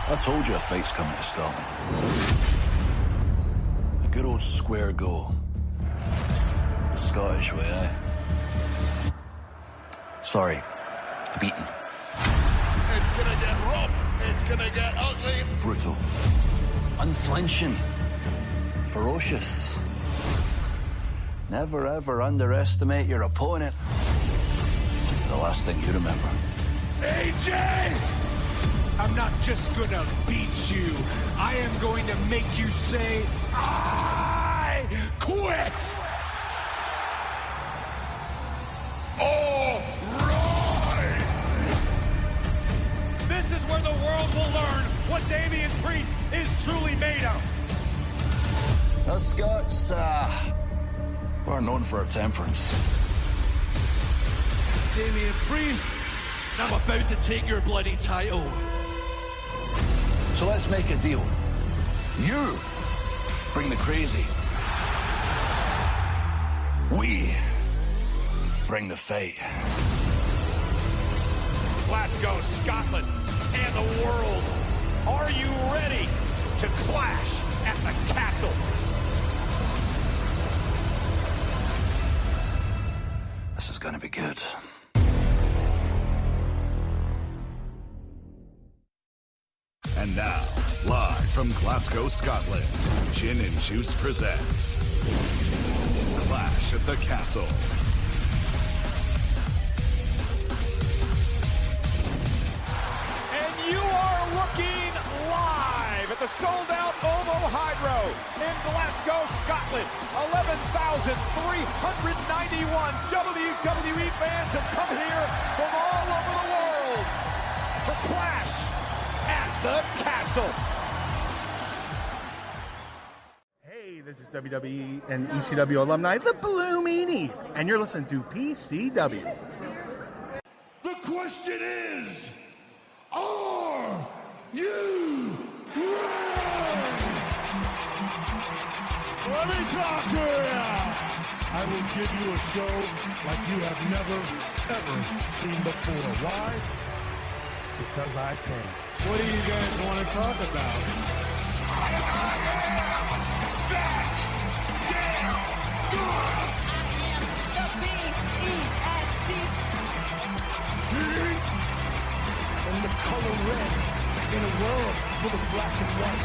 I told you a fight's coming to Scotland. A good old square go. The Scottish way, eh? Sorry, a beating. It's gonna get rough. It's gonna get ugly. Brutal. Unflinching. Ferocious. Never ever underestimate your opponent. The last thing you remember. AJ! I'm not just gonna beat you. I am going to make you say, I quit! All rise! This is where the world will learn what Damian Priest is truly made of. Us Scots, we're known for our temperance. Damian Priest, I'm about to take your bloody title. So let's make a deal. You bring the crazy. We bring the fight. Glasgow, Scotland, and the world. Are you ready to clash at the castle? This is gonna be good. And now, live from Glasgow, Scotland, Gin and Juice presents Clash at the Castle. And you are looking live at the sold-out OVO Hydro in Glasgow, Scotland. 11,391 WWE fans have come here from all over the world for Clash at the Castle. Hey, this is WWE and ECW alumni, the Blue Meanie, and you're listening to PCW. The question is, are you ready? Let me talk to you. I will give you a show like you have never, ever seen before. Why? Because I can. What do you guys want to talk about? I am that damn good. the B-E-S-T. In the color red, in a world full of black and white,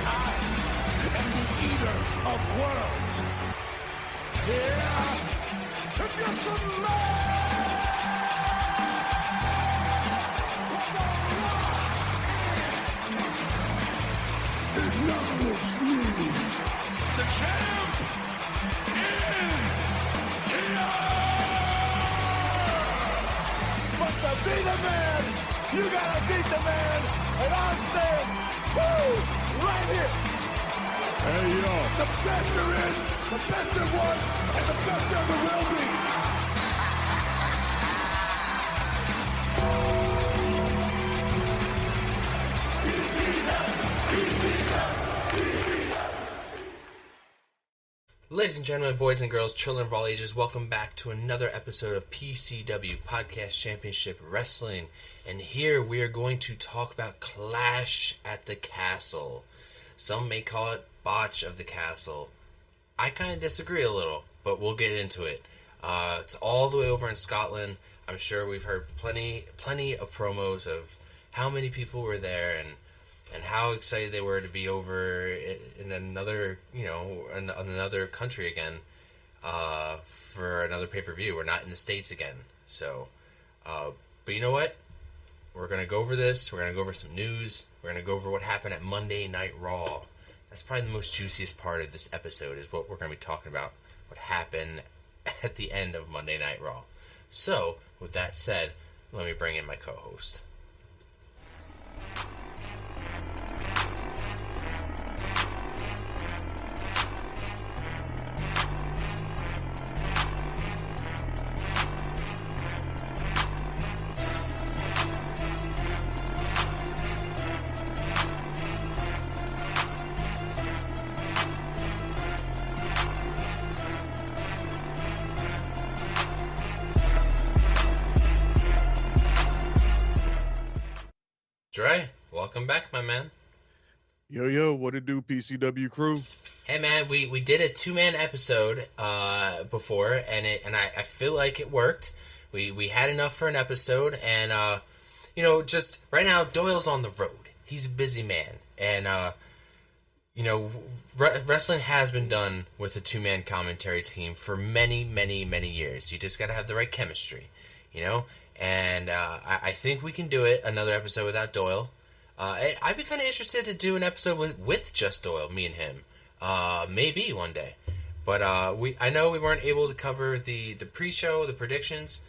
I am the eater of worlds. Yeah, to get some love. Acknowledge me. The champ is here. But to be the man, you gotta beat the man. And I'm saying, woo, right here. Hey, yo. The best there is, the best there was, and the best there ever will be. Ladies and gentlemen, boys and girls, children of all ages, welcome back to another episode of PCW, Podcast Championship Wrestling. And here we are going to talk about Clash at the Castle. Some may call it Botch of the Castle. I kind of disagree a little, but we'll get into it. It's all the way over in Scotland. I'm sure we've heard plenty of promos of how many people were there and how excited they were to be over in another, in another country again, for another pay-per-view. We're not in the States again. So, but you know what? We're going to go over this. We're going to go over some news. We're going to go over what happened at Monday Night Raw. That's probably the most juiciest part of this episode is what we're going to be talking about, what happened at the end of Monday Night Raw. So, with that said, let me bring in my co-host. Dre, Welcome back, my man. Yo, what it do, PCW crew? Hey, man, we did a 2-man episode before, and I feel like it worked. We had enough for an episode, and just right now Doyle's on the road. He's a busy man, and wrestling has been done with a 2-man commentary team for many, many, many years. You just got to have the right chemistry, And I think we can do it. Another episode without Doyle. I'd be kind of interested to do an episode with just Doyle, me and him. Maybe one day. But I know we weren't able to cover the pre-show, the predictions.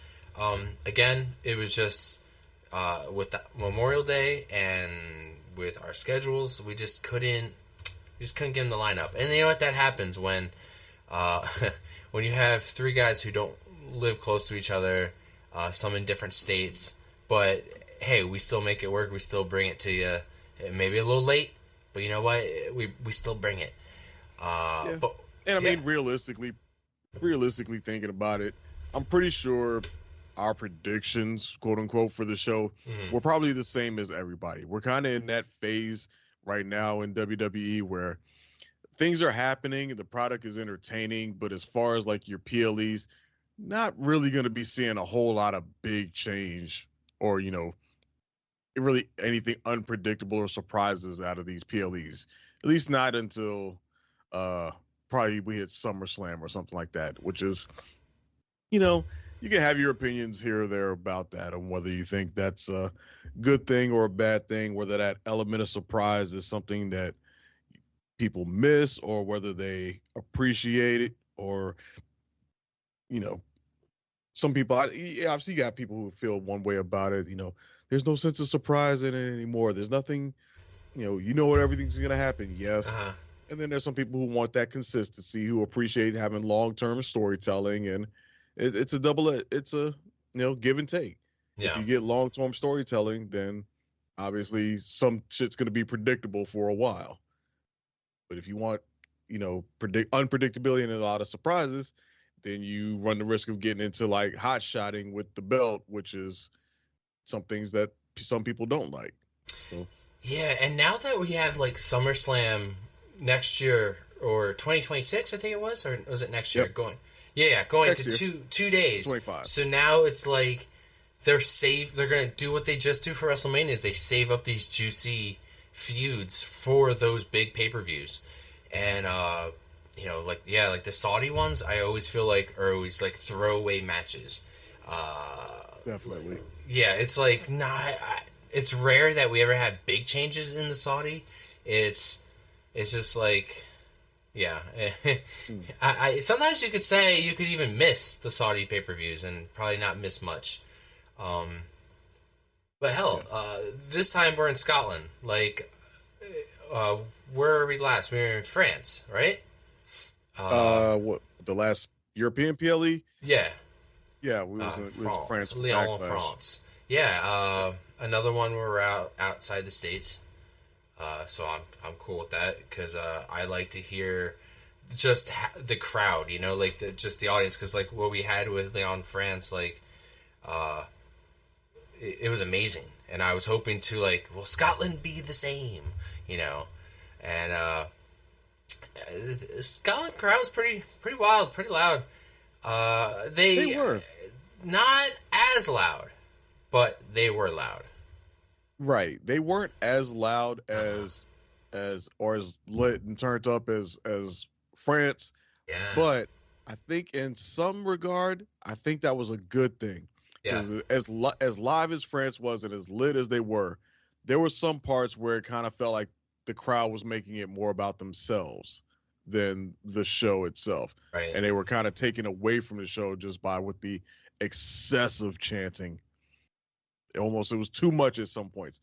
Again, it was just with the Memorial Day and with our schedules, we just couldn't get in the lineup. And you know what? That happens when when you have 3 guys who don't live close to each other, some in different states. But hey, we still make it work. We still bring it to you. Maybe a little late, but you know what? We still bring it. Realistically thinking about it, I'm pretty sure our predictions, quote unquote, for the show were probably the same as everybody. We're kind of in that phase right now in WWE where things are happening, the product is entertaining, but as far as like your PLEs, not really going to be seeing a whole lot of big change or, really anything unpredictable or surprises out of these PLEs. At least not until probably we hit SummerSlam or something like that, which is, you can have your opinions here or there about that and whether you think that's a good thing or a bad thing, whether that element of surprise is something that people miss or whether they appreciate it or, some people, obviously you got people who feel one way about it, there's no sense of surprise in it anymore. There's nothing, what everything's going to happen. Yes. Uh-huh. And then there's some people who want that consistency, who appreciate having long-term storytelling, and it's a give and take. Yeah. If you get long-term storytelling, then obviously some shit's going to be predictable for a while. But if you want, unpredictability and a lot of surprises, then you run the risk of getting into like hot shotting with the belt, which is some things that some people don't like. So. Yeah, and now that we have like SummerSlam next year or 2026, I think it was, or was it next year? Yep. Going next to year. two days. 25. So now it's like they're gonna do what they just do for WrestleMania, is they save up these juicy feuds for those big pay-per-views. And like the Saudi ones, I always feel like are always like throwaway matches. Definitely. Yeah, it's like it's rare that we ever have big changes in the Saudi. It's just like, yeah. I sometimes you could say you could even miss the Saudi pay-per-views and probably not miss much. But hell, this time we're in Scotland. Like, where are we last? We were in France, right? What, the last European PLE? Yeah. Yeah, we was in France. Lyon, France. Yeah, another one where we're outside the States. So I'm cool with that because I like to hear just the crowd, like just the audience. Because like what we had with Lyon, France, like it was amazing, and I was hoping to like, will Scotland be the same, And Scotland crowd was pretty wild, pretty loud. They were not as loud, but they were loud. Right. They weren't as loud as lit and turned up as France. Yeah. But I think in some regard, I think that was a good thing. Yeah. As live as France was and as lit as they were, there were some parts where it kind of felt like the crowd was making it more about themselves than the show itself. Right. And they were kind of taken away from the show just with the excessive chanting. It was too much at some points.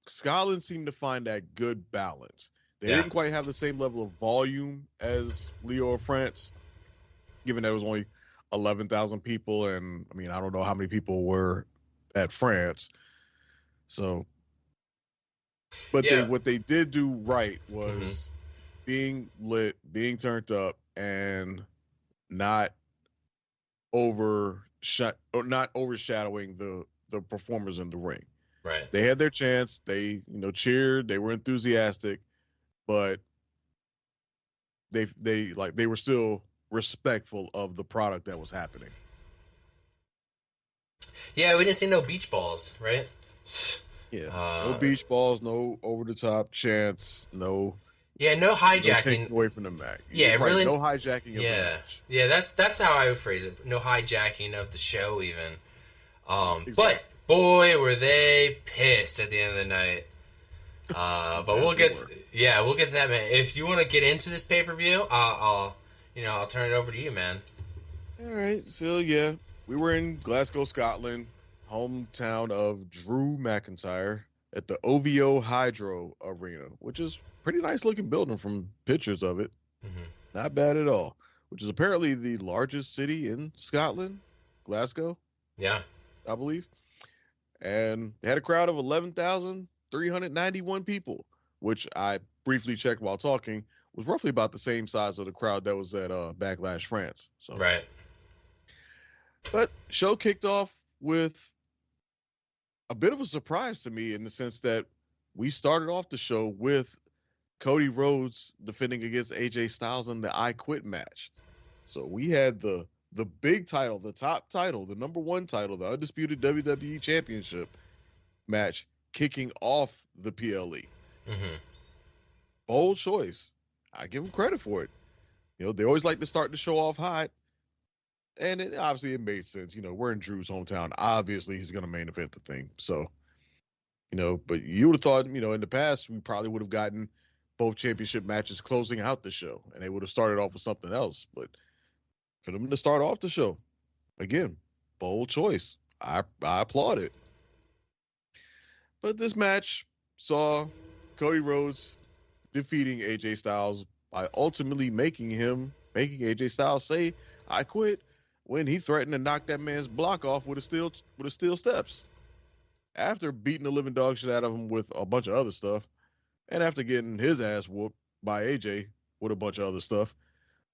Scotland seemed to find that good balance. They didn't quite have the same level of volume as Lyon or France, given that it was only 11,000 people. And I mean, I don't know how many people were at France. So, but what they did do right was being lit, being turned up, and not overshadowing the performers in the ring. Right. They had their chance. They, cheered. They were enthusiastic, but they were still respectful of the product that was happening. Yeah, we didn't see no beach balls, right? Yeah. No beach balls, no over the top chants, no. Yeah, no hijacking. No taking away from the match. Yeah, right, really. No hijacking of the match. Yeah, that's how I would phrase it. No hijacking of the show, even. Exactly. But boy, were they pissed at the end of the night. But we'll get to that, man. If you want to get into this pay-per-view, I'll turn it over to you, man. All right, so yeah, we were in Glasgow, Scotland, hometown of Drew McIntyre, at the OVO Hydro Arena, which is a pretty nice looking building from pictures of it. Mm-hmm. Not bad at all. Which is apparently the largest city in Scotland, Glasgow. Yeah, I believe. And they had a crowd of 11,391 people, which I briefly checked while talking, was roughly about the same size of the crowd that was at Backlash France. So right. But show kicked off with a bit of a surprise to me, in the sense that we started off the show with Cody Rhodes defending against AJ Styles in the I Quit match. So we had the big title, the top title, the number one title, the undisputed WWE Championship match kicking off the PLE. Mm-hmm. Bold choice. I give them credit for it. They always like to start the show off hot. And it made sense. We're in Drew's hometown. Obviously, he's going to main event the thing. So, but you would have thought, in the past, we probably would have gotten both championship matches closing out the show, and they would have started off with something else. But for them to start off the show, again, bold choice. I applaud it. But this match saw Cody Rhodes defeating AJ Styles by ultimately making AJ Styles say, "I quit," when he threatened to knock that man's block off with a steel steps. After beating the living dog shit out of him with a bunch of other stuff, and after getting his ass whooped by AJ with a bunch of other stuff,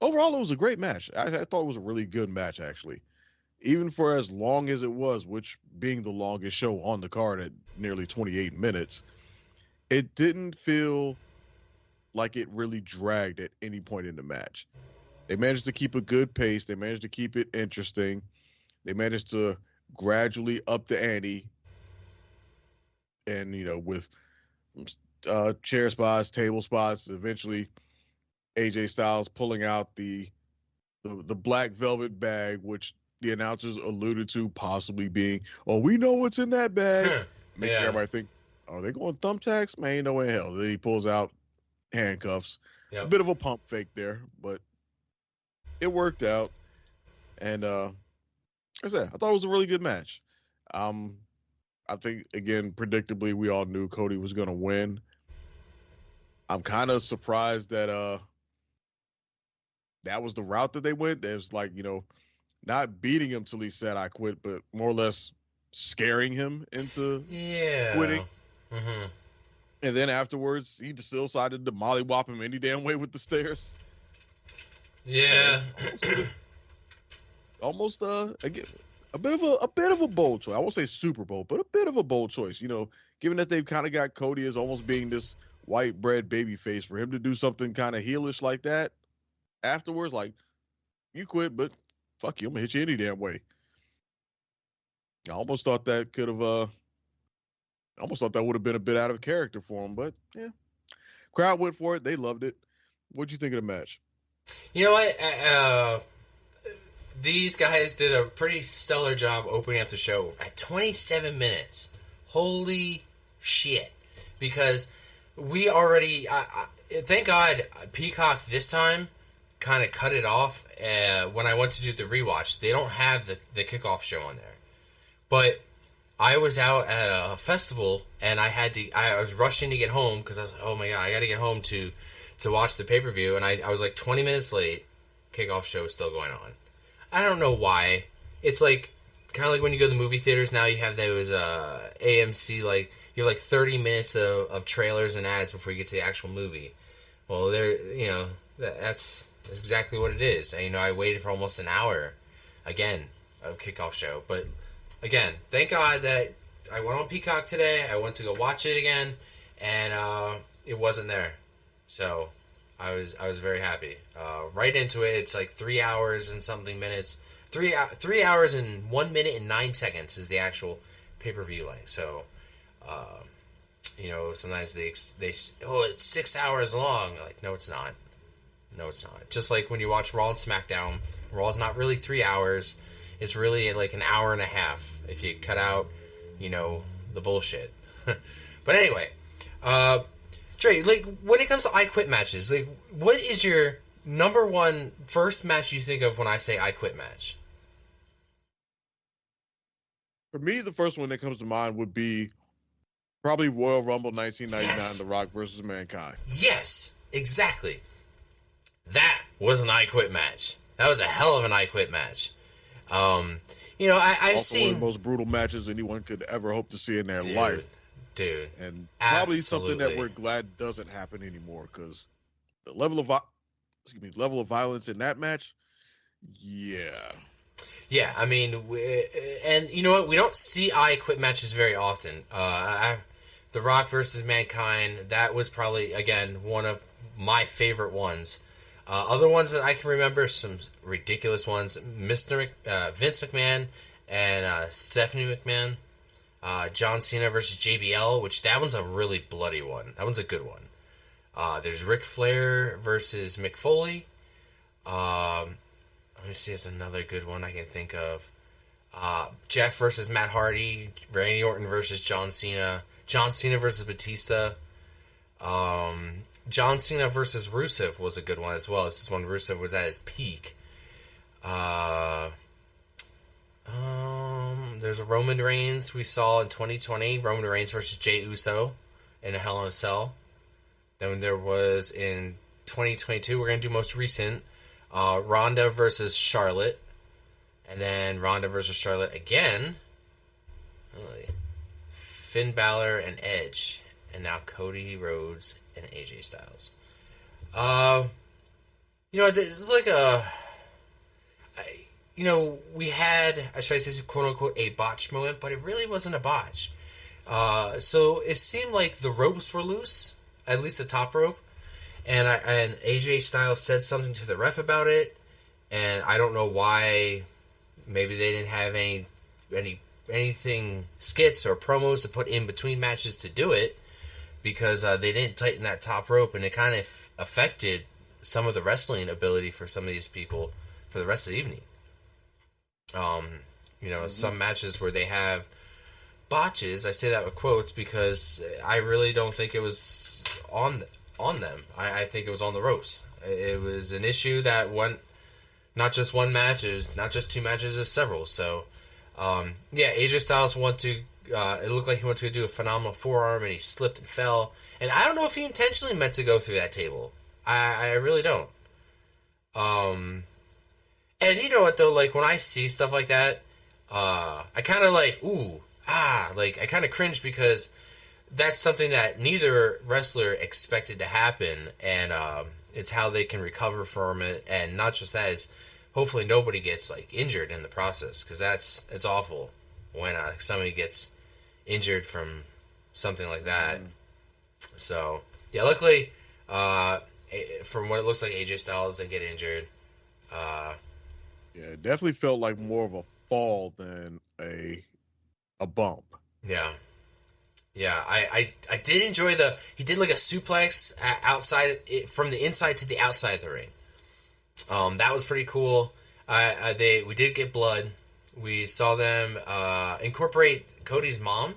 overall it was a great match. I thought it was a really good match, actually. Even for as long as it was, which being the longest show on the card at nearly 28 minutes, it didn't feel like it really dragged at any point in the match. They managed to keep a good pace. They managed to keep it interesting. They managed to gradually up the ante. And, with chair spots, table spots, eventually AJ Styles pulling out the black velvet bag, which the announcers alluded to possibly being, "Oh, we know what's in that bag." Making everybody think, "Are they going thumbtacks?" Man, ain't no way in hell. Then he pulls out handcuffs. Yep. A bit of a pump fake there, but it worked out. And like I said, I thought it was a really good match. I think, again, predictably, we all knew Cody was going to win. I'm kind of surprised that that was the route that they went. There's not beating him till he said "I quit," but more or less scaring him into quitting. Mm-hmm. And then afterwards, he still decided to mollywop him any damn way with the stairs. Yeah. Almost again, a bit of a bold choice. I won't say super bold, but a bit of a bold choice. Given that they've kind of got Cody as almost being this white bread baby face, for him to do something kind of heelish like that afterwards, like, you quit, but fuck you, I'm gonna hit you any damn way. I almost thought that could have would have been a bit out of character for him, but yeah. Crowd went for it. They loved it. What'd you think of the match? You know what? These guys did a pretty stellar job opening up the show at 27 minutes. Holy shit. Because we already... thank God Peacock this time kind of cut it off when I went to do the rewatch. They don't have the kickoff show on there. But I was out at a festival, and I was rushing to get home because I was like, oh my God, I got to get home to watch the pay-per-view. And I was like 20 minutes late. Kickoff show is still going on. I don't know why. It's like kind of like when you go to the movie theaters now. You have those AMC, like you have like 30 minutes of trailers and ads before you get to the actual movie. Well, that's exactly what it is. And, I waited for almost an hour again of kickoff show. But again, thank God that I went on Peacock today. I went to go watch it again, and it wasn't there. So I was very happy. Right into it. It's like 3 hours and something minutes. 3 hours and 1 minute and 9 seconds is the actual pay-per-view length. So, sometimes they it's 6 hours long. Like, no, it's not. No, it's not. Just like when you watch Raw and SmackDown, Raw's not really 3 hours. It's really like an hour and a half if you cut out, the bullshit. But anyway, Dre, like, when it comes to I Quit matches, like, what is your number one first match you think of when I say I Quit match? For me, the first one that comes to mind would be probably Royal Rumble 1999, Yes. The Rock versus Mankind. Yes, exactly. That was an I Quit match. That was a hell of an I Quit match. I've also seen one of the most brutal matches anyone could ever hope to see in their life. Dude. And probably something that Absolutely. we're glad doesn't happen anymore, because the level of violence in that match, yeah. Yeah, I mean, and you know what? We don't see I Quit matches very often. The Rock versus Mankind, that was probably, again, one of my favorite ones. Other ones that I can remember, some ridiculous ones, Vince McMahon and Stephanie McMahon. John Cena versus JBL, which that one's a really bloody one. That one's a good one. There's Ric Flair versus Mick Foley. Let me see, it's another good one I can think of. Jeff versus Matt Hardy. Randy Orton versus John Cena. John Cena versus Batista. John Cena versus Rusev was a good one as well. This is when Rusev was at his peak. There's a Roman Reigns we saw in 2020. Roman Reigns versus Jey Uso in a Hell in a Cell. Then there was in 2022, we're going to do most recent, Ronda versus Charlotte. And then Ronda versus Charlotte again. Finn Balor and Edge. And now Cody Rhodes and AJ Styles. This is like we had, should I say, quote unquote, a botch moment, but it really wasn't a botch. So it seemed like the ropes were loose, at least the top rope, and AJ Styles said something to the ref about it, and I don't know why. Maybe they didn't have anything skits or promos to put in between matches to do it, because they didn't tighten that top rope, and it kind of affected some of the wrestling ability for some of these people for the rest of the evening. Some matches where they have botches, I say that with quotes because I really don't think it was on them. I think it was on the ropes. It was an issue that went not just one match, it was not just two matches, it was several. So, AJ Styles it looked like he wanted to do a phenomenal forearm and he slipped and fell. And I don't know if he intentionally meant to go through that table. I really don't. And you know what, though, like, when I see stuff like that, I kind of I kind of cringe because that's something that neither wrestler expected to happen, and it's how they can recover from it, and not just that, is hopefully nobody gets, like, injured in the process, because it's awful when somebody gets injured from something like that. So, yeah, luckily, from what it looks like, AJ Styles didn't get injured. Yeah, it definitely felt like more of a fall than a bump. Yeah. Yeah, I did enjoy he did like a suplex outside, from the inside to the outside of the ring. That was pretty cool. We did get blood. We saw them incorporate Cody's mom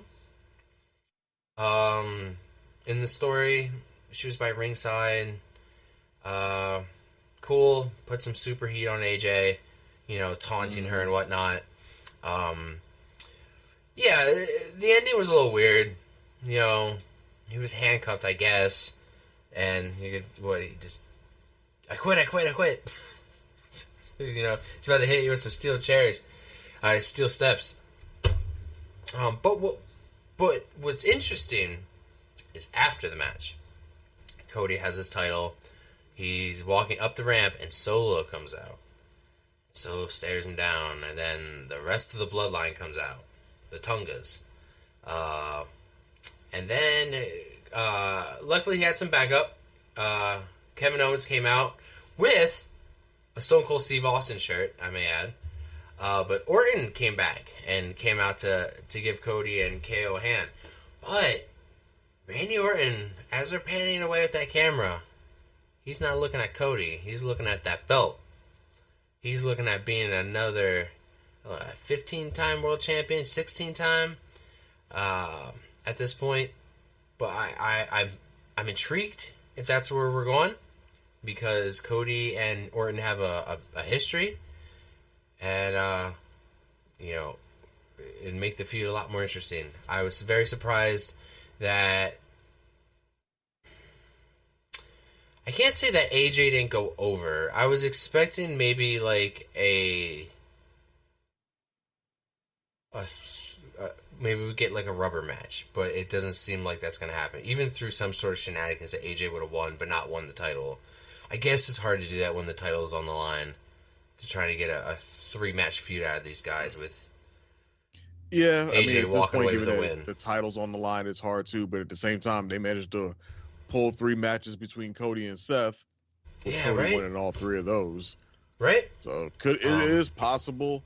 in the story. She was by ringside. Cool. Put some super heat on AJ, taunting her and whatnot. Yeah, the ending was a little weird. He was handcuffed, I guess, and I quit. He's about to hit you with some steel chairs, steel steps. But what's interesting is after the match, Cody has his title. He's walking up the ramp, and Solo comes out. Solo stares him down, and then the rest of the bloodline comes out. The Tungas. And then, luckily he had some backup. Kevin Owens came out with a Stone Cold Steve Austin shirt, I may add. But Orton came back and came out to give Cody and KO a hand. But Randy Orton, as they're panning away with that camera, he's not looking at Cody. He's looking at that belt. He's looking at being another 15-time world champion, 16-time at this point. But I'm intrigued if that's where we're going, because Cody and Orton have a history, and it'd make the feud a lot more interesting. I was very surprised that I can't say that AJ didn't go over. I was expecting maybe like maybe we get like a rubber match, but it doesn't seem like that's going to happen. Even through some sort of shenanigans that AJ would have won, but not won the title. I guess it's hard to do that when the title is on the line, to try to get a 3-match feud out of these guys with AJ walking away with a win. The title's on the line, it's hard too, but at the same time, they managed to pull 3 matches between Cody and Seth. Yeah, Cody right. winning all 3 of those. Right. So it is possible.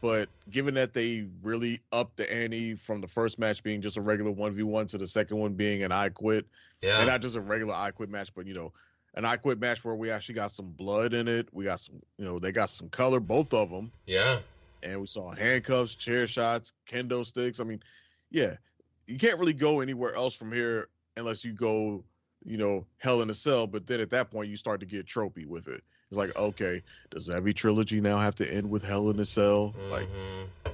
But given that they really upped the ante from the first match being just a regular 1v1 to the second one being an I Quit, and not just a regular I Quit match, but an I Quit match where we actually got some blood in it. We got some, they got some color, both of them. Yeah. And we saw handcuffs, chair shots, kendo sticks. I mean, yeah, you can't really go anywhere else from here unless you go, Hell in a Cell. But then at that point, you start to get tropey with it. It's like, okay, does every trilogy now have to end with Hell in a Cell? Mm-hmm. Like,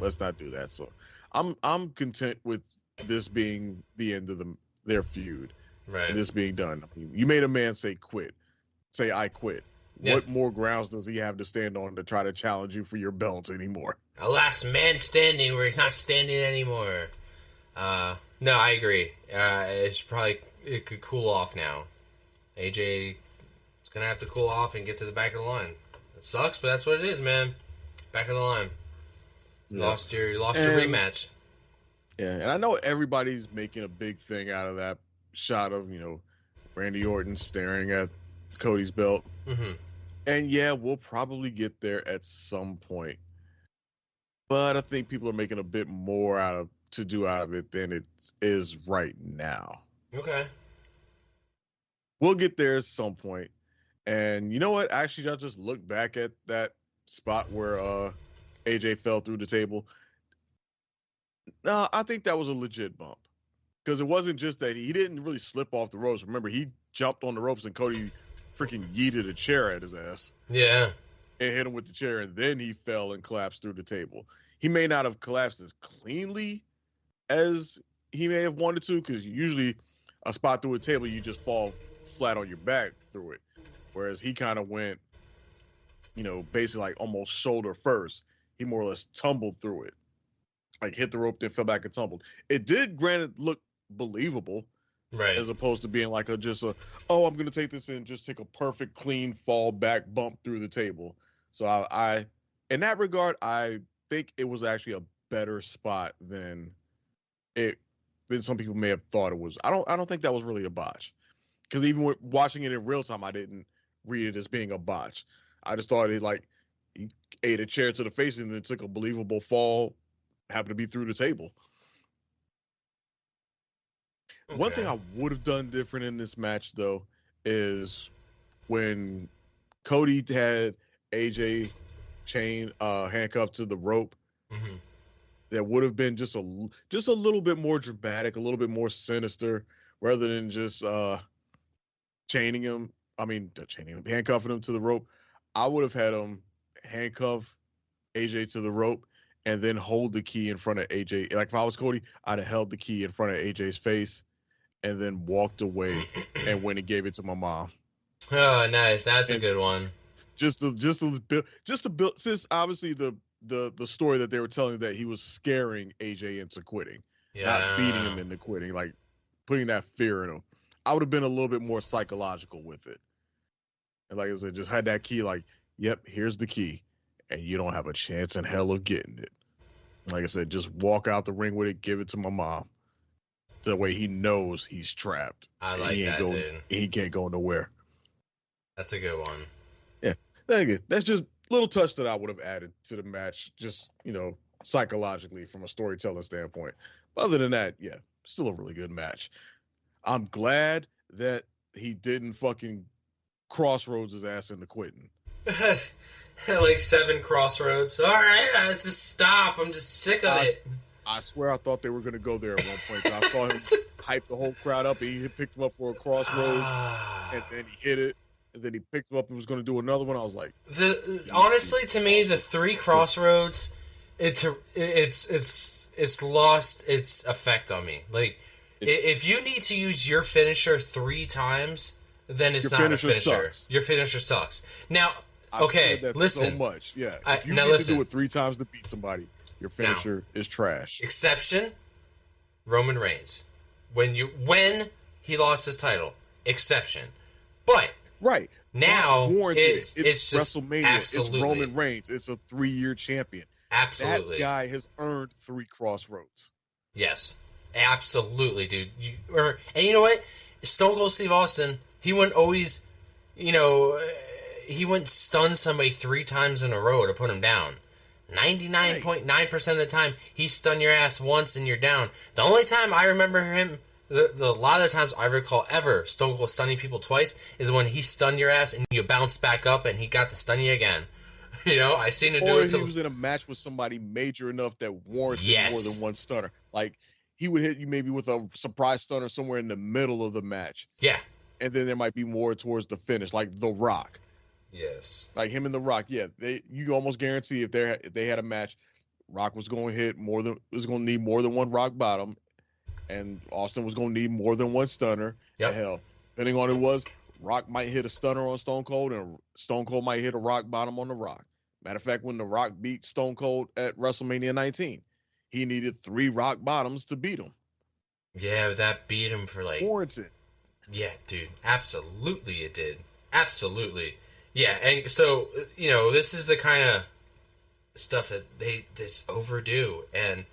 let's not do that. So I'm content with this being the end of their feud. Right. And this being done. I mean, you made a man say I quit. Yeah. What more grounds does he have to stand on to try to challenge you for your belt anymore? A last man standing where he's not standing anymore. No, I agree. It could cool off now. AJ is going to have to cool off and get to the back of the line. It sucks, but that's what it is, man. Back of the line. Yeah. Lost your rematch. Yeah, and I know everybody's making a big thing out of that shot of, Randy Orton staring at Cody's belt. Mm-hmm. And yeah, we'll probably get there at some point. But I think people are making a bit more out of it than it is right now. Okay. We'll get there at some point. And you know what? Actually, I just looked back at that spot where AJ fell through the table. No, I think that was a legit bump. Because it wasn't just that he didn't really slip off the ropes. Remember, he jumped on the ropes and Cody freaking yeeted a chair at his ass. Yeah. And hit him with the chair, and then he fell and collapsed through the table. He may not have collapsed as cleanly as he may have wanted to, because usually a spot through a table, you just fall flat on your back through it. Whereas he kind of went, basically like almost shoulder first. He more or less tumbled through it. Like hit the rope, then fell back and tumbled. It did, granted, look believable. Right. As opposed to being like I'm going to take this and just take a perfect, clean fall back bump through the table. So I in that regard, I think it was actually a better spot than some people may have thought it was. I don't think that was really a botch, because even watching it in real time, I didn't read it as being a botch. I just thought he ate a chair to the face and then took a believable fall, happened to be through the table. Okay. One thing I would have done different in this match, though, is when Cody had AJ handcuffed to the rope. Mm-hmm. That would have been just a little bit more dramatic, a little bit more sinister, rather than just handcuffing him to the rope. I would have had him handcuff AJ to the rope and then hold the key in front of AJ. Like if I was Cody, I'd have held the key in front of AJ's face and then walked away and went and gave it to my mom. Oh, nice. That's a good one. Just to build, since obviously the story that they were telling, that he was scaring AJ into quitting, not beating him into quitting, like putting that fear in him. I would have been a little bit more psychological with it. And like I said, just had that key, like, yep, here's the key, and you don't have a chance in hell of getting it. Like I said, just walk out the ring with it, give it to my mom. the way he knows he's trapped. I like that, dude. He can't go nowhere. That's a good one. Yeah, thank you. That's just a little touch that I would have added to the match, just, psychologically from a storytelling standpoint. But other than that, yeah, still a really good match. I'm glad that he didn't fucking crossroads his ass into quitting. Like 7 crossroads. All right, let's just stop. I'm just sick of it. I swear I thought they were going to go there at one point. I saw him hype the whole crowd up. He picked him up for a crossroads, and then he hit it. And then he picked him up and was going to do another one. I was like, honestly, to me, the 3 crossroads, it's lost its effect on me. Like, if you need to use your finisher 3 times, then it's not a finisher. Sucks. Your finisher sucks. Now, okay, listen. So much, yeah. If you need to do it 3 times to beat somebody, your finisher is trash. Exception: Roman Reigns. When he lost his title, exception. But right now it's just WrestleMania. Absolutely. It's Roman Reigns. It's a 3-year champion. Absolutely, that guy has earned 3 crossroads. Yes, absolutely, dude. And you know what? Stone Cold Steve Austin, he wouldn't always, he wouldn't stun somebody 3 times in a row to put him down. 99.9% of the time, he stun your ass once and you're down. The only time I remember him, a lot of the times I recall ever Stone Cold stunning people twice is when he stunned your ass and you bounced back up and he got to stun you again. I've seen him do it. Or he was in a match with somebody major enough that warranted more than one stunner. Like, he would hit you maybe with a surprise stunner somewhere in the middle of the match. Yeah. And then there might be more towards the finish, like The Rock. Yes. Like him and The Rock, yeah. You almost guarantee if they had a match, Rock was going to need more than one rock bottom, and Austin was going to need more than one stunner. Yep. And hell, depending on who it was, Rock might hit a stunner on Stone Cold, and Stone Cold might hit a rock bottom on The Rock. Matter of fact, when The Rock beat Stone Cold at WrestleMania 19, he needed 3 rock bottoms to beat him. Yeah, that beat him for like... Warranted. Yeah, dude. Absolutely it did. Absolutely. Yeah, and so, this is the kind of stuff that they just overdo, and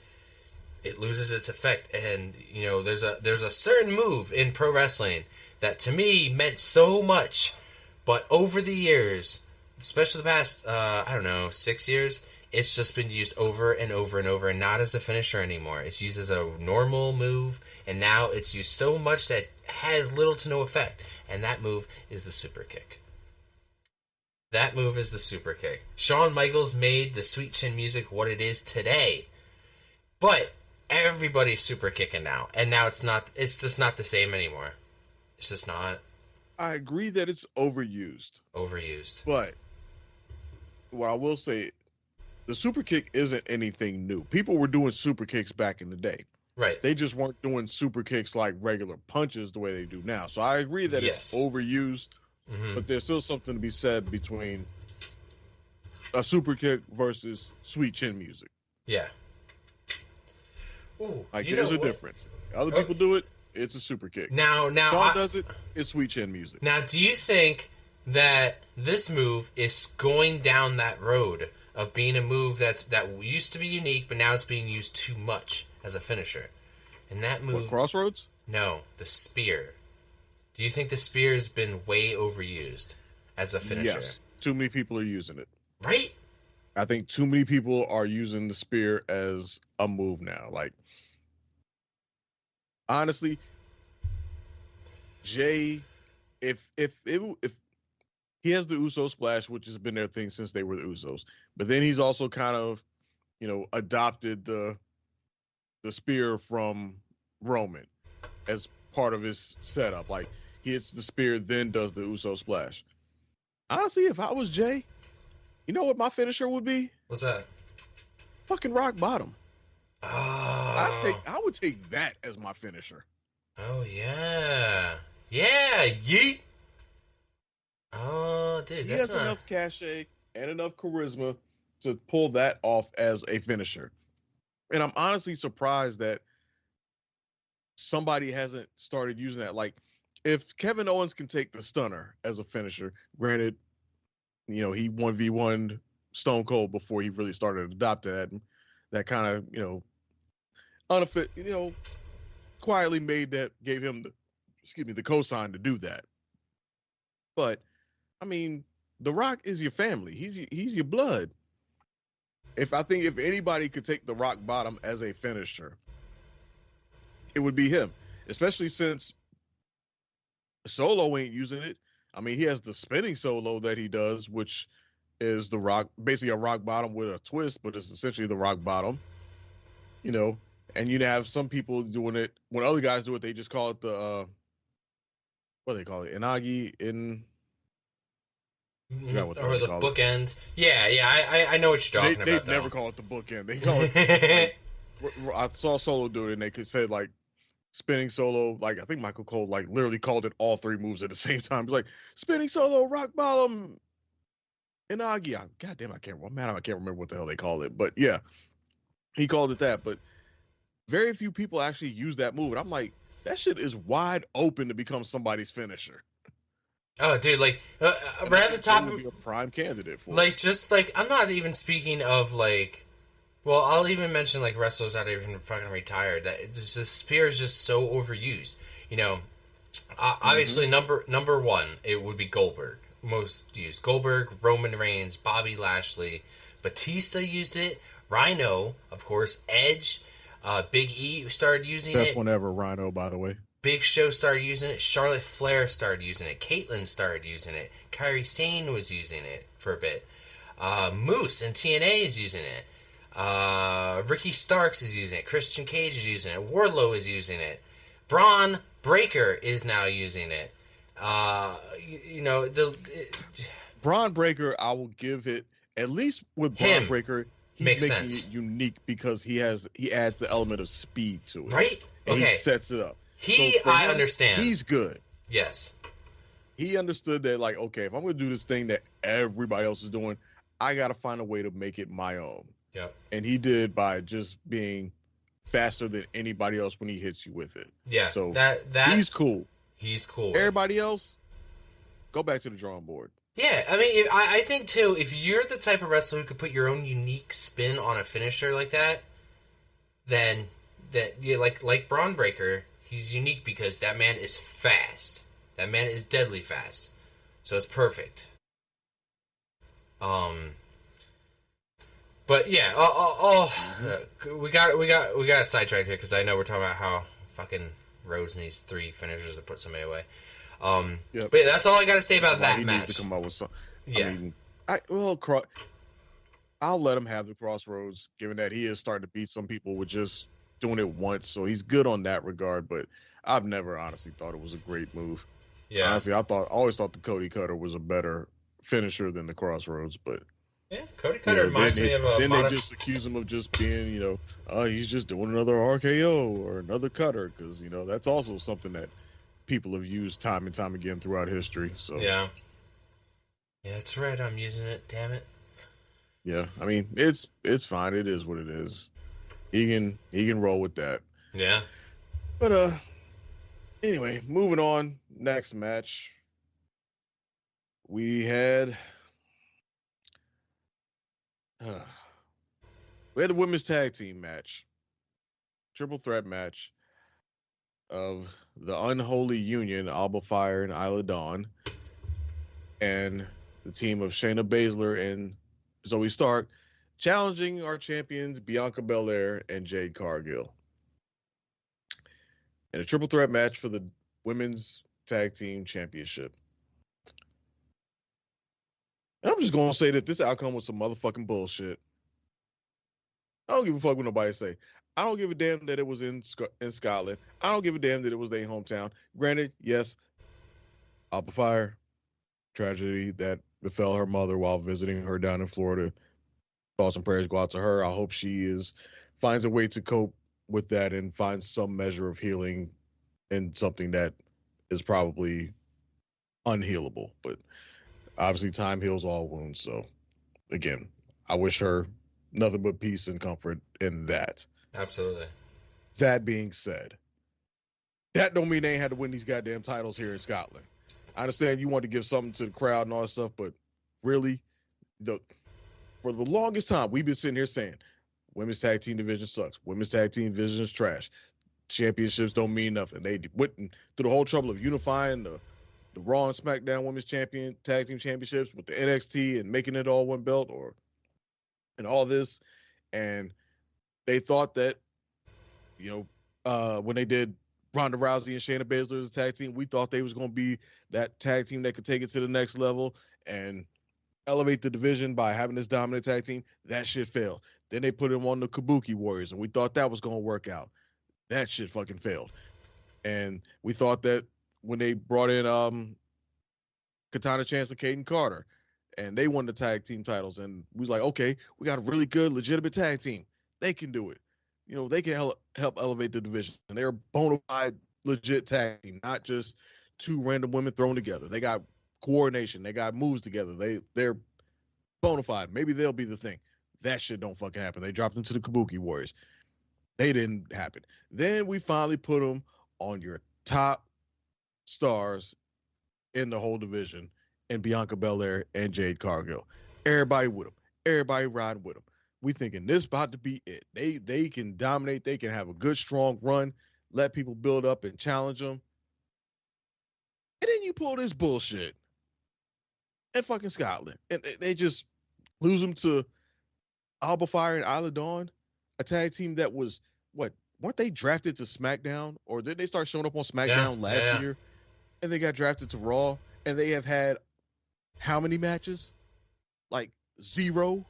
it loses its effect. And, there's a certain move in pro wrestling that to me meant so much, but over the years, especially the past, 6 years, it's just been used over and over and over, and not as a finisher anymore. It's used as a normal move, and now it's used so much that it has little to no effect, and that move is the super kick. That move is the super kick. Shawn Michaels made the Sweet Chin Music what it is today, but everybody's super kicking now, and now it's just not the same anymore. It's just not. I agree that it's overused. But what I will say, the super kick isn't anything new. People were doing super kicks back in the day. Right. They just weren't doing super kicks like regular punches the way they do now. So I agree that it's overused, but there's still something to be said between a super kick versus Sweet Chin Music. Yeah. Ooh, there's a difference. Other people do it, it's a super kick. Now Shawn does it, it's Sweet Chin Music. Now, do you think that this move is going down that road of being a move that used to be unique, but now it's being used too much as a finisher? And that move... What, Crossroads? No, the spear. Do you think the spear has been way overused as a finisher? Yes. Too many people are using it. Right? I think too many people are using the spear as a move now. Like, honestly, Jay, if he has the Uso splash, which has been their thing since they were the Usos, but then he's also kind of, adopted the spear from Roman as part of his setup. Like, he hits the spear, then does the Uso splash. Honestly, if I was Jay, you know what my finisher would be? What's that? Fucking rock bottom. Oh. I would take that as my finisher. Oh, yeah. Yeah, yeet. Oh, dude, he has enough cachet and enough charisma to pull that off as a finisher. And I'm honestly surprised that somebody hasn't started using that. Like, if Kevin Owens can take the stunner as a finisher, granted, he 1v1'd Stone Cold before he really started adopting that kind of, unfit, quietly gave him the cosign to do that. But I mean, The Rock is your family. He's your blood. If anybody could take the rock bottom as a finisher, it would be him. Especially since Solo ain't using it. I mean, he has the spinning solo that he does, which is the rock, basically a rock bottom with a twist, but it's essentially the rock bottom. You know, and you'd have some people doing it. When other guys do it, they just call it the what do they call it? Inagi in. Or the bookend. Yeah, I know what you're talking about. They never call it the bookend. They call it. I saw Solo do it, and they could say like spinning solo. Like I think Michael Cole like literally called it all three moves at the same time. He's like spinning solo, rock bottom, Inagi. Goddamn, I can't remember what the hell they called it, but yeah, he called it that. But very few people actually use that move, and I'm like, that shit is wide open to become somebody's finisher. Oh, dude, like, right at the top of... be a prime candidate for like, just, like, I'm not even speaking of, like, well, I'll even mention, like, wrestlers that are even fucking retired, that it's just, Spear is just so overused, you know, obviously, number one, it would be Goldberg, most used, Goldberg, Roman Reigns, Bobby Lashley, Batista used it, Rhino, of course, Edge, Big E started using it. Best one ever, Rhino, by the way. Big Show started using it. Charlotte Flair started using it. Caitlyn started using it. Kairi Sane was using it for a bit. Moose and TNA is using it. Ricky Starks is using it. Christian Cage is using it. Wardlow is using it. Braun Breaker is now using it. Braun Breaker, I will give it, at least with Braun Breaker, he's making it unique because he adds the element of speed to it. Right? And he sets it up. I understand. He's good. Yes. He understood that, like, okay, if I'm going to do this thing that everybody else is doing, I got to find a way to make it my own. Yeah. And he did by just being faster than anybody else when he hits you with it. Yeah. So that he's cool. He's cool. Everybody else, go back to the drawing board. Yeah, I mean, I think, too, if you're the type of wrestler who could put your own unique spin on a finisher like that, then like Braun Breaker, he's unique because that man is fast. That man is deadly fast. So it's perfect. But yeah, we got sidetracked here because I know we're talking about how fucking Rhodes needs 3 finishers to put somebody away. Yep. But yeah, that's all I got to say about that he match. Needs to come up with some. Yeah. I mean, I'll let him have the Crossroads, given that he is starting to beat some people with just doing it once, so he's good on that regard. But I've never honestly thought it was a great move. Yeah. Honestly, I always thought the Cody Cutter was a better finisher than the Crossroads, but. Yeah, Cody Cutter reminds me of a. Then they just accuse him of just being, he's just doing another RKO or another Cutter, because that's also something that people have used time and time again throughout history. So yeah, that's right. I'm using it. Damn it. Yeah, I mean it's fine. It is what it is. He can roll with that. Yeah. But anyway, moving on. Next match, we had a women's tag team match, triple threat match of the unholy union, Alba Fire and Isla Dawn, and the team of Shayna Baszler and Zoe Stark challenging our champions Bianca Belair and Jade Cargill in a triple threat match for the women's tag team championship. And I'm just going to say that this outcome was some motherfucking bullshit. I don't give a fuck what nobody say. I don't give a damn that it was in Scotland. I don't give a damn that it was their hometown. Granted, yes, Alba Fire, tragedy that befell her mother while visiting her down in Florida. Thoughts and prayers go out to her. I hope she finds a way to cope with that and finds some measure of healing in something that is probably unhealable. But obviously time heals all wounds. So again, I wish her nothing but peace and comfort in that. Absolutely. That being said, that don't mean they ain't had to win these goddamn titles here in Scotland. I understand you want to give something to the crowd and all that stuff, but really, for the longest time, we've been sitting here saying, women's tag team division sucks. Women's tag team division is trash. championships don't mean nothing. They went through the whole trouble of unifying the Raw and SmackDown Women's Tag Team Championships with the NXT and making it all one belt and all this. And they thought that, when they did Ronda Rousey and Shayna Baszler as a tag team, we thought they was going to be that tag team that could take it to the next level and elevate the division by having this dominant tag team. That shit failed. Then they put him on the Kabuki Warriors, and we thought that was going to work out. That shit fucking failed. And we thought that when they brought in Katana Chance and Kaden Carter, and they won the tag team titles, and we was like, okay, we got a really good, legitimate tag team. They can do it. They can help elevate the division. And they're a bona fide, legit tag team, not just two random women thrown together. They got coordination. They got moves together. They're bona fide. Maybe they'll be the thing. That shit don't fucking happen. They dropped into the Kabuki Warriors. They didn't happen. Then we finally put them on your top stars in the whole division, and Bianca Belair and Jade Cargill. Everybody with them. Everybody riding with them. We thinking this about to be it. They can dominate. They can have a good, strong run. Let people build up and challenge them. And then you pull this bullshit in fucking Scotland. And they just lose them to Alba Fire and Isla Dawn, a tag team that was, weren't they drafted to SmackDown? Or did they start showing up on SmackDown last year? And they got drafted to Raw. And they have had how many matches? Like 0,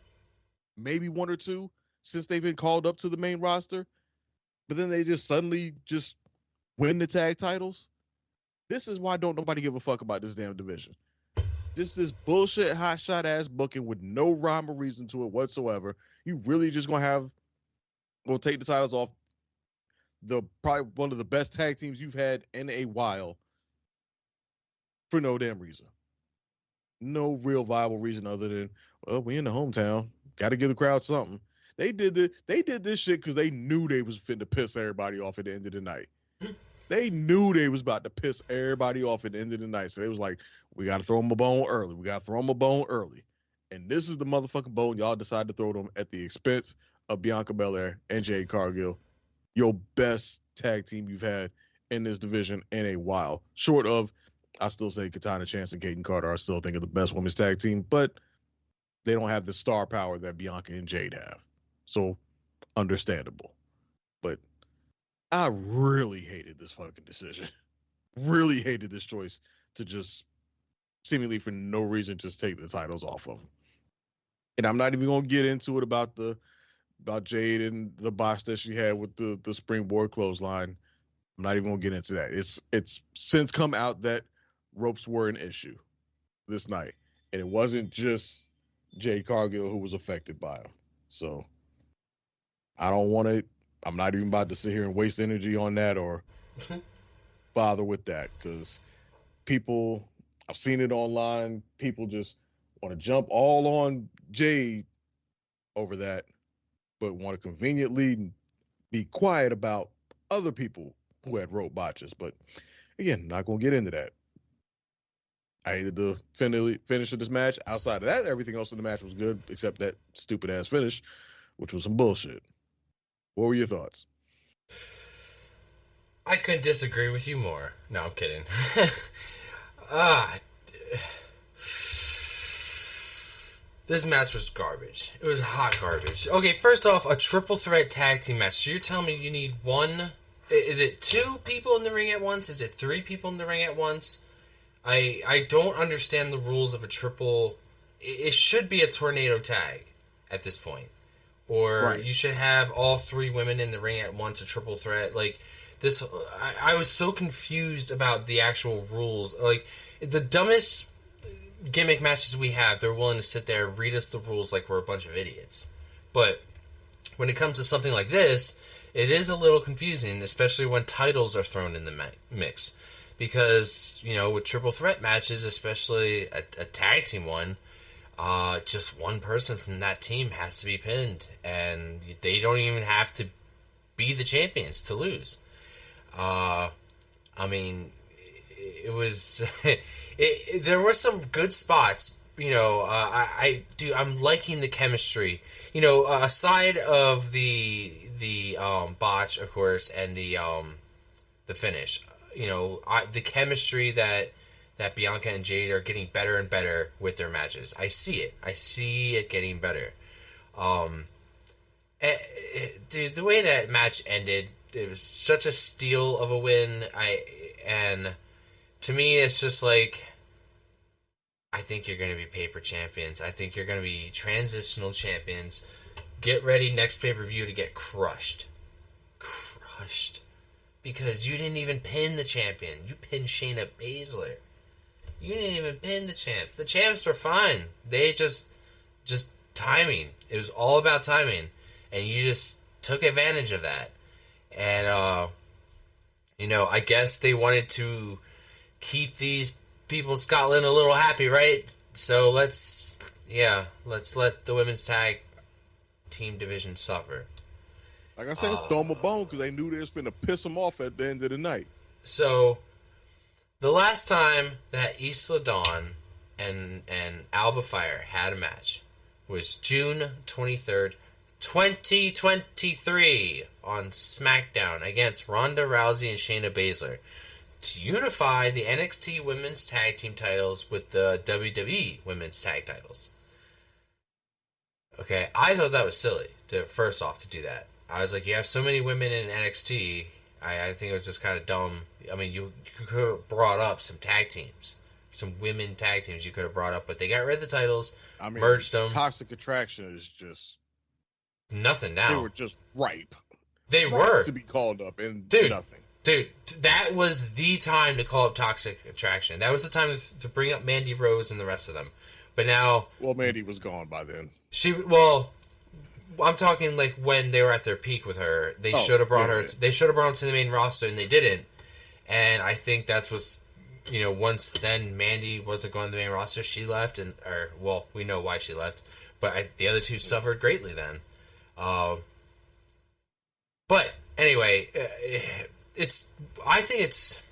maybe 1 or 2 since they've been called up to the main roster. But then they just suddenly just win the tag titles. This is why don't nobody give a fuck about this damn division. This bullshit hotshot ass booking with no rhyme or reason to it whatsoever. You really just gonna take the titles off probably one of the best tag teams you've had in a while for no damn reason. No real viable reason other than, we in the hometown. Got to give the crowd something. They did this shit because they knew they was finna piss everybody off at the end of the night. They knew they was about to piss everybody off at the end of the night. So they was like, we got to throw them a bone early. And this is the motherfucking bone y'all decided to throw them at the expense of Bianca Belair and Jade Cargill. Your best tag team you've had in this division in a while. Short of, I still say Katana Chance and Kaden Carter are still think of the best women's tag team, but they don't have the star power that Bianca and Jade have. So, understandable. But I really hated this fucking decision. Really hated this choice to just seemingly for no reason just take the titles off of them. And I'm not even going to get into it about Jade and the botch that she had with the springboard clothesline. I'm not even going to get into that. It's since come out that ropes were an issue this night. And it wasn't just Jade Cargill who was affected by them. So I don't want to, I'm not even about to sit here and waste energy on that or bother with that, because people, I've seen it online, people just want to jump all on Jade over that, but want to conveniently be quiet about other people who had rope botches. But again, not going to get into that. I hated the finish of this match. Outside of that, everything else in the match was good, except that stupid ass finish, which was some bullshit. What were your thoughts? I couldn't disagree with you more. No, I'm kidding. This match was garbage. It was hot garbage. Okay, first off, a triple threat tag team match. So you're telling me you need one? Is it 2 people in the ring at once? Is it 3 people in the ring at once? I don't understand the rules of a triple. It should be a tornado tag at this point. Or right. You should have all 3 women in the ring at once, a triple threat. Like, this, I was so confused about the actual rules. Like, the dumbest gimmick matches we have, they're willing to sit there and read us the rules like we're a bunch of idiots. But when it comes to something like this, it is a little confusing, especially when titles are thrown in the mix. Because, with triple threat matches, especially a tag team one, just one person from that team has to be pinned. And they don't even have to be the champions to lose. I mean, it was... there were some good spots. I'm liking the chemistry. Aside of the the botch, of course, and the finish. You know, the chemistry that Bianca and Jade are getting better and better with their matches. I see it. I see it getting better. Dude, the way that match ended, it was such a steal of a win. And to me, it's just like, I think you're going to be paper champions. I think you're going to be transitional champions. Get ready next pay-per-view to get crushed. Crushed. Because you didn't even pin the champion. You pinned Shayna Baszler. You didn't even pin the champs. The champs were fine. They just timing. It was all about timing. And you just took advantage of that. And, you know, I guess they wanted to keep these people in Scotland a little happy, right? So let's let the women's tag team division suffer. Like I said, throw them a bone because they knew they was going to piss them off at the end of the night. So, the last time that Isla Dawn and Alba Fire had a match was June 23rd, 2023 on SmackDown against Ronda Rousey and Shayna Baszler to unify the NXT Women's Tag Team titles with the WWE Women's Tag titles. Okay, I thought that was silly to do that. I was like, you have so many women in NXT. I think it was just kind of dumb. I mean, you could have brought up some tag teams, some women tag teams you could have brought up, but they got rid of the titles, merged them. Toxic Attraction is just nothing now. They were just ripe. They were to be called up and nothing. Dude, that was the time to call up Toxic Attraction. That was the time to bring up Mandy Rose and the rest of them. But now, well, Mandy was gone by then. I'm talking like when they were at their peak with her. They should have brought her. Yeah. They should have brought her to the main roster, and they didn't. And I think that's what's, you know, once then Mandy wasn't going to the main roster, she left, we know why she left. But the other two suffered greatly then. But anyway, I think it's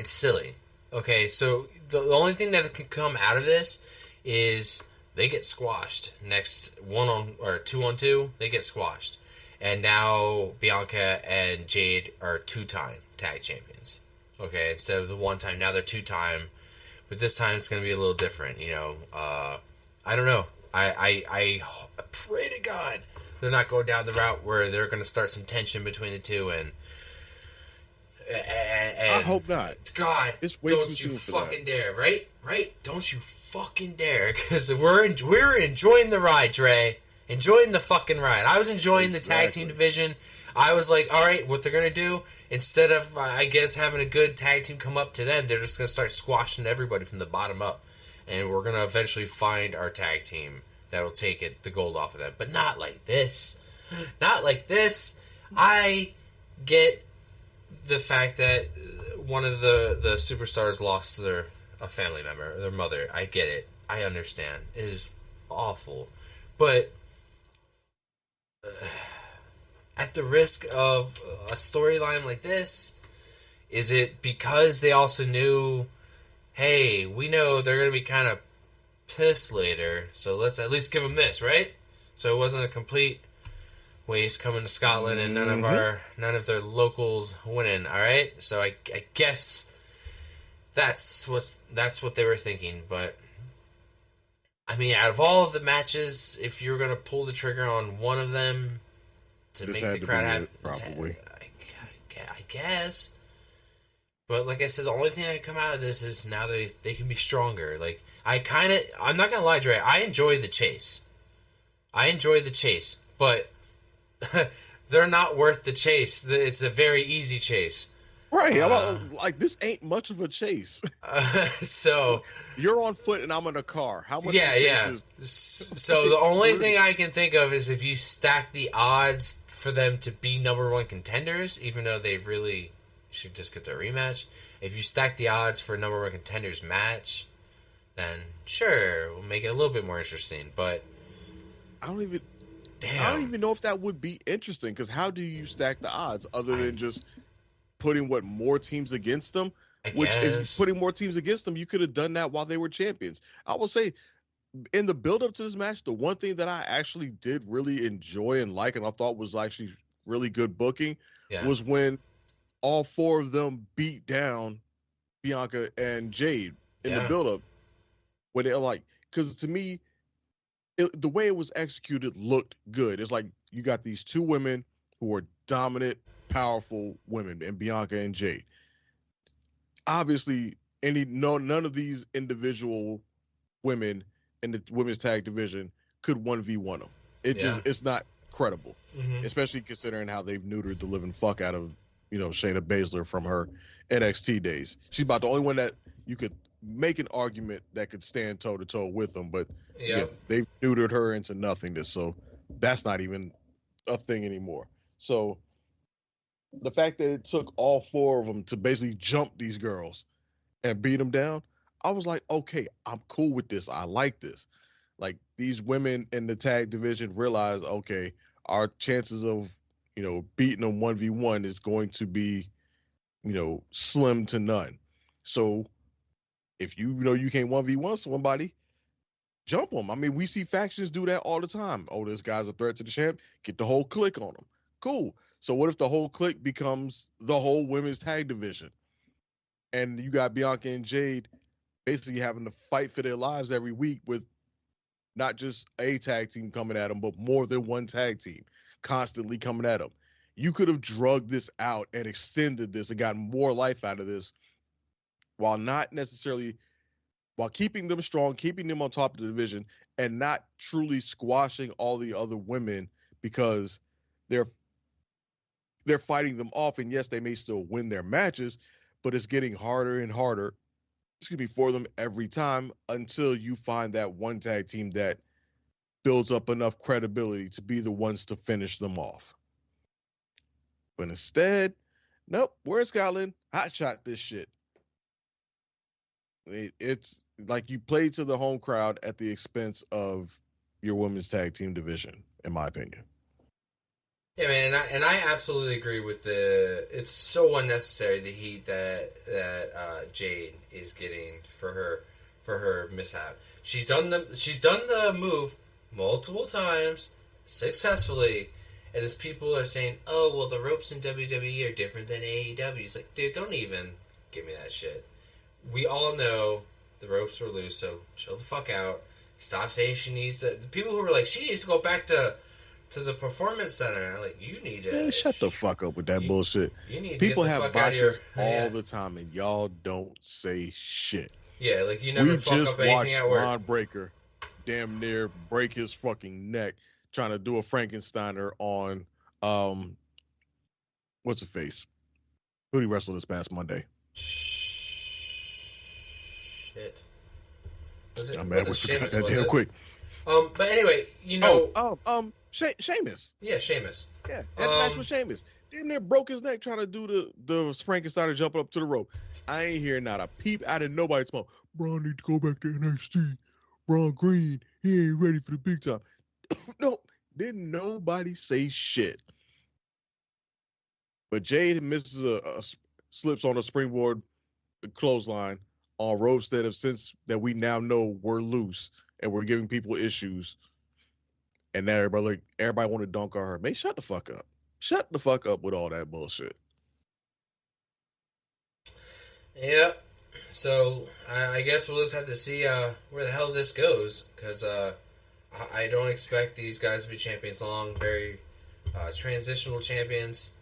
silly. Okay, so the only thing that can come out of this is they get squashed. Next 2-on-2, they get squashed. And now Bianca and Jade are 2-time tag champions. Okay, instead of the 1-time, now they're 2-time. But this time it's going to be a little different, you know. I don't know. I pray to God they're not going down the route where they're going to start some tension between the two, and I hope not. God, don't you fucking dare, right? Don't you fucking dare, because we're enjoying the ride, Dre. Enjoying the fucking ride. I was enjoying the tag team division. I was like, all right, what they're going to do, instead of, I guess, having a good tag team come up to them, they're just going to start squashing everybody from the bottom up. And we're going to eventually find our tag team that'll take the gold off of them. But not like this. Not like this. I get the fact that one of the superstars lost a family member, their mother. I get it. I understand. It is awful. But at the risk of a storyline like this, is it because they also knew, hey, we know they're going to be kind of pissed later, so let's at least give them this, right? So it wasn't a complete waste coming to Scotland and none of their locals winning, all right? So I guess that's what they were thinking. But I mean, out of all of the matches, if you're going to pull the trigger on one of them to make the crowd happy, probably. I guess. But like I said, the only thing that can come out of this is now they can be stronger. Like, I'm not going to lie, Dre, I enjoy the chase. But they're not worth the chase. It's a very easy chase. Right. Like, this ain't much of a chase. So you're on foot and I'm in a car. How much? Yeah. So the only thing I can think of is if you stack the odds for them to be number one contenders, even though they really should just get their rematch. If you stack the odds for a number one contenders match, then sure, we'll make it a little bit more interesting. But I don't even know if that would be interesting, because how do you stack the odds other than just putting more teams against them? If putting more teams against them, you could have done that while they were champions. I will say, in the build up to this match, the one thing that I actually did really enjoy and like, and I thought was actually really good booking, was when all four of them beat down Bianca and Jade in the build up. When they're like, because to me, the way it was executed looked good. It's like you got these two women who are dominant, powerful women, and Bianca and Jade. Obviously, none of these individual women in the women's tag division could 1v1 them. It's not credible, especially considering how they've neutered the living fuck out of Shayna Baszler from her NXT days. She's about the only one that you could make an argument that could stand toe to toe with them, but they've neutered her into nothingness, so that's not even a thing anymore. So the fact that it took all four of them to basically jump these girls and beat them down, I was like, okay, I'm cool with this. I like this. Like, these women in the tag division realize, okay, our chances of beating them 1v1 is going to be slim to none. So if you can't 1v1 somebody, jump them. I mean, we see factions do that all the time. Oh, this guy's a threat to the champ. Get the whole clique on him. Cool. So what if the whole clique becomes the whole women's tag division? And you got Bianca and Jade basically having to fight for their lives every week with not just a tag team coming at them, but more than one tag team constantly coming at them. You could have drugged this out and extended this and gotten more life out of this while keeping them strong, keeping them on top of the division, and not truly squashing all the other women because they're fighting them off. And yes, they may still win their matches, but it's getting harder and harder, for them every time until you find that one tag team that builds up enough credibility to be the ones to finish them off. But instead, nope, where's Scotland? Hot shot this shit. It's like you played to the home crowd at the expense of your women's tag team division, in my opinion. Yeah, man, and I absolutely agree with it's so unnecessary, the heat that Jade is getting for her mishap. She's done the move multiple times successfully, and as people are saying, oh, well, the ropes in WWE are different than AEW. It's like, dude, don't even give me that shit. We all know the ropes were loose, so chill the fuck out. Stop saying she needs to. The people who were like, she needs to go back to the performance center. And I'm like, you need to shut the fuck up with that bullshit. You need people to get the have fuck out of your, all the time, and y'all don't say shit. Yeah, like you never fuck up anything at work. We just watched Ron Breaker damn near break his fucking neck trying to do a Frankensteiner on what's his face? Who did he wrestle this past Monday? Shit. Was it Sheamus? Was it? Quick. But anyway, Sheamus. Yeah, Sheamus. Yeah, that match with Sheamus. Damn near broke his neck trying to do the Frankensteiner jumping up to the rope. I ain't hearing not a peep out of nobody's mouth. Braun need to go back to NXT. Braun Green, he ain't ready for the big time. No, didn't nobody say shit. But Jade misses a slips on a springboard clothesline on ropes that we now know were loose and we're giving people issues. And now everybody want to dunk on her. Man, shut the fuck up. Shut the fuck up with all that bullshit. Yeah. So I guess we'll just have to see where the hell this goes, because I don't expect these guys to be champions long. Very transitional champions.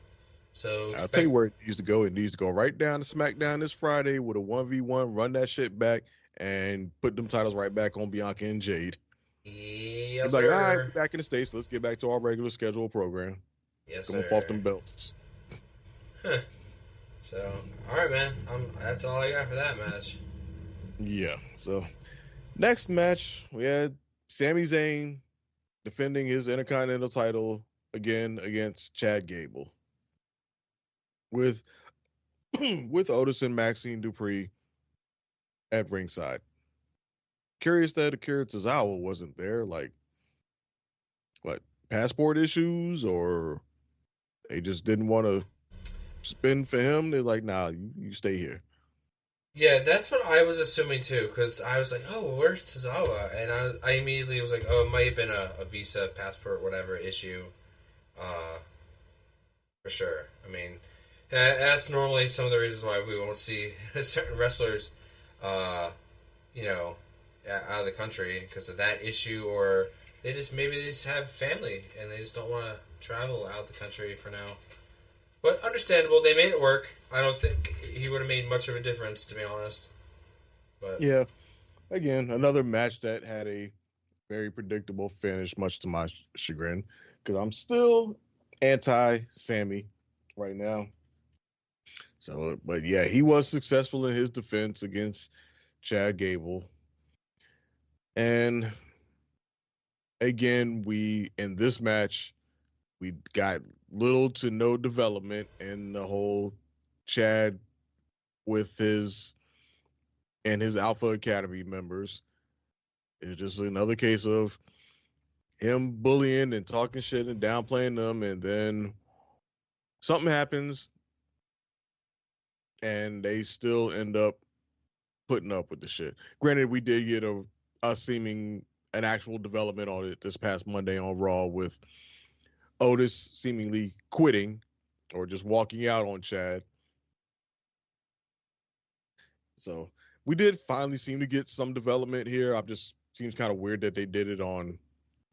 So I'll tell you where it needs to go. It needs to go right down to SmackDown this Friday with a 1v1. Run that shit back and put them titles right back on Bianca and Jade. Yes, it's like, all right, we're back in the States. Let's get back to our regular schedule program. Yes, Come up off them belts. Huh. So, all right, man. That's all I got for that match. Yeah. So, next match, we had Sami Zayn defending his Intercontinental title again against Chad Gable. With Otis and Maxine Dupree at ringside. Curious that Akira Tozawa wasn't there. Like, what, passport issues, or they just didn't want to spin for him? They're like, nah, you stay here. Yeah, that's what I was assuming too, because I was like, oh, where's Tozawa? And I immediately was like, oh, it might have been a visa, passport, whatever issue, for sure. I mean, that's normally some of the reasons why we won't see certain wrestlers, you know, out of the country because of that issue, or maybe they just have family and they just don't want to travel out the country for now. But understandable, they made it work. I don't think he would have made much of a difference, to be honest. But Yeah. Again, another match that had a very predictable finish, much to my chagrin, because I'm still anti-Sammy right now. So, but yeah, he was successful in his defense against Chad Gable. And again, in this match, we got little to no development in the whole Chad with his Alpha Academy members. It's just another case of him bullying and talking shit and downplaying them, and then something happens and they still end up putting up with the shit. Granted, we did get an actual development on it this past Monday on Raw with Otis seemingly quitting or just walking out on Chad. So we did finally seem to get some development here. Seems kind of weird that they did it on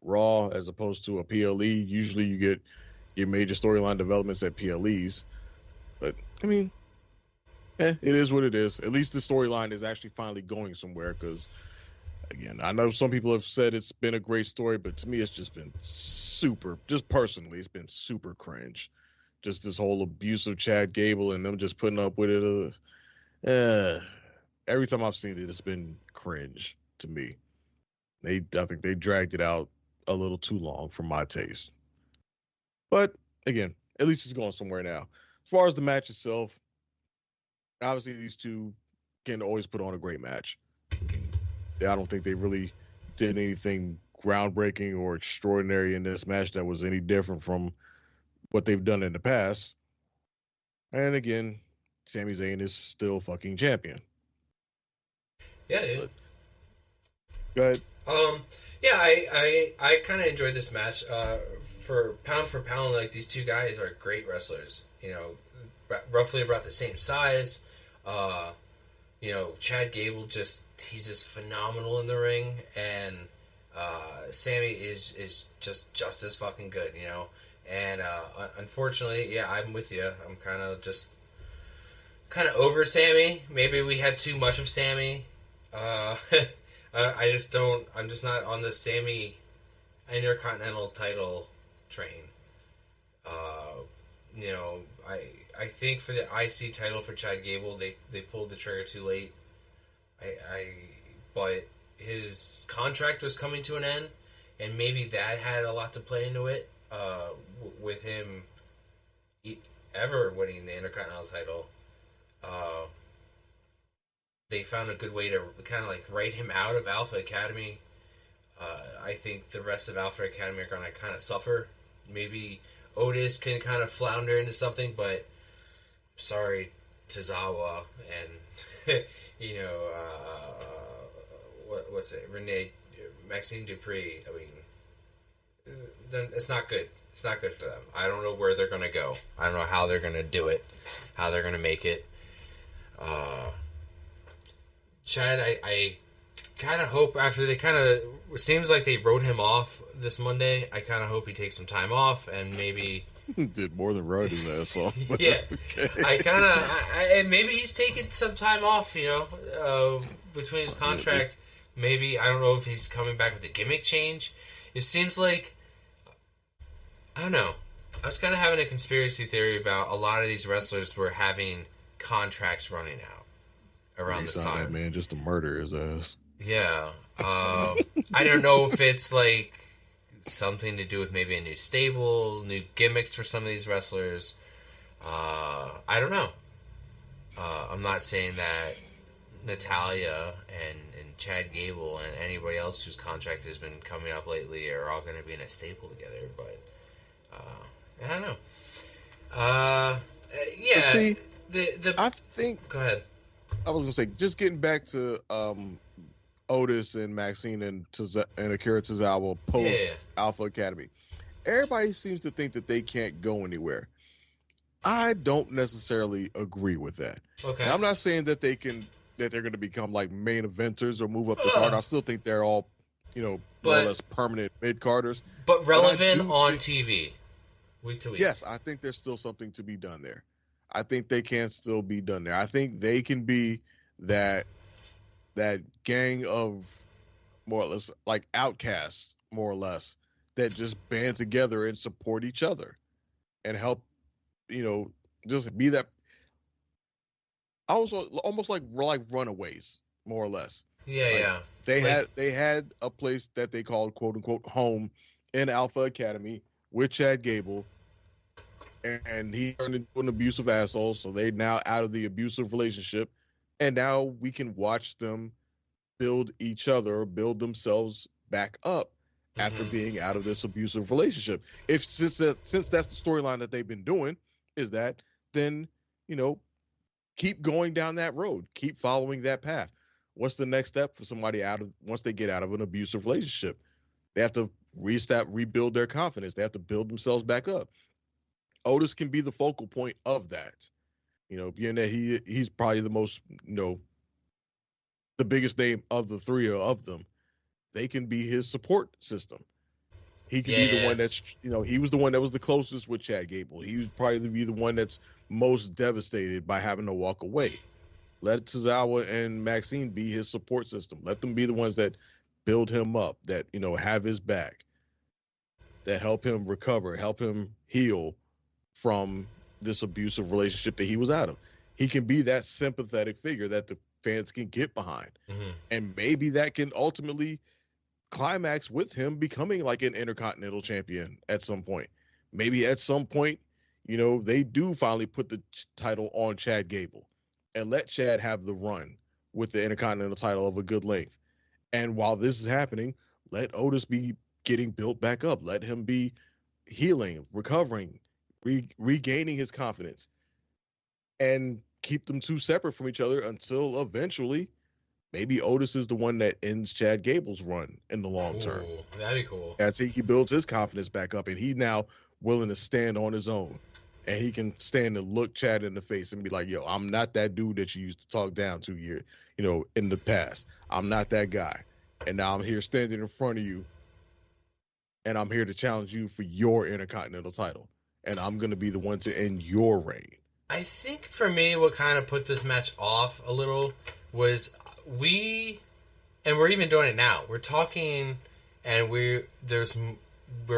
Raw as opposed to a PLE. Usually you get your major storyline developments at PLEs. But, I mean, it is what it is. At least the storyline is actually finally going somewhere because, again, I know some people have said it's been a great story, but to me it's just been personally, it's been super cringe. Just this whole abuse of Chad Gable and them just putting up with it. Every time I've seen it, it's been cringe to me. I think they dragged it out a little too long for my taste. But again, at least it's going somewhere now. As far as the match itself, obviously these two can always put on a great match. I don't think they really did anything groundbreaking or extraordinary in this match that was any different from what they've done in the past. And again, Sami Zayn is still fucking champion. yeah, dude. Go ahead. Yeah, I kind of enjoyed this match. For pound, like these two guys are great wrestlers. You know, roughly about the same size. You know, Chad Gable he's just phenomenal in the ring, and Sammy is just as fucking good. You know, and unfortunately, yeah, I'm with you. I'm kind of over Sammy. Maybe we had too much of Sammy. I'm just not on the Sammy Intercontinental title train. You know, I think for the IC title for Chad Gable, they pulled the trigger too late. But his contract was coming to an end, and maybe that had a lot to play into it, with him ever winning the Intercontinental title. They found a good way to kind of like write him out of Alpha Academy. I think the rest of Alpha Academy are going to kind of suffer. Maybe Otis can kind of flounder into something, but sorry, Tozawa and, you know, what's it? Maxine Dupree. I mean, it's not good. It's not good for them. I don't know where they're going to go. I don't know how they're going to do it, how they're going to make it. Chad, I kind of hope after it seems like they wrote him off this Monday. I kind of hope he takes some time off and maybe did more than write his ass off. Yeah, okay. And maybe he's taking some time off. You know, between his contract. Maybe I don't know if he's coming back with a gimmick change. It seems like I don't know. I was kind of having a conspiracy theory about a lot of these wrestlers were having contracts running out around this time. That man just to murder his ass. Yeah. I don't know if it's like something to do with maybe a new stable, new gimmicks for some of these wrestlers. I don't know. I'm not saying that Natalya and Chad Gable and anybody else whose contract has been coming up lately are all going to be in a stable together, but I don't know. Yeah. See, I think. Go ahead. I was gonna say, just getting back to Otis and Maxine and Akira Tozawa post Alpha Academy. Everybody seems to think that they can't go anywhere. I don't necessarily agree with that. Okay. Now, I'm not saying that they're going to become like main eventers or move up the card. I still think they're all, more or less permanent mid-carders. But relevant on TV, week to week. Yes, I think there's still something to be done there. I think they can still be done there. I think they can be that gang of more or less like outcasts, more or less, that just band together and support each other and help, just be that. Also, almost like runaways, more or less. Yeah. They had a place that they called "quote unquote" home in Alpha Academy with Chad Gable, and he turned into an abusive asshole. So they're now out of the abusive relationship, and now we can watch them build themselves back up after being out of this abusive relationship. Since that's the storyline that they've been doing, is that then keep going down that road, keep following that path. What's the next step for somebody once they get out of an abusive relationship? They have to rebuild their confidence. They have to build themselves back up. Otis can be the focal point of that. Being that he's probably the most, the biggest name of the three of them. They can be his support system. He can be the one that's, he was the one that was the closest with Chad Gable. He would probably be the one that's most devastated by having to walk away. Let Tozawa and Maxine be his support system. Let them be the ones that build him up, that, have his back, that help him recover, help him heal from this abusive relationship that he was out of. He can be that sympathetic figure that the fans can get behind. And maybe that can ultimately climax with him becoming like an Intercontinental Champion at some point. Maybe at some point, they do finally put the title on Chad Gable and let Chad have the run with the Intercontinental title of a good length. And while this is happening, let Otis be getting built back up. Let him be healing, recovering, regaining his confidence, and keep them two separate from each other until eventually maybe Otis is the one that ends Chad Gable's run in the long term. That'd be cool. As he builds his confidence back up and he's now willing to stand on his own. And he can stand and look Chad in the face and be like, yo, I'm not that dude that you used to talk down to in the past. I'm not that guy. And now I'm here standing in front of you. And I'm here to challenge you for your Intercontinental title. And I'm going to be the one to end your reign. I think for me, what kind of put this match off a little was we're even doing it now. We're talking and we're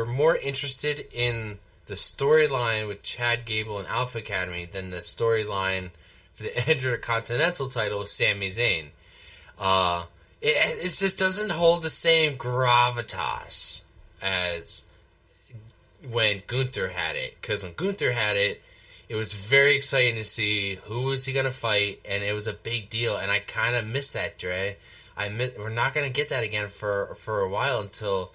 more interested in the storyline with Chad Gable and Alpha Academy than the storyline for the Intercontinental title with Sami Zayn. It just doesn't hold the same gravitas as when Gunther had it. Because when Gunther had it, it was very exciting to see who was he going to fight, and it was a big deal. And I kind of missed that, Dre. We're not going to get that again for a while until...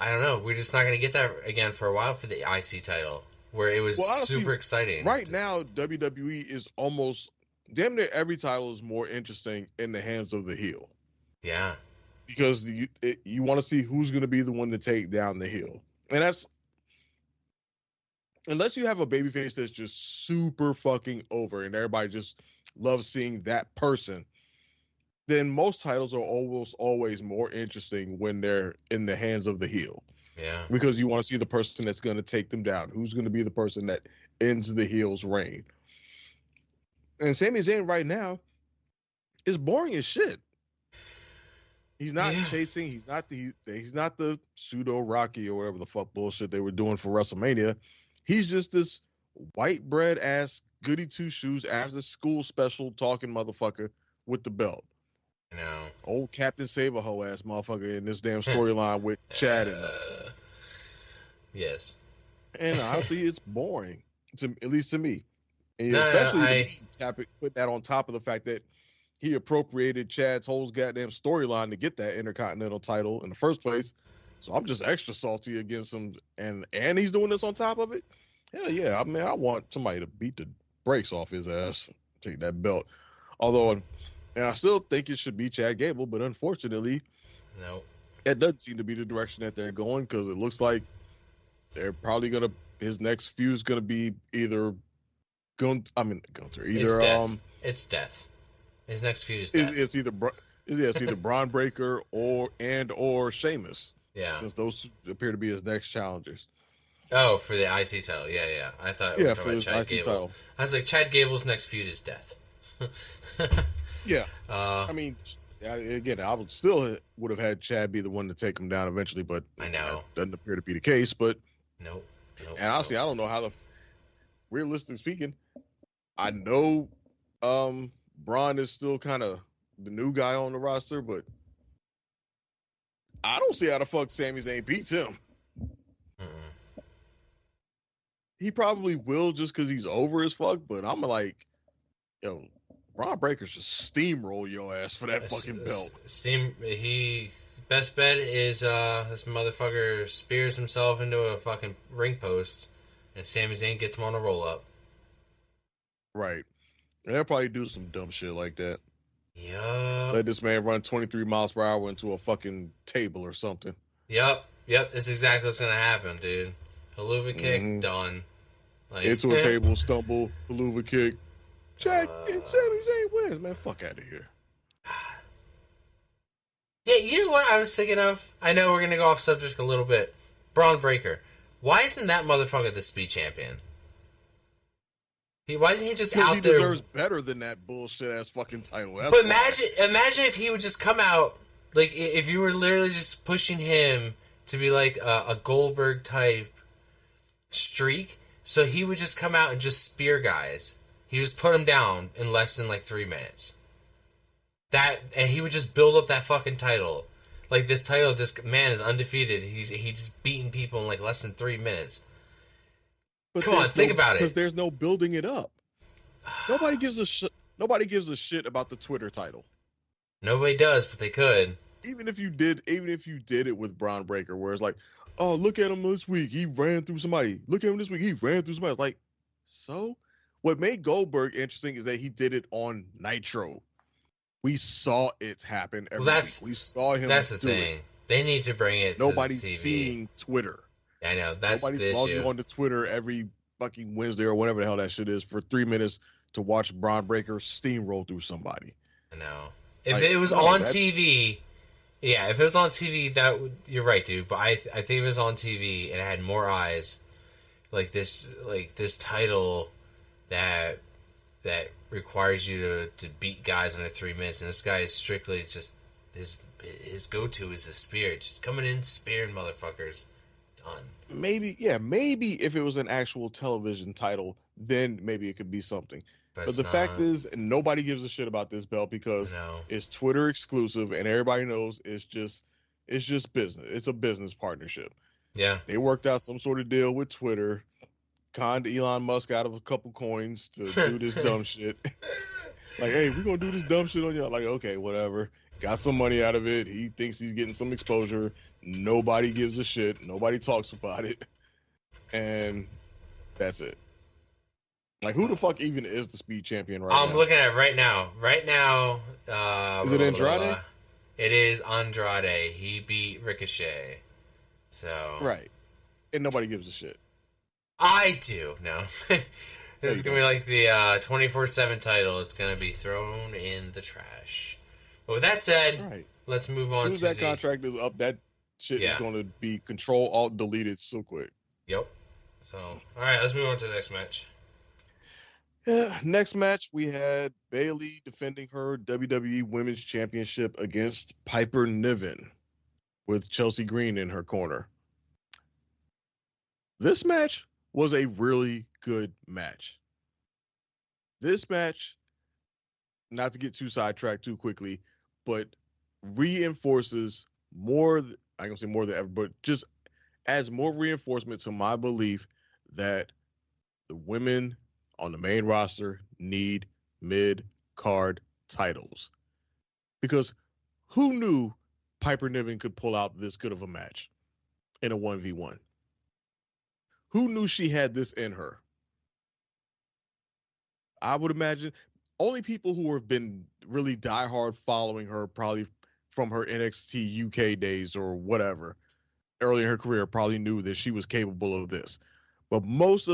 I don't know. We're just not going to get that again for a while for the IC title, where it was honestly, super exciting. Right now, WWE is almost damn near every title is more interesting in the hands of the heel. Yeah, because you want to see who's going to be the one to take down the heel, and that's unless you have a babyface that's just super fucking over and everybody just loves seeing that person. Then most titles are almost always more interesting when they're in the hands of the heel. Yeah. Because you want to see the person that's going to take them down. Who's going to be the person that ends the heel's reign. And Sami Zayn right now is boring as shit. He's not chasing. He's not the pseudo Rocky or whatever the fuck bullshit they were doing for WrestleMania. He's just this white bread ass goody two shoes after school special talking motherfucker with the belt. No. Old Captain Save-A-Ho ass motherfucker in this damn storyline with Chad in it. Yes. And honestly, it's boring, at least to me. And especially put that on top of the fact that he appropriated Chad's whole goddamn storyline to get that Intercontinental title in the first place. So I'm just extra salty against him. And he's doing this on top of it? Hell yeah. I mean, I want somebody to beat the brakes off his ass, take that belt. Although, and I still think it should be Chad Gable, but unfortunately, no, it doesn't seem to be the direction that they're going because it looks like they're probably gonna. His next feud is gonna be either Gunther. Either it's death. His next feud is death. It's either Braun Breaker or Sheamus. Yeah, since those two appear to be his next challengers. Oh, for the IC title, yeah. I thought we were talking about Chad Gable. Title. I was like, Chad Gable's next feud is death. Yeah, I mean, again, I would have had Chad be the one to take him down eventually, but I know that doesn't appear to be the case. But nope. And honestly, I don't know how realistically speaking, I know Braun is still kind of the new guy on the roster, but I don't see how the fuck Sami Zayn beats him. Mm-mm. He probably will just because he's over as fuck, but I'm like, yo, Braun Breaker should steamroll your ass for that fucking belt. Best bet is this motherfucker spears himself into a fucking ring post, and Sami Zayn gets him on a roll up. Right, and they'll probably do some dumb shit like that. Yup. Let this man run 23 miles per hour into a fucking table or something. Yep. That's exactly what's gonna happen, dude. Haluva kick, done. Like, into a table, stumble, haluva kick. Jack and Sami Zayn wins, man. Fuck out of here. Yeah, you know what I was thinking of? I know we're going to go off subject a little bit. Braun Breaker. Why isn't that motherfucker the Speed Champion? Why isn't he just out there? He deserves better than that bullshit-ass fucking title. But imagine if he would just come out, like, if you were literally just pushing him to be like a Goldberg-type streak, so he would just come out and just spear guys. He would just put them down in less than, like, 3 minutes. And he would just build up that fucking title. Like, this title, this man is undefeated. He's just beating people in, like, less than 3 minutes. But come on, think about it. Because there's no building it up. Nobody gives a shit about the Twitter title. Nobody does, but they could. Even if you did it with Braun Breaker, where it's like, oh, look at him this week, he ran through somebody. Look at him this week, he ran through somebody. It's like, so? What made Goldberg interesting is that he did it on Nitro. We saw it happen every week. We saw him. That's the thing. They need to bring it. Nobody's to TV. Seeing Twitter. I know that's the issue. Nobody's logging on to Twitter every fucking Wednesday or whatever the hell that shit is for 3 minutes to watch Braun Breaker steamroll through somebody. I know. If it was on TV, yeah. If it was on TV, you're right, dude. But I think if it was on TV and it had more eyes, like this title that requires you to beat guys under 3 minutes, and this guy is strictly just his go-to is the spear, just coming in spearing motherfuckers. Done. Maybe if it was an actual television title, then maybe it could be something. But the fact is, nobody gives a shit about this belt because it's Twitter exclusive, and everybody knows it's just business. It's a business partnership. Yeah, they worked out some sort of deal with Twitter. Conned Elon Musk out of a couple coins to do this dumb shit. Like, hey, we're gonna do this dumb shit on y'all. Like, okay, whatever. Got some money out of it. He thinks he's getting some exposure. Nobody gives a shit. Nobody talks about it. And that's it. Like, who the fuck even is the Speed Champion right now? I'm looking at it right now. Right now, is it Andrade? It is Andrade. He beat Ricochet. So right. And nobody gives a shit. I do. No. This is going to be like the 24/7 title. It's going to be thrown in the trash. But with that said, let's move on to that contract is up, that shit is going to be Control-Alt-Deleted so quick. Yep. So, all right, let's move on to the next match. Yeah, next match, we had Bayley defending her WWE Women's Championship against Piper Niven with Chelsea Green in her corner. This match was a really good match. This match, not to get too sidetracked too quickly, but reinforces more, I can say more than ever, but just adds more reinforcement to my belief that the women on the main roster need mid-card titles. Because who knew Piper Niven could pull out this good of a match in a 1v1? Who knew she had this in her? I would imagine only people who have been really diehard following her, probably from her NXT UK days or whatever, early in her career, probably knew that she was capable of this. But most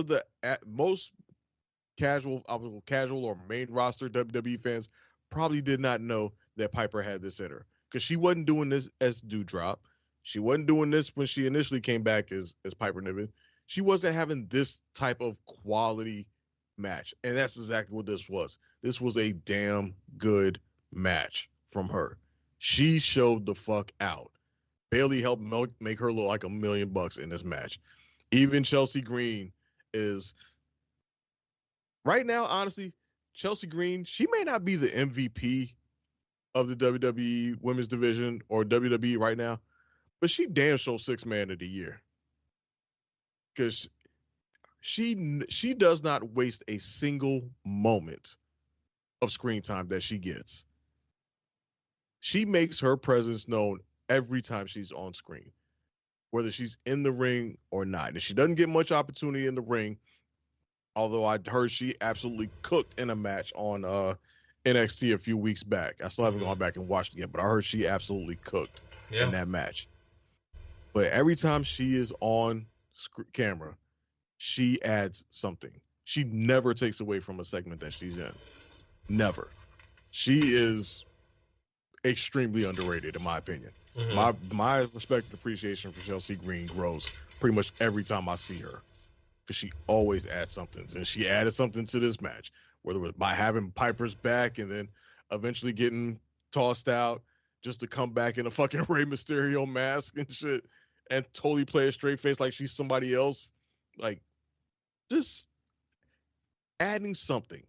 casual or main roster WWE fans probably did not know that Piper had this in her, because she wasn't doing this as Doudrop. She wasn't doing this when she initially came back as Piper Niven. She wasn't having this type of quality match, and that's exactly what this was. This was a damn good match from her. She showed the fuck out. Bayley helped make her look like $1 million in this match. Even Chelsea Green is right now, honestly, Chelsea Green, she may not be the MVP of the WWE women's division or WWE right now, but she damn sure 6th man of the year. Because she does not waste a single moment of screen time that she gets. She makes her presence known every time she's on screen, whether she's in the ring or not. And she doesn't get much opportunity in the ring, although I heard she absolutely cooked in a match on NXT a few weeks back. I still haven't gone back and watched it yet, but I heard she absolutely cooked in that match. But every time she is on camera, she adds something. She never takes away from a segment that she's in. Never. She is extremely underrated, in my opinion. My respect and appreciation for Chelsea Green grows pretty much every time I see her, because she always adds something. And she added something to this match, whether it was by having Piper's back and then eventually getting tossed out just to come back in a fucking Rey Mysterio mask and shit and totally play a straight face like she's somebody else. Like, just adding something,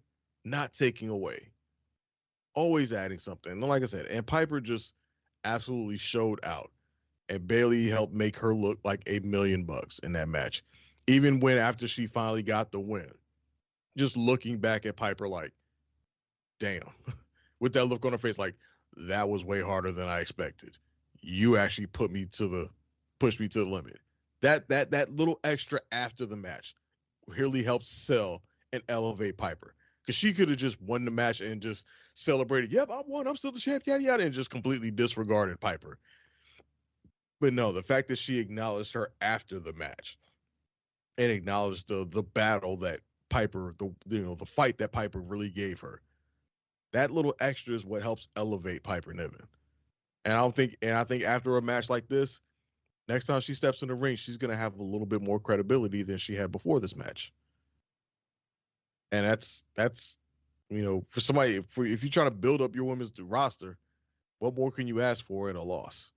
not taking away. Always adding something. And like I said, and Piper just absolutely showed out. And Bayley helped make her look like $1 million in that match. Even when after she finally got the win. Just looking back at Piper like, damn. With that look on her face like, that was way harder than I expected. You actually pushed me to the limit. That little extra after the match really helped sell and elevate Piper. Because she could have just won the match and just celebrated, yep, I won, I'm still the champ, yada, yada, and just completely disregarded Piper. But no, the fact that she acknowledged her after the match and acknowledged the battle that Piper, the fight that Piper really gave her, that little extra is what helps elevate Piper Niven. And I think after a match like this, next time she steps in the ring, she's going to have a little bit more credibility than she had before this match. And that's for somebody, if you're trying to build up your women's roster, what more can you ask for in a loss?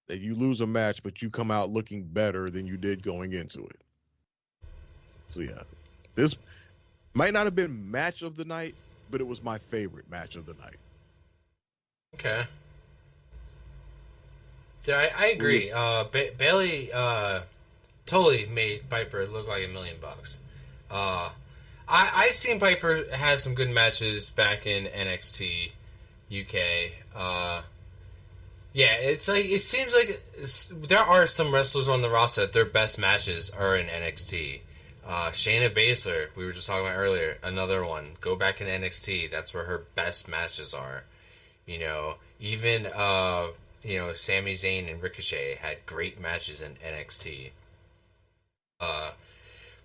That you lose a match, but you come out looking better than you did going into it. So yeah, this might not have been match of the night, but it was my favorite match of the night. Okay. Yeah, I agree. Bayley totally made Piper look like $1 million. I've seen Piper have some good matches back in NXT UK. Yeah, it's like, it seems like there are some wrestlers on the roster that their best matches are in NXT. Shayna Baszler, we were just talking about earlier, another one. Go back in NXT, that's where her best matches are. Even Sami Zayn and Ricochet had great matches in NXT.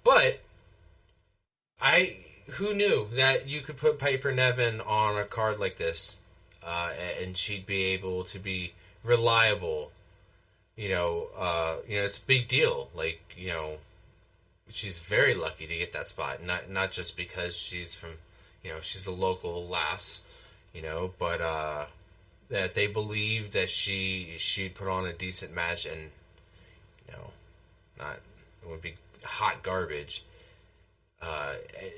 But who knew that you could put Piper Niven on a card like this, and she'd be able to be reliable. It's a big deal. She's very lucky to get that spot. Not just because she's from, she's a local lass, but that they believe that she'd put on a decent match and, it wouldn't be hot garbage.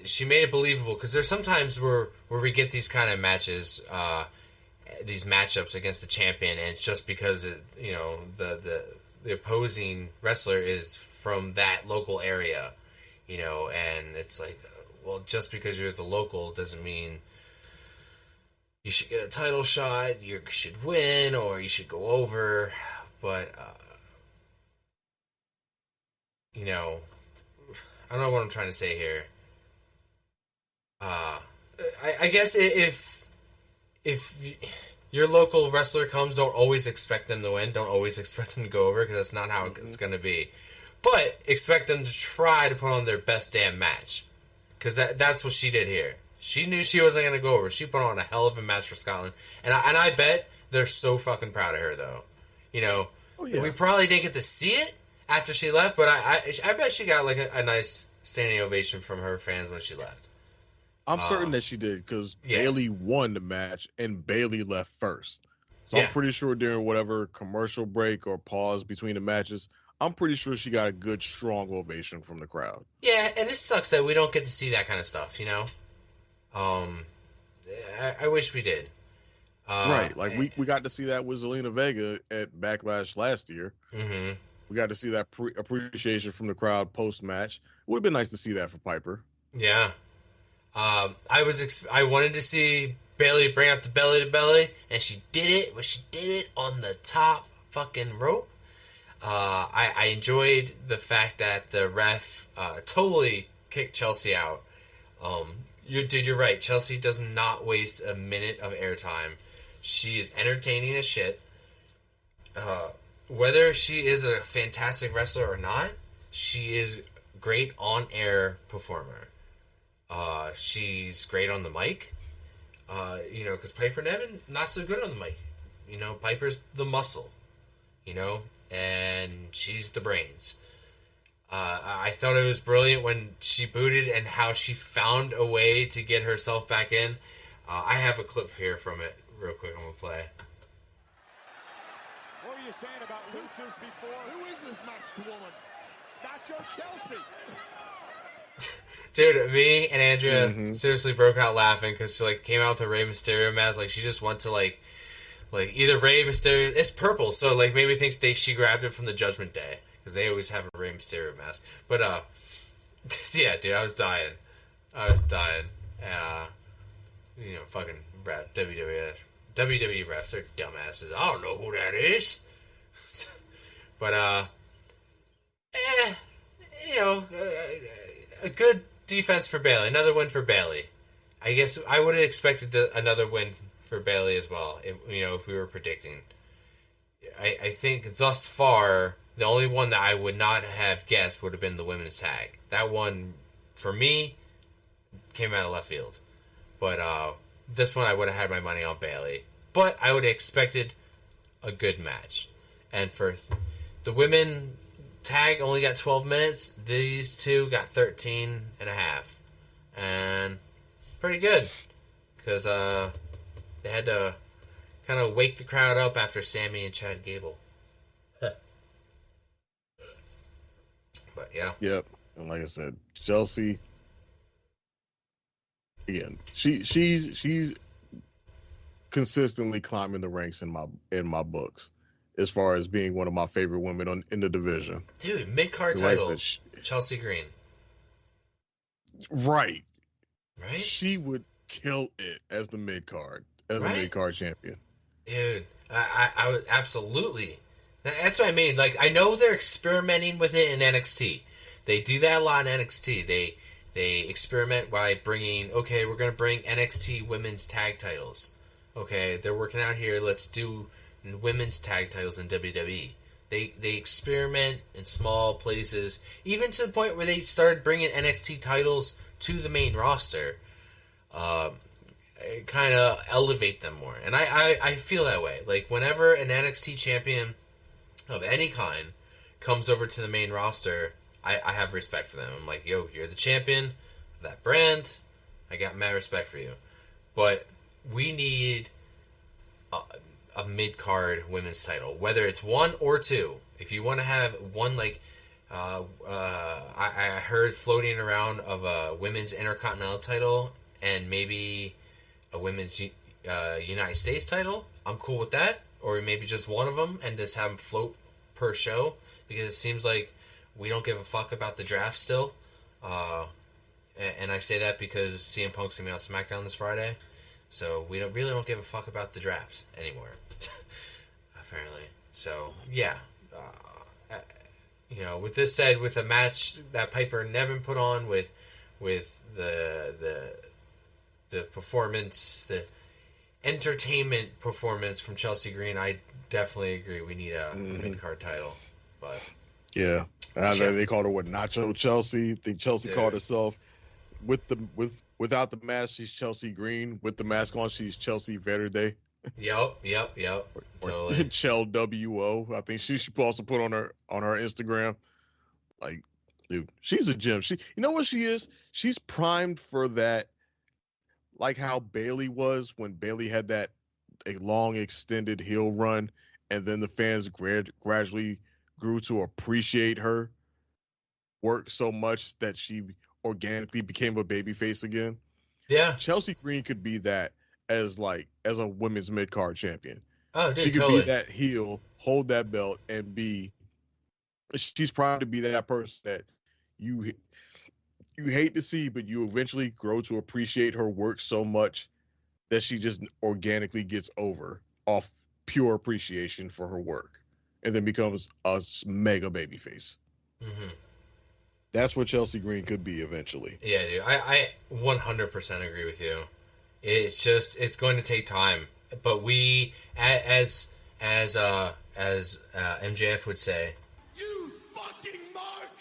She made it believable, because there's sometimes where we get these kind of matches, these matchups against the champion, and it's just because the opposing wrestler is from that local area, and it's like, well, just because you're the local doesn't mean you should get a title shot, you should win, or you should go over. But I don't know what I'm trying to say here. I I guess if your local wrestler comes, don't always expect them to win. Don't always expect them to go over, because that's not how it's going to be. But expect them to try to put on their best damn match, because that's what she did here. She knew she wasn't going to go over. She put on a hell of a match for Scotland, and I bet they're so fucking proud of her, though. You know, we probably didn't get to see it after she left, but I bet she got like a nice standing ovation from her fans when she left. I'm certain that she did, because Bayley won the match and Bayley left first. So I'm pretty sure during whatever commercial break or pause between the matches, I'm pretty sure she got a good, strong ovation from the crowd. Yeah, and it sucks that we don't get to see that kind of stuff, you know? I wish we did. Right, like we got to see that with Zelina Vega at Backlash last year. Mm-hmm. We got to see that appreciation from the crowd post-match. It would have been nice to see that for Piper. Yeah. I wanted to see Bayley bring out the belly to belly, and she did it, but she did it on the top fucking rope. I enjoyed the fact that the ref totally kicked Chelsea out. You're right. Chelsea does not waste a minute of airtime. She is entertaining as shit. Whether she is a fantastic wrestler or not, she is great on-air performer. She's great on the mic. You know, because Piper Niven, not so good on the mic. You know, Piper's the muscle. You know, and she's the brains. I thought it was brilliant when she booted and how she found a way to get herself back in. I have a clip here from it real quick. I'm going to play. What were you saying about luchas before? Who is this masked woman? Nacho Chelsea. Dude, me and Andrea seriously broke out laughing because she like came out with a Rey Mysterio mask. Like she just went to like either Rey Mysterio. It's purple, so like made me think she grabbed it from the Judgment Day because they always have a Rey Mysterio mask. But yeah, dude, I was dying. You know, fucking WWE refs, they're dumbasses. I don't know who that is. But you know, a good defense for Bayley. Another win for Bayley. I guess I would have expected another win for Bayley as well, if we were predicting. I think thus far, the only one that I would not have guessed would have been the women's tag. That one, for me, came out of left field. But this one, I would have had my money on Bayley. But I would have expected a good match. And for the women tag only got 12 minutes. These two got 13 and a half. And pretty good. Because they had to kind of wake the crowd up after Sammy and Chad Gable. But yeah. Yep. And like I said, Chelsea, again, she's consistently climbing the ranks in my books as far as being one of my favorite women in the division. Dude, mid-card title, Chelsea Green. Right. Right? She would kill it as the mid-card, a mid-card champion. Dude, I would absolutely. That's what I mean. Like, I know they're experimenting with it in NXT. They do that a lot in NXT. They experiment by bringing, okay, we're going to bring NXT women's tag titles. Okay, they're working out here. Let's do women's tag titles in WWE. They experiment in small places, even to the point where they started bringing NXT titles to the main roster. Kind of elevate them more. And I feel that way. Like, whenever an NXT champion of any kind comes over to the main roster, I have respect for them. I'm like, yo, you're the champion of that brand. I got mad respect for you. But we need a mid-card women's title, whether it's one or two. If you want to have one, like, I heard floating around of a women's Intercontinental title and maybe a women's United States title, I'm cool with that. Or maybe just one of them and just have them float per show, because it seems like we don't give a fuck about the draft still. And I say that because CM Punk's going to be on SmackDown this Friday. So we don't give a fuck about the drafts anymore, apparently. So, yeah. With this said, with a match that Piper Niven put on with the the performance, the entertainment performance from Chelsea Green, I definitely agree. We need a mid-card title. But yeah, they called her what, Nacho Chelsea. I think Chelsea called herself without the mask, she's Chelsea Green. With the mask on, she's Chelsea Verde. Yep. Totally. Chel WO. I think she should also put on her Instagram. Like, dude, she's a gem. You know what she is? She's primed for that. Like how Bayley was when Bayley had a long extended heel run, and then the fans gradually grew to appreciate her work so much that she organically became a babyface again. Yeah. Chelsea Green could be that as a women's mid-card champion. Oh, dude, she could totally be that heel, hold that belt, and she's primed to be that person that you hate to see, but you eventually grow to appreciate her work so much that she just organically gets over off pure appreciation for her work, and then becomes a mega babyface. Mm-hmm. That's what Chelsea Green could be eventually. Yeah, dude. I 100% agree with you. It's going to take time, but we, as MJF would say, You fucking mark!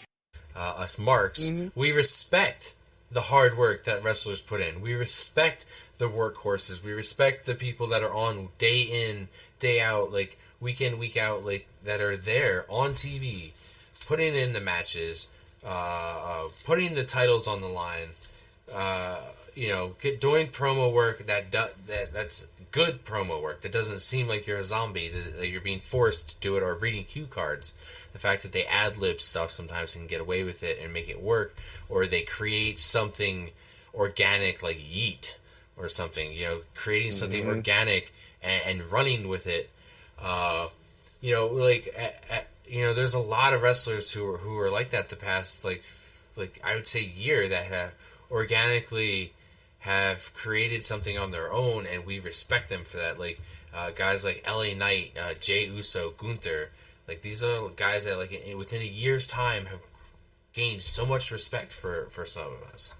Us marks, we respect the hard work that wrestlers put in. We respect the workhorses. We respect the people that are on day in, day out, like week in, week out, like that are there on TV, putting in the matches, putting the titles on the line, doing promo work that's good promo work that doesn't seem like you're a zombie, that you're being forced to do it, or reading cue cards. The fact that they ad-lib stuff sometimes and get away with it and make it work, or they create something organic like Yeet or something, creating something organic and running with it. There's a lot of wrestlers who are like that the past, like I would say year, that have organically have created something on their own, and we respect them for that. Like guys like LA Knight, Jey Uso, Gunther. Like, these are guys that, like, within a year's time have gained so much respect for some of us,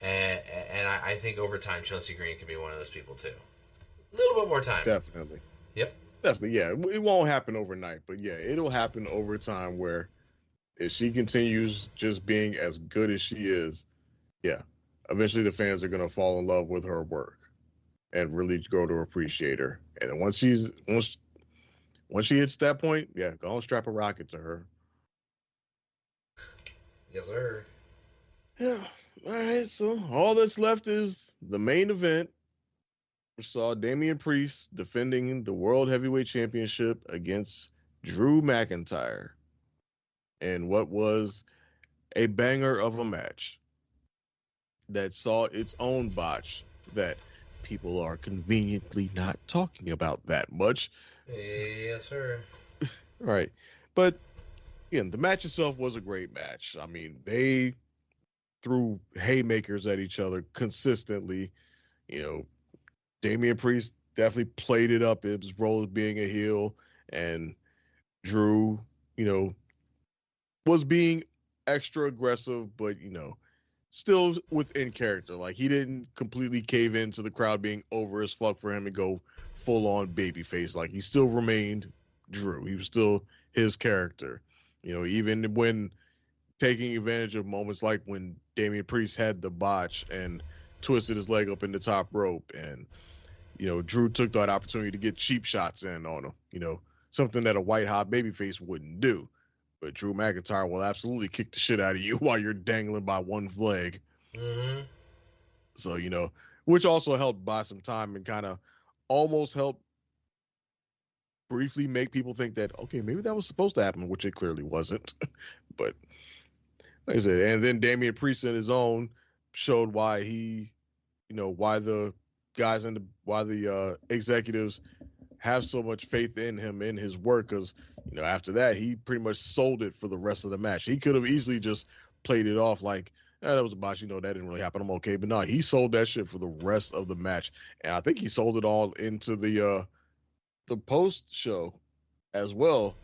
And I think over time, Chelsea Green could be one of those people, too. A little bit more time. Definitely. Yep. Definitely, yeah. It won't happen overnight, but, yeah, it'll happen over time where if she continues just being as good as she is, yeah, eventually the fans are going to fall in love with her work and really grow to appreciate her. And then once she hits that point, yeah, go and strap a rocket to her. Yes, sir. Yeah. All right. So all that's left is the main event. We saw Damian Priest defending the World Heavyweight Championship against Drew McIntyre, and what was a banger of a match that saw its own botch that people are conveniently not talking about that much. Yes, sir. Right. But, again, the match itself was a great match. I mean, they threw haymakers at each other consistently. Damian Priest definitely played it up in his role as being a heel, and Drew, was being extra aggressive, but, still within character. Like, he didn't completely cave into the crowd being over as fuck for him to go full on babyface. Like, he still remained Drew. He was still his character. Even when taking advantage of moments like when Damian Priest had the botch and twisted his leg up in the top rope, and Drew took that opportunity to get cheap shots in on him. Something that a white hot babyface wouldn't do. But Drew McIntyre will absolutely kick the shit out of you while you're dangling by one leg. Mm-hmm. So, which also helped buy some time and kind of almost helped briefly make people think that, okay, maybe that was supposed to happen, which it clearly wasn't. But like I said, and then Damian Priest in his own showed why why the guys and why the executives have so much faith in him, in his work, because after that he pretty much sold it for the rest of the match. He could have easily just played it off like, that was a botch, that didn't really happen, I'm okay. But no, he sold that shit for the rest of the match, and I think he sold it all into the post show as well.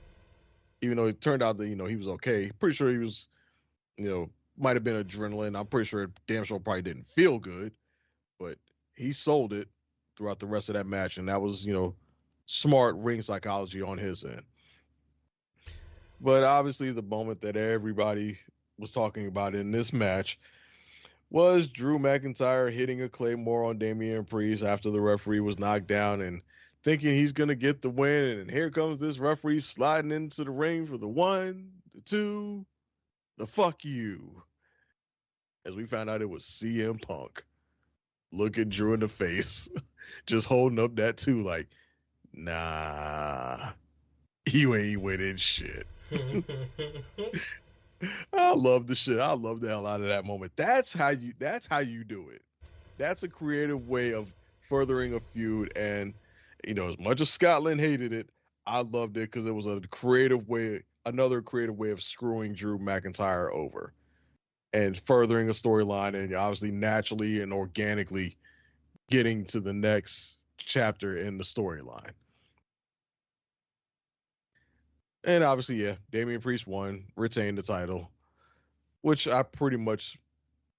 Even though it turned out that he was okay. Pretty sure he was might have been adrenaline. I'm pretty sure damn sure probably didn't feel good, but he sold it throughout the rest of that match, and that was, smart ring psychology on his end. But obviously, the moment that everybody was talking about in this match was Drew McIntyre hitting a Claymore on Damian Priest after the referee was knocked down and thinking he's going to get the win. And here comes this referee sliding into the ring for the 1, the 2, the fuck you. As we found out it was CM Punk. Look at Drew in the face, just holding up that 2 like, nah, you ain't winning shit. I love the shit. I love the hell out of that moment. That's how you do it. That's a creative way of furthering a feud. And, as much as Scotland hated it, I loved it because it was another creative way of screwing Drew McIntyre over and furthering a storyline, and obviously naturally and organically getting to the next chapter in the storyline. And obviously, yeah, Damian Priest won, retained the title, which I pretty much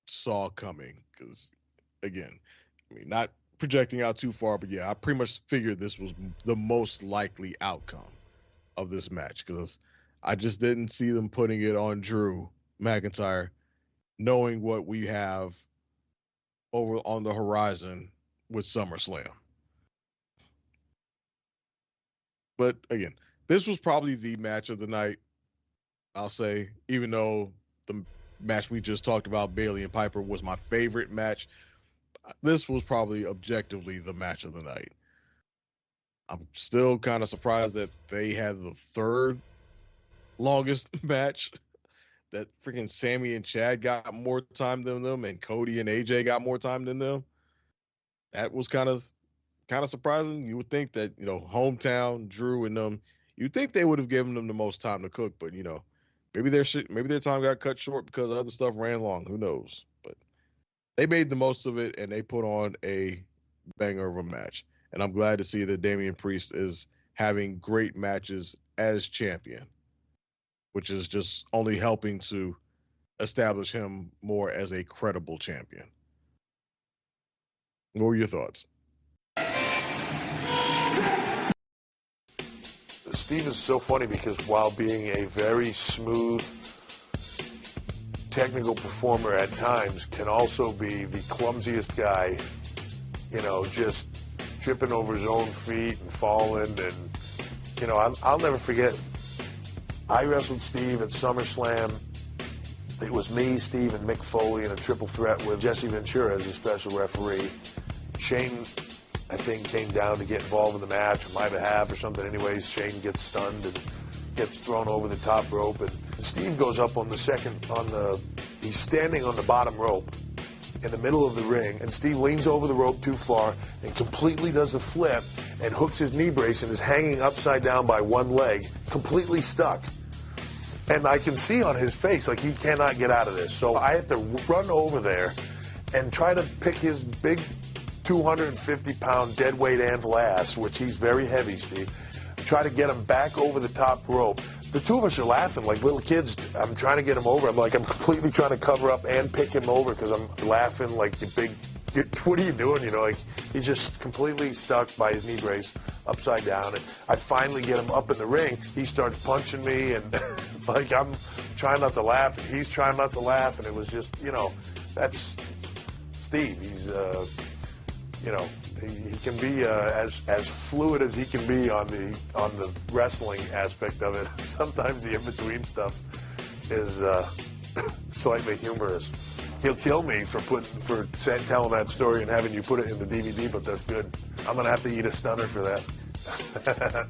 saw coming because, again, not projecting out too far, but yeah, I pretty much figured this was the most likely outcome of this match because I just didn't see them putting it on Drew McIntyre, knowing what we have over on the horizon with SummerSlam. But again, this was probably the match of the night, I'll say, even though the match we just talked about, Bayley and Piper, was my favorite match. This was probably objectively the match of the night. I'm still kind of surprised that they had the third longest match, that freaking Sammy and Chad got more time than them and Cody and AJ got more time than them. That was kind of surprising. You would think that, hometown Drew and them, you'd think they would have given them the most time to cook, but maybe their time got cut short because other stuff ran long. Who knows? But they made the most of it and they put on a banger of a match. And I'm glad to see that Damian Priest is having great matches as champion, which is just only helping to establish him more as a credible champion. What were your thoughts? Steve is so funny because while being a very smooth technical performer at times, can also be the clumsiest guy, just tripping over his own feet and falling. And, I'll never forget, I wrestled Steve at SummerSlam. It was me, Steve, and Mick Foley in a triple threat with Jesse Ventura as a special referee. Shane, I think, came down to get involved in the match on my behalf or something. Anyways, Shane gets stunned and gets thrown over the top rope. And Steve goes up on he's standing on the bottom rope in the middle of the ring. And Steve leans over the rope too far and completely does a flip and hooks his knee brace and is hanging upside down by one leg, completely stuck. And I can see on his face, like, he cannot get out of this. So I have to run over there and try to pick his big 250-pound deadweight anvil ass, which he's very heavy, Steve. Try to get him back over the top rope. The two of us are laughing like little kids. I'm trying to get him over. I'm completely trying to cover up and pick him over because I'm laughing like what are you doing? He's just completely stuck by his knee brace upside down. And I finally get him up in the ring. He starts punching me and I'm trying not to laugh and he's trying not to laugh. And it was just, that's Steve. He's, he can be as fluid as he can be on the wrestling aspect of it. Sometimes the in-between stuff is slightly humorous. He'll kill me for telling that story and having you put it in the DVD, but that's good. I'm gonna have to eat a stunner for that.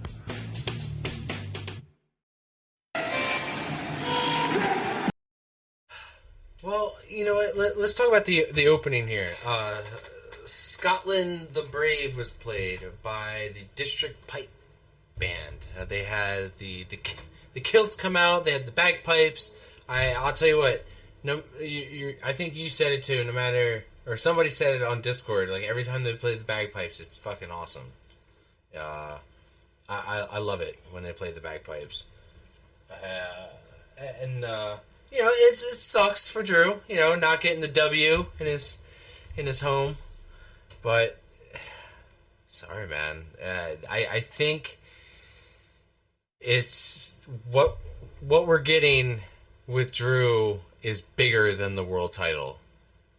Well, you know what? Let's talk about the opening here. Scotland the Brave was played by the District Pipe Band. They had the kilts come out. They had the bagpipes. I'll tell you what. I think you said it too. No matter, or somebody said it on Discord. Like every time they play the bagpipes, it's fucking awesome. I love it when they play the bagpipes. And you know, it sucks for Drew, you know, not getting the W in his home. But sorry, man. I think it's what we're getting with Drew is bigger than the world title.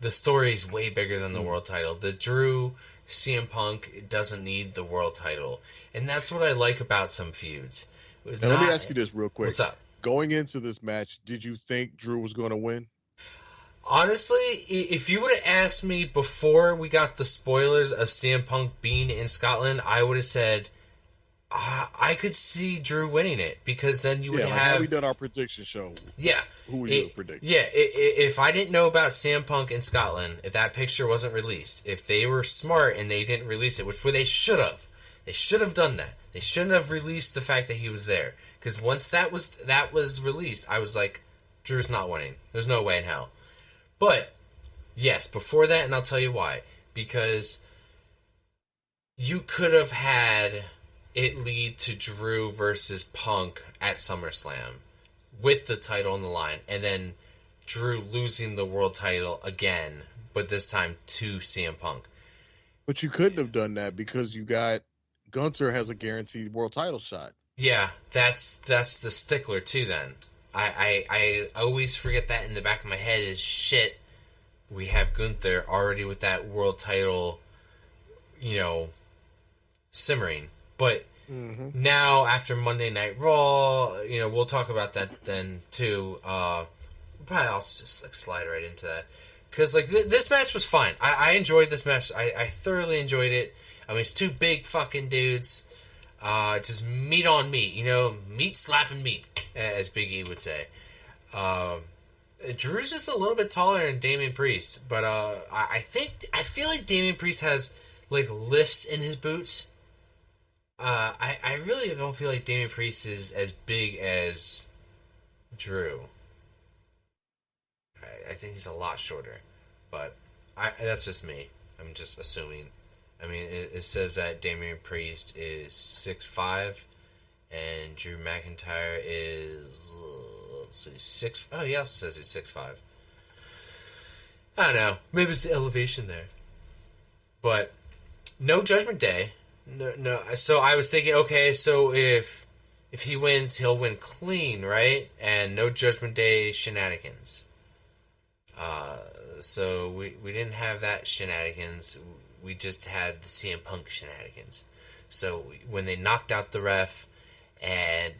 The story's way bigger than the world title. The Drew CM Punk doesn't need the world title, and that's what I like about some feuds. Now, let me ask you this real quick. What's up? Going into this match, did you think Drew was going to win? Honestly, if you would have asked me before we got the spoilers of CM Punk being in Scotland, I would have said I could see Drew winning it, because then you would have. How we done our prediction show. Yeah, who would you predict? Yeah, if I didn't know about CM Punk in Scotland, if that picture wasn't released, if they were smart and they didn't release it, which they should have done that. They shouldn't have released the fact that he was there, because once that was released, I was like, Drew's not winning. There's no way in hell. But yes, before that, and I'll tell you why. Because you could have had it lead to Drew versus Punk at SummerSlam with the title on the line, and then Drew losing the world title again, but this time to CM Punk. But you couldn't have done that because you got Gunther has a guaranteed world title shot. Yeah, that's the stickler too. Then I always forget that in the back of my head is shit. We have Gunther already with that world title, you know, simmering. But now, after Monday Night Raw, you know, we'll talk about that then, too. Probably I'll just like, slide right into that. Because, like, this match was fine. I enjoyed this match. I thoroughly enjoyed it. I mean, it's two big fucking dudes. Just meat on meat. You know, meat slapping meat, as Big E would say. Drew's just a little bit taller than Damian Priest. But I feel like Damian Priest has, like, lifts in his boots. I really don't feel like Damian Priest is as big as Drew. I think he's a lot shorter, but that's just me. I'm just assuming. I mean, it says that Damian Priest is 6'5", and Drew McIntyre is let's see, 6. Oh, he also says he's 6'5". I don't know. Maybe it's the elevation there, but no Judgment Day. No. So I was thinking, okay, so if he wins, he'll win clean, right? And no Judgment Day shenanigans. So we didn't have that shenanigans. We just had the CM Punk shenanigans. So when they knocked out the ref, and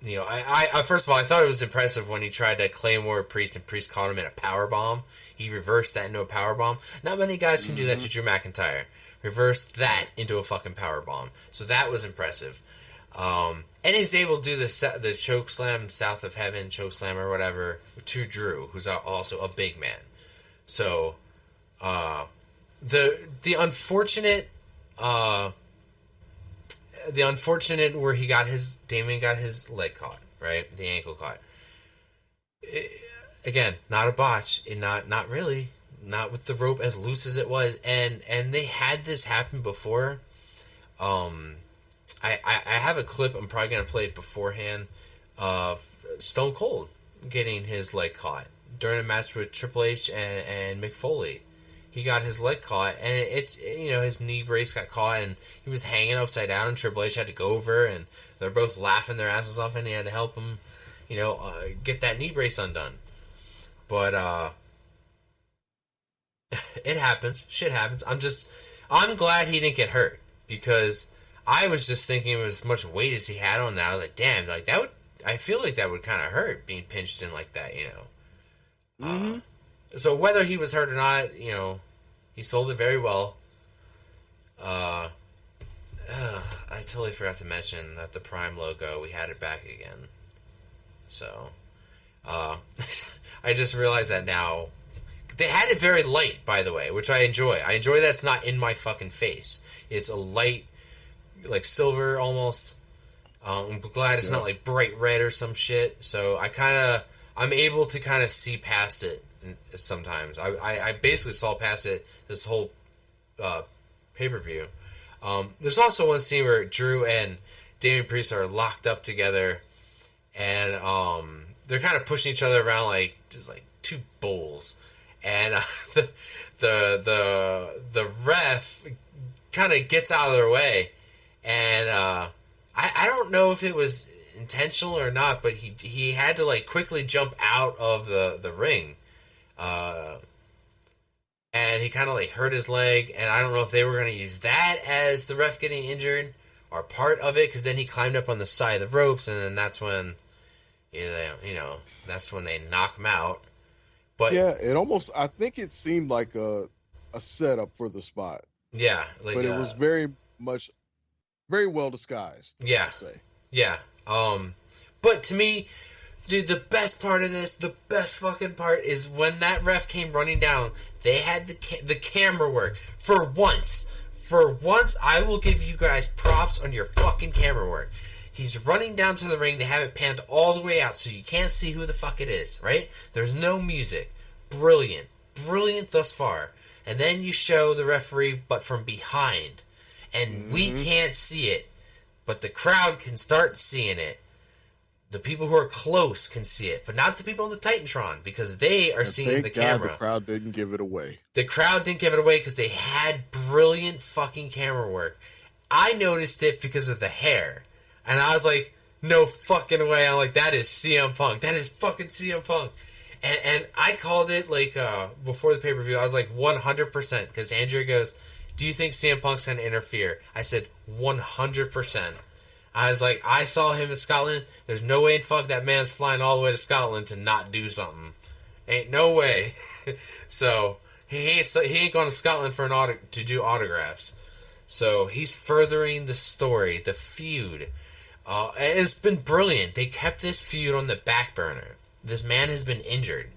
you know, I first of all, I thought it was impressive when he tried to Claymore Priest and Priest caught him in a powerbomb. He reversed that into a powerbomb. Not many guys can do that to Drew McIntyre. Reversed that into a fucking powerbomb. So that was impressive. And he's able to do the choke slam, South of Heaven choke slam or whatever to Drew, who's also a big man. So the unfortunate where Damian got his leg caught, right? The ankle caught. Again, not a botch, and not really. Not with the rope as loose as it was, and they had this happen before. I have a clip. I'm probably gonna play it beforehand of Stone Cold getting his leg caught during a match with Triple H and Mick Foley. He got his leg caught, and it his knee brace got caught, and he was hanging upside down. And Triple H had to go over, and they're both laughing their asses off, and he had to help him, get that knee brace undone. But it happens. Shit happens. I'm glad he didn't get hurt, because I was just thinking of as much weight as he had on that. I was like, damn, like that would. I feel like that would kind of hurt being pinched in like that, So whether he was hurt or not, he sold it very well. I totally forgot to mention that the Prime logo, we had it back again. So, I just realized that now. They had it very light, by the way, which I enjoy. I enjoy that it's not in my fucking face. It's a light, like silver almost. I'm glad it's not like bright red or some shit. So I'm able to kind of see past it sometimes. I basically saw past it this whole pay-per-view. There's also one scene where Drew and Damian Priest are locked up together, and they're kind of pushing each other around like just like two bulls, and the ref kind of gets out of their way, and I don't know if it was intentional or not, but he had to like quickly jump out of the ring, and he kind of like hurt his leg, and I don't know if they were going to use that as the ref getting injured or part of it, because then he climbed up on the side of the ropes, and then that's when that's when they knock him out. But yeah, it almost, I think it seemed like a setup for the spot. Yeah, like, but it was very well disguised. Yeah, say. Yeah. But to me, dude, the best part of this, the best fucking part is when that ref came running down. They had the camera work for once. For once, I will give you guys props on your fucking camera work. He's running down to the ring. They have it panned all the way out so you can't see who the fuck it is, right? There's no music. Brilliant. Brilliant thus far. And then you show the referee, but from behind. And we can't see it, but the crowd can start seeing it. The people who are close can see it, but not the people on the Titantron, because they are seeing the camera. The crowd didn't give it away. The crowd didn't give it away because they had brilliant fucking camera work. I noticed it because of the hair. And I was like, no fucking way. I'm like, that is CM Punk. That is fucking CM Punk. And I called it, like, before the pay-per-view, I was like, 100%. Because Andrea goes, do you think CM Punk's going to interfere? I said, 100%. I was like, I saw him in Scotland. There's no way in fuck that man's flying all the way to Scotland to not do something. Ain't no way. So, he ain't going to Scotland for to do autographs. So, he's furthering the story, the feud. And it's been brilliant. They kept this feud on the back burner. This man has been injured.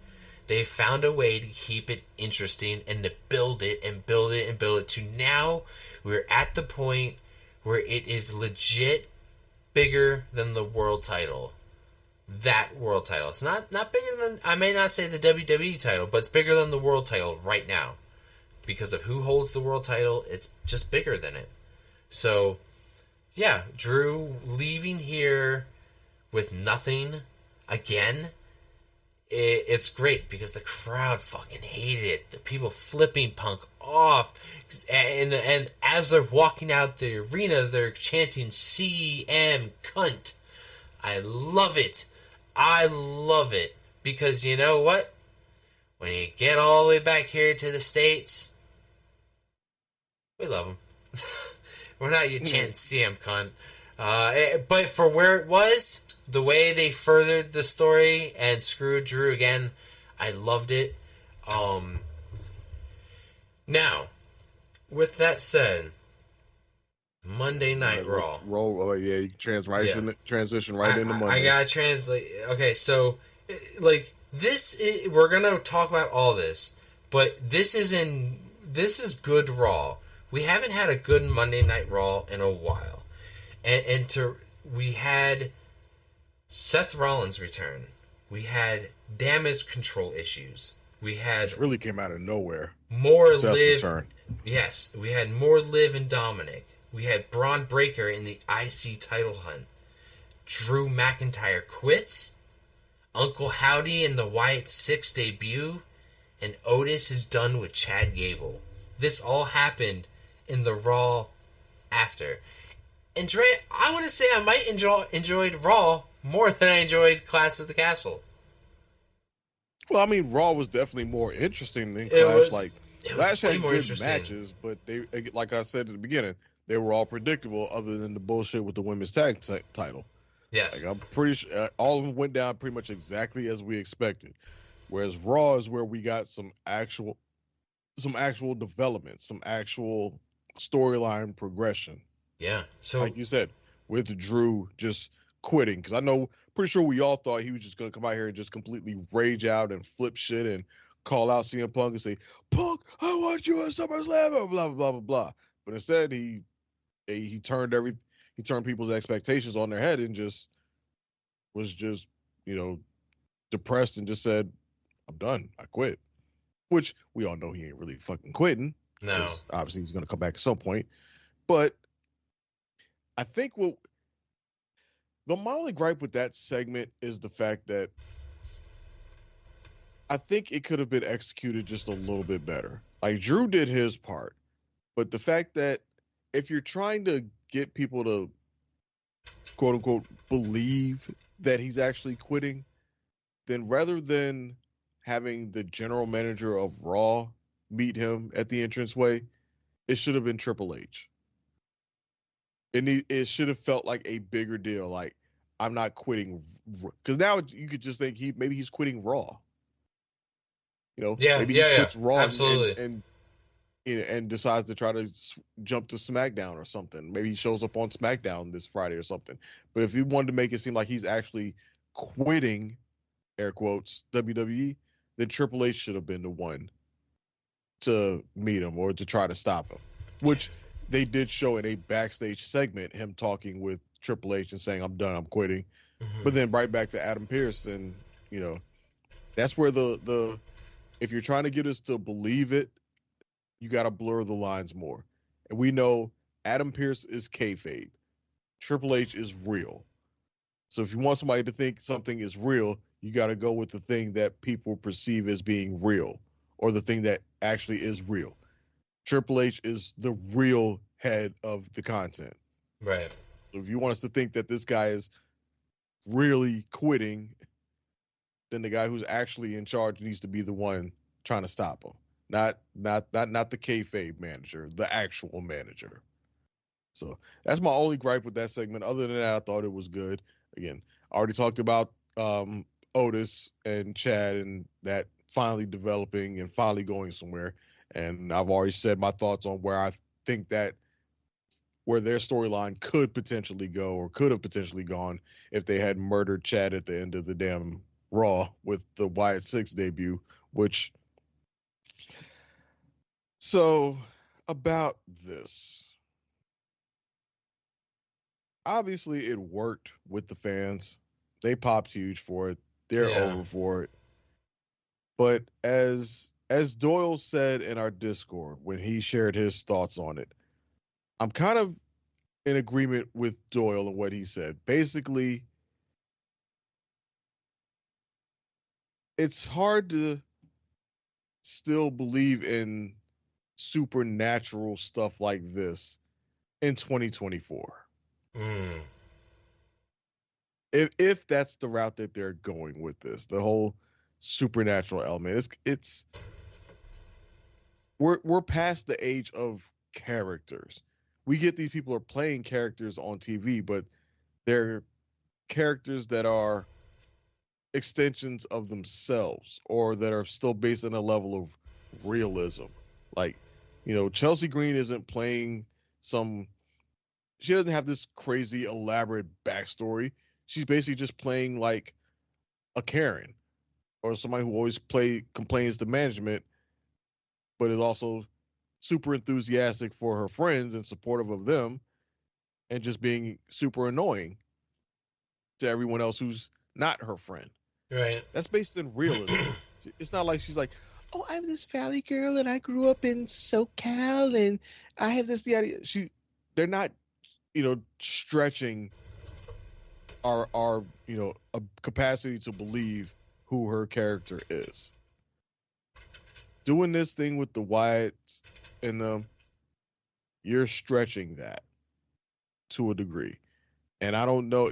They found a way to keep it interesting and to build it and build it and build it to now we're at the point where it is legit bigger than the world title. That world title. It's not bigger than, I may not say the WWE title, but it's bigger than the world title right now. Because of who holds the world title, it's just bigger than it. So, yeah, Drew leaving here with nothing again. It's great because the crowd fucking hated it. The people flipping Punk off. And as they're walking out the arena, they're chanting CM cunt. I love it. I love it. Because you know what? When you get all the way back here to the States, we love them. We're not you chanting CM cunt. But for where it was, the way they furthered the story and screwed Drew again, I loved it. Now, with that said, Monday Night Raw. Yeah, you transition right into Monday. I gotta translate. Okay, so, like, we're gonna talk about all this, but this is good Raw. We haven't had a good Monday Night Raw in a while. We had Seth Rollins return. We had damage control issues. We had... Which really came out of nowhere. More Seth's Liv... return. Yes, we had more Liv and Dominic. We had Braun Breaker in the IC title hunt. Drew McIntyre quits. Uncle Howdy in the Wyatt 6 debut. And Otis is done with Chad Gable. This all happened in the Raw after. And Dre, I want to say I might enjoyed Raw more than I enjoyed Clash at the Castle. Well, I mean, Raw was definitely more interesting than Clash. Clash had good matches, but they, like I said at the beginning, they were all predictable other than the bullshit with the women's tag title. Yes. Like, I'm pretty sure all of them went down pretty much exactly as we expected. Whereas Raw is where we got some actual development, some actual storyline progression. Yeah. So, like you said, with Drew just quitting, because pretty sure we all thought he was just going to come out here and just completely rage out and flip shit and call out CM Punk and say, "Punk, I want you at SummerSlam," blah blah blah blah blah. But instead, he turned people's expectations on their head and was depressed and just said, "I'm done. I quit." Which we all know he ain't really fucking quitting. No. Obviously, he's going to come back at some point. But I think the only gripe with that segment is the fact that I think it could have been executed just a little bit better. Like Drew did his part, but the fact that if you're trying to get people to quote unquote believe that he's actually quitting, then rather than having the general manager of Raw meet him at the entranceway, it should have been Triple H. It should have felt like a bigger deal. Like, I'm not quitting, because now you could just think maybe he's quitting Raw. Maybe he quits Raw and decides to try to jump to SmackDown or something. Maybe he shows up on SmackDown this Friday or something. But if you wanted to make it seem like he's actually quitting, air quotes, WWE, then Triple H should have been the one to meet him or to try to stop him, which they did show in a backstage segment, him talking with Triple H and saying, I'm done, I'm quitting. Mm-hmm. But then right back to Adam Pearce, and that's where the if you're trying to get us to believe it, you got to blur the lines more. And we know Adam Pearce is kayfabe. Triple H is real. So if you want somebody to think something is real, you got to go with the thing that people perceive as being real, or the thing that actually is real. Triple H is the real head of the content. Right. So if you want us to think that this guy is really quitting, then the guy who's actually in charge needs to be the one trying to stop him. Not the kayfabe manager, the actual manager. So that's my only gripe with that segment. Other than that, I thought it was good. Again, I already talked about Otis and Chad and that finally developing and finally going somewhere. And I've already said my thoughts on where I think that where their storyline could potentially go, or could have potentially gone, if they had murdered Chad at the end of the damn Raw with the Wyatt Six debut, which... So, about this. Obviously, it worked with the fans. They popped huge for it. They're over for it. But as Doyle said in our Discord when he shared his thoughts on it, I'm kind of in agreement with Doyle and what he said. Basically, it's hard to still believe in supernatural stuff like this in 2024. If that's the route that they're going with this, the whole supernatural element, we're past the age of characters. We get these people are playing characters on TV, but they're characters that are extensions of themselves, or that are still based on a level of realism. Like, Chelsea Green isn't playing she doesn't have this crazy elaborate backstory. She's basically just playing like a Karen, or somebody who always complains to management, but is also super enthusiastic for her friends and supportive of them, and just being super annoying to everyone else who's not her friend. Right. That's based in realism. It's not like she's like, oh, I'm this valley girl and I grew up in SoCal and I have this the idea. They're not, stretching our a capacity to believe who her character is. Doing this thing with the Wyatts and them, you're stretching that to a degree. And I don't know.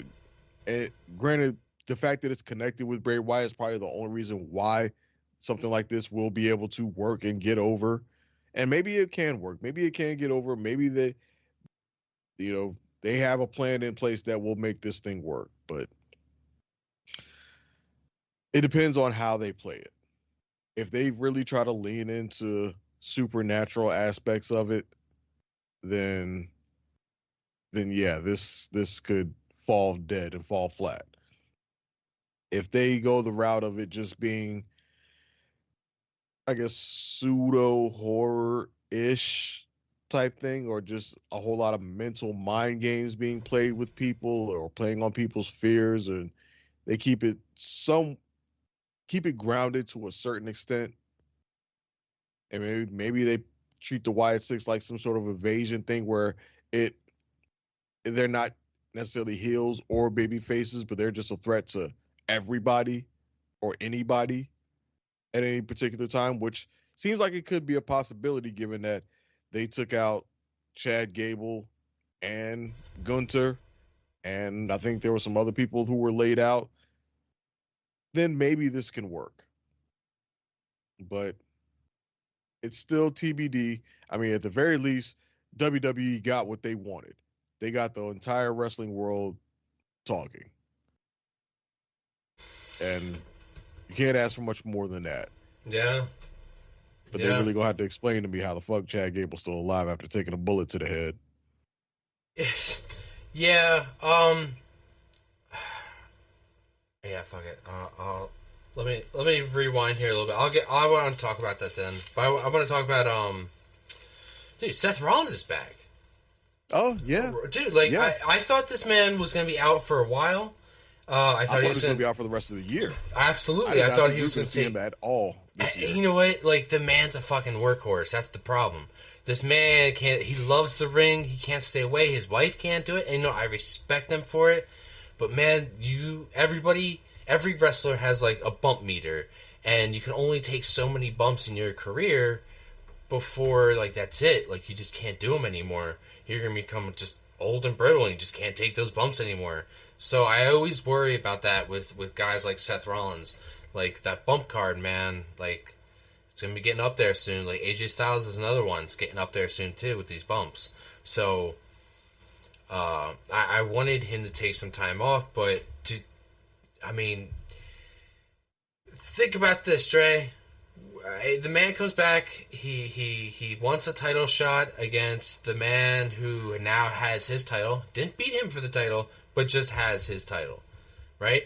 And granted, the fact that it's connected with Bray Wyatt is probably the only reason why something like this will be able to work and get over. And maybe it can work. Maybe it can get over. Maybe they have a plan in place that will make this thing work. But it depends on how they play it. If they really try to lean into supernatural aspects of it, then yeah, this could fall dead and fall flat. If they go the route of it just being, I guess, pseudo horror-ish type thing, or just a whole lot of mental mind games being played with people, or playing on people's fears, and they keep it grounded to a certain extent, and maybe they treat the Wyatt Six like some sort of evasion thing where they're not necessarily heels or baby faces, but they're just a threat to everybody or anybody, at any particular time, which seems like it could be a possibility given that they took out Chad Gable and Gunther, and I think there were some other people who were laid out. Then maybe this can work. But it's still TBD. I mean, at the very least, WWE got what they wanted. They got the entire wrestling world talking. And you can't ask for much more than that. Yeah. But they're really going to have to explain to me how the fuck Chad Gable's still alive after taking a bullet to the head. Yes. Yeah. Yeah, fuck it. Let me rewind here a little bit. I want to talk about that then. But I want to talk about dude, Seth Rollins is back. Oh yeah, dude. Like yeah. I thought this man was gonna be out for a while. I thought he was gonna be out for the rest of the year. Absolutely, I thought he was gonna see him at all. You know what? Like the man's a fucking workhorse. That's the problem. This man can't. He loves the ring. He can't stay away. His wife can't do it. And I respect them for it. But man, every wrestler has like a bump meter, and you can only take so many bumps in your career before like that's it. Like you just can't do them anymore. You're gonna become just old and brittle, and you just can't take those bumps anymore. So I always worry about that with guys like Seth Rollins, like that bump card, man. Like it's gonna be getting up there soon. Like AJ Styles is another one. It's getting up there soon too with these bumps. So I wanted him to take some time off, but think about this, Dre. The man comes back. He wants a title shot against the man who now has his title. Didn't beat him for the title, but just has his title, right?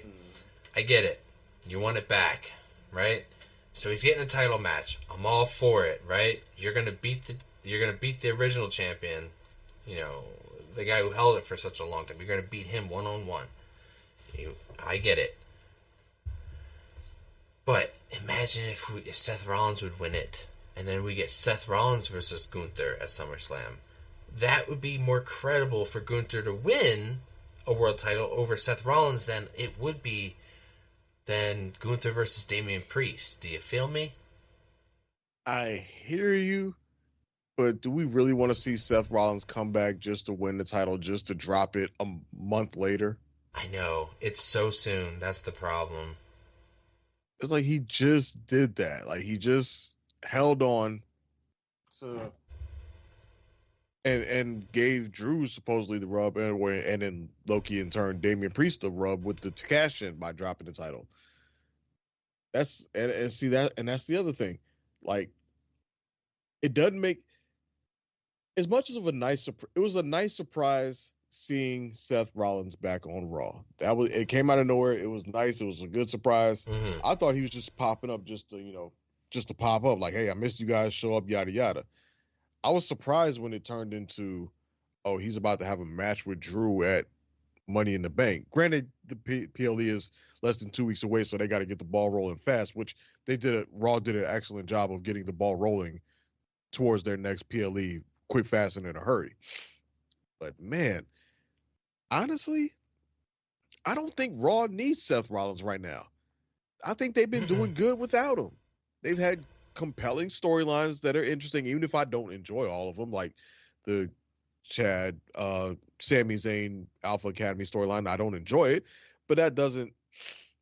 I get it. You want it back, right? So he's getting a title match. I'm all for it, right? You're gonna beat the original champion, the guy who held it for such a long time. You're gonna beat him 1-on-1. I get it. But imagine if Seth Rollins would win it, and then we get Seth Rollins versus Gunther at SummerSlam. That would be more credible for Gunther to win a world title over Seth Rollins than it would be than Gunther versus Damian Priest. Do you feel me? I hear you, but do we really want to see Seth Rollins come back just to win the title, just to drop it a month later? I know. It's so soon. That's the problem. It's like he just did that. Like he just held on to and gave Drew supposedly the rub, and then Loki in turn Damian Priest the rub with the cash in by dropping the title. That's that's the other thing. Like it doesn't make as much of it was a nice surprise seeing Seth Rollins back on Raw. It came out of nowhere. It was nice. It was a good surprise. Mm-hmm. I thought he was just popping up just to pop up. Like, hey, I missed you guys. Show up, yada yada. I was surprised when it turned into, oh, he's about to have a match with Drew at Money in the Bank. Granted, the PLE is less than 2 weeks away, so they got to get the ball rolling fast. Which Raw did an excellent job of getting the ball rolling towards their next PLE quick, fast, and in a hurry. But man, honestly, I don't think Raw needs Seth Rollins right now. I think they've been doing good without him. They've had compelling storylines that are interesting, even if I don't enjoy all of them, like the Chad, Sami Zayn, Alpha Academy storyline. I don't enjoy it, but that doesn't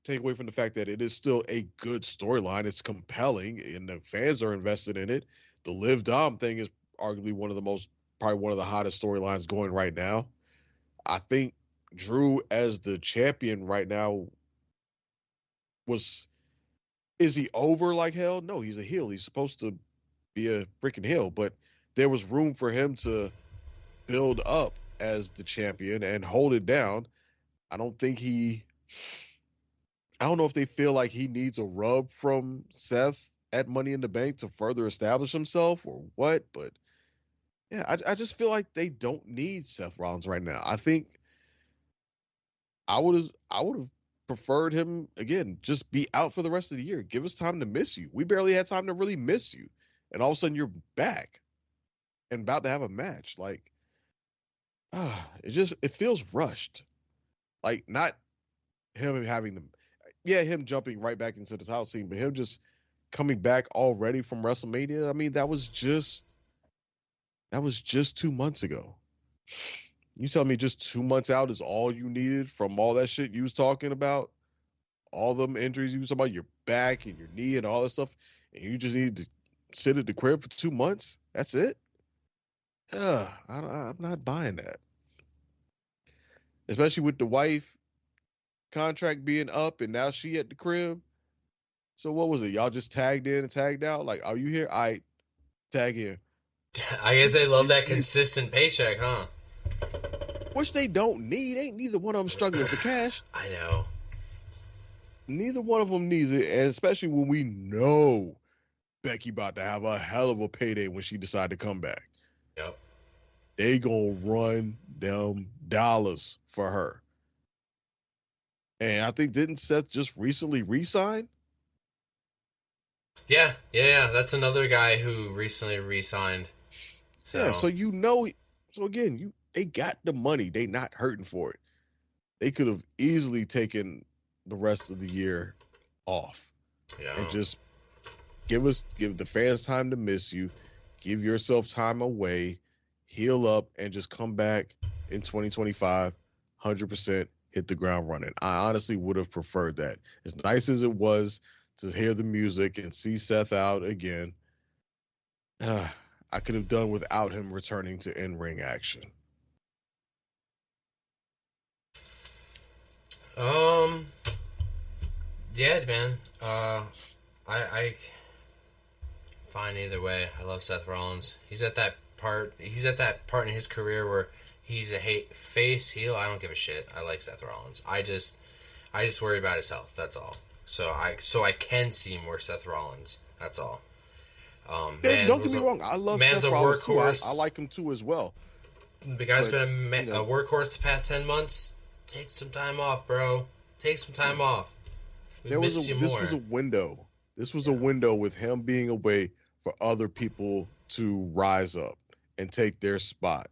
take away from the fact that it is still a good storyline. It's compelling, and the fans are invested in it. The Liv Dom thing is arguably probably one of the hottest storylines going right now. I think Drew as the champion right now is he over like hell? No, he's a heel. He's supposed to be a freaking heel, but there was room for him to build up as the champion and hold it down. I don't know if they feel like he needs a rub from Seth at Money in the Bank to further establish himself or what, but yeah, I just feel like they don't need Seth Rollins right now. I think I would have preferred him, again, just be out for the rest of the year. Give us time to miss you. We barely had time to really miss you. And all of a sudden you're back and about to have a match. Like, it feels rushed. Like, not him having him jumping right back into the title scene, but him just coming back already from WrestleMania. I mean, that was just 2 months ago. You tell me just 2 months out is all you needed from all that shit you was talking about, all them injuries you was talking about, your back and your knee and all that stuff, and you just needed to sit at the crib for 2 months? That's it? I'm not buying that. Especially with the wife contract being up and now she at the crib. So what was it? Y'all just tagged in and tagged out? Like, are you here? I tag in. I guess they love that consistent paycheck, huh? Which they don't need. Ain't neither one of them struggling for cash. I know. Neither one of them needs it, and especially when we know Becky about to have a hell of a payday when she decide to come back. Yep. They gonna run them dollars for her. And I think, didn't Seth just recently re-sign? Yeah. That's another guy who recently re-signed. So. Yeah, so you know, so again, they got the money. They not hurting for it. They could have easily taken the rest of the year off. Yeah. And just give the fans time to miss you, give yourself time away, heal up, and just come back in 2025, 100%, hit the ground running. I honestly would have preferred that. As nice as it was to hear the music and see Seth out again, I could have done without him returning to in-ring action. Yeah, man. I fine either way. I love Seth Rollins. He's at that part in his career where he's a face, heel. I don't give a shit. I like Seth Rollins. I just worry about his health. That's all. So I can see more Seth Rollins. That's all. Man, don't get me wrong. I love Seth Rollins too. I like him too as well. The guy's been a workhorse the past 10 months. Take some time off, bro. Take some time off. This was a window. This was a window with him being away for other people to rise up and take their spot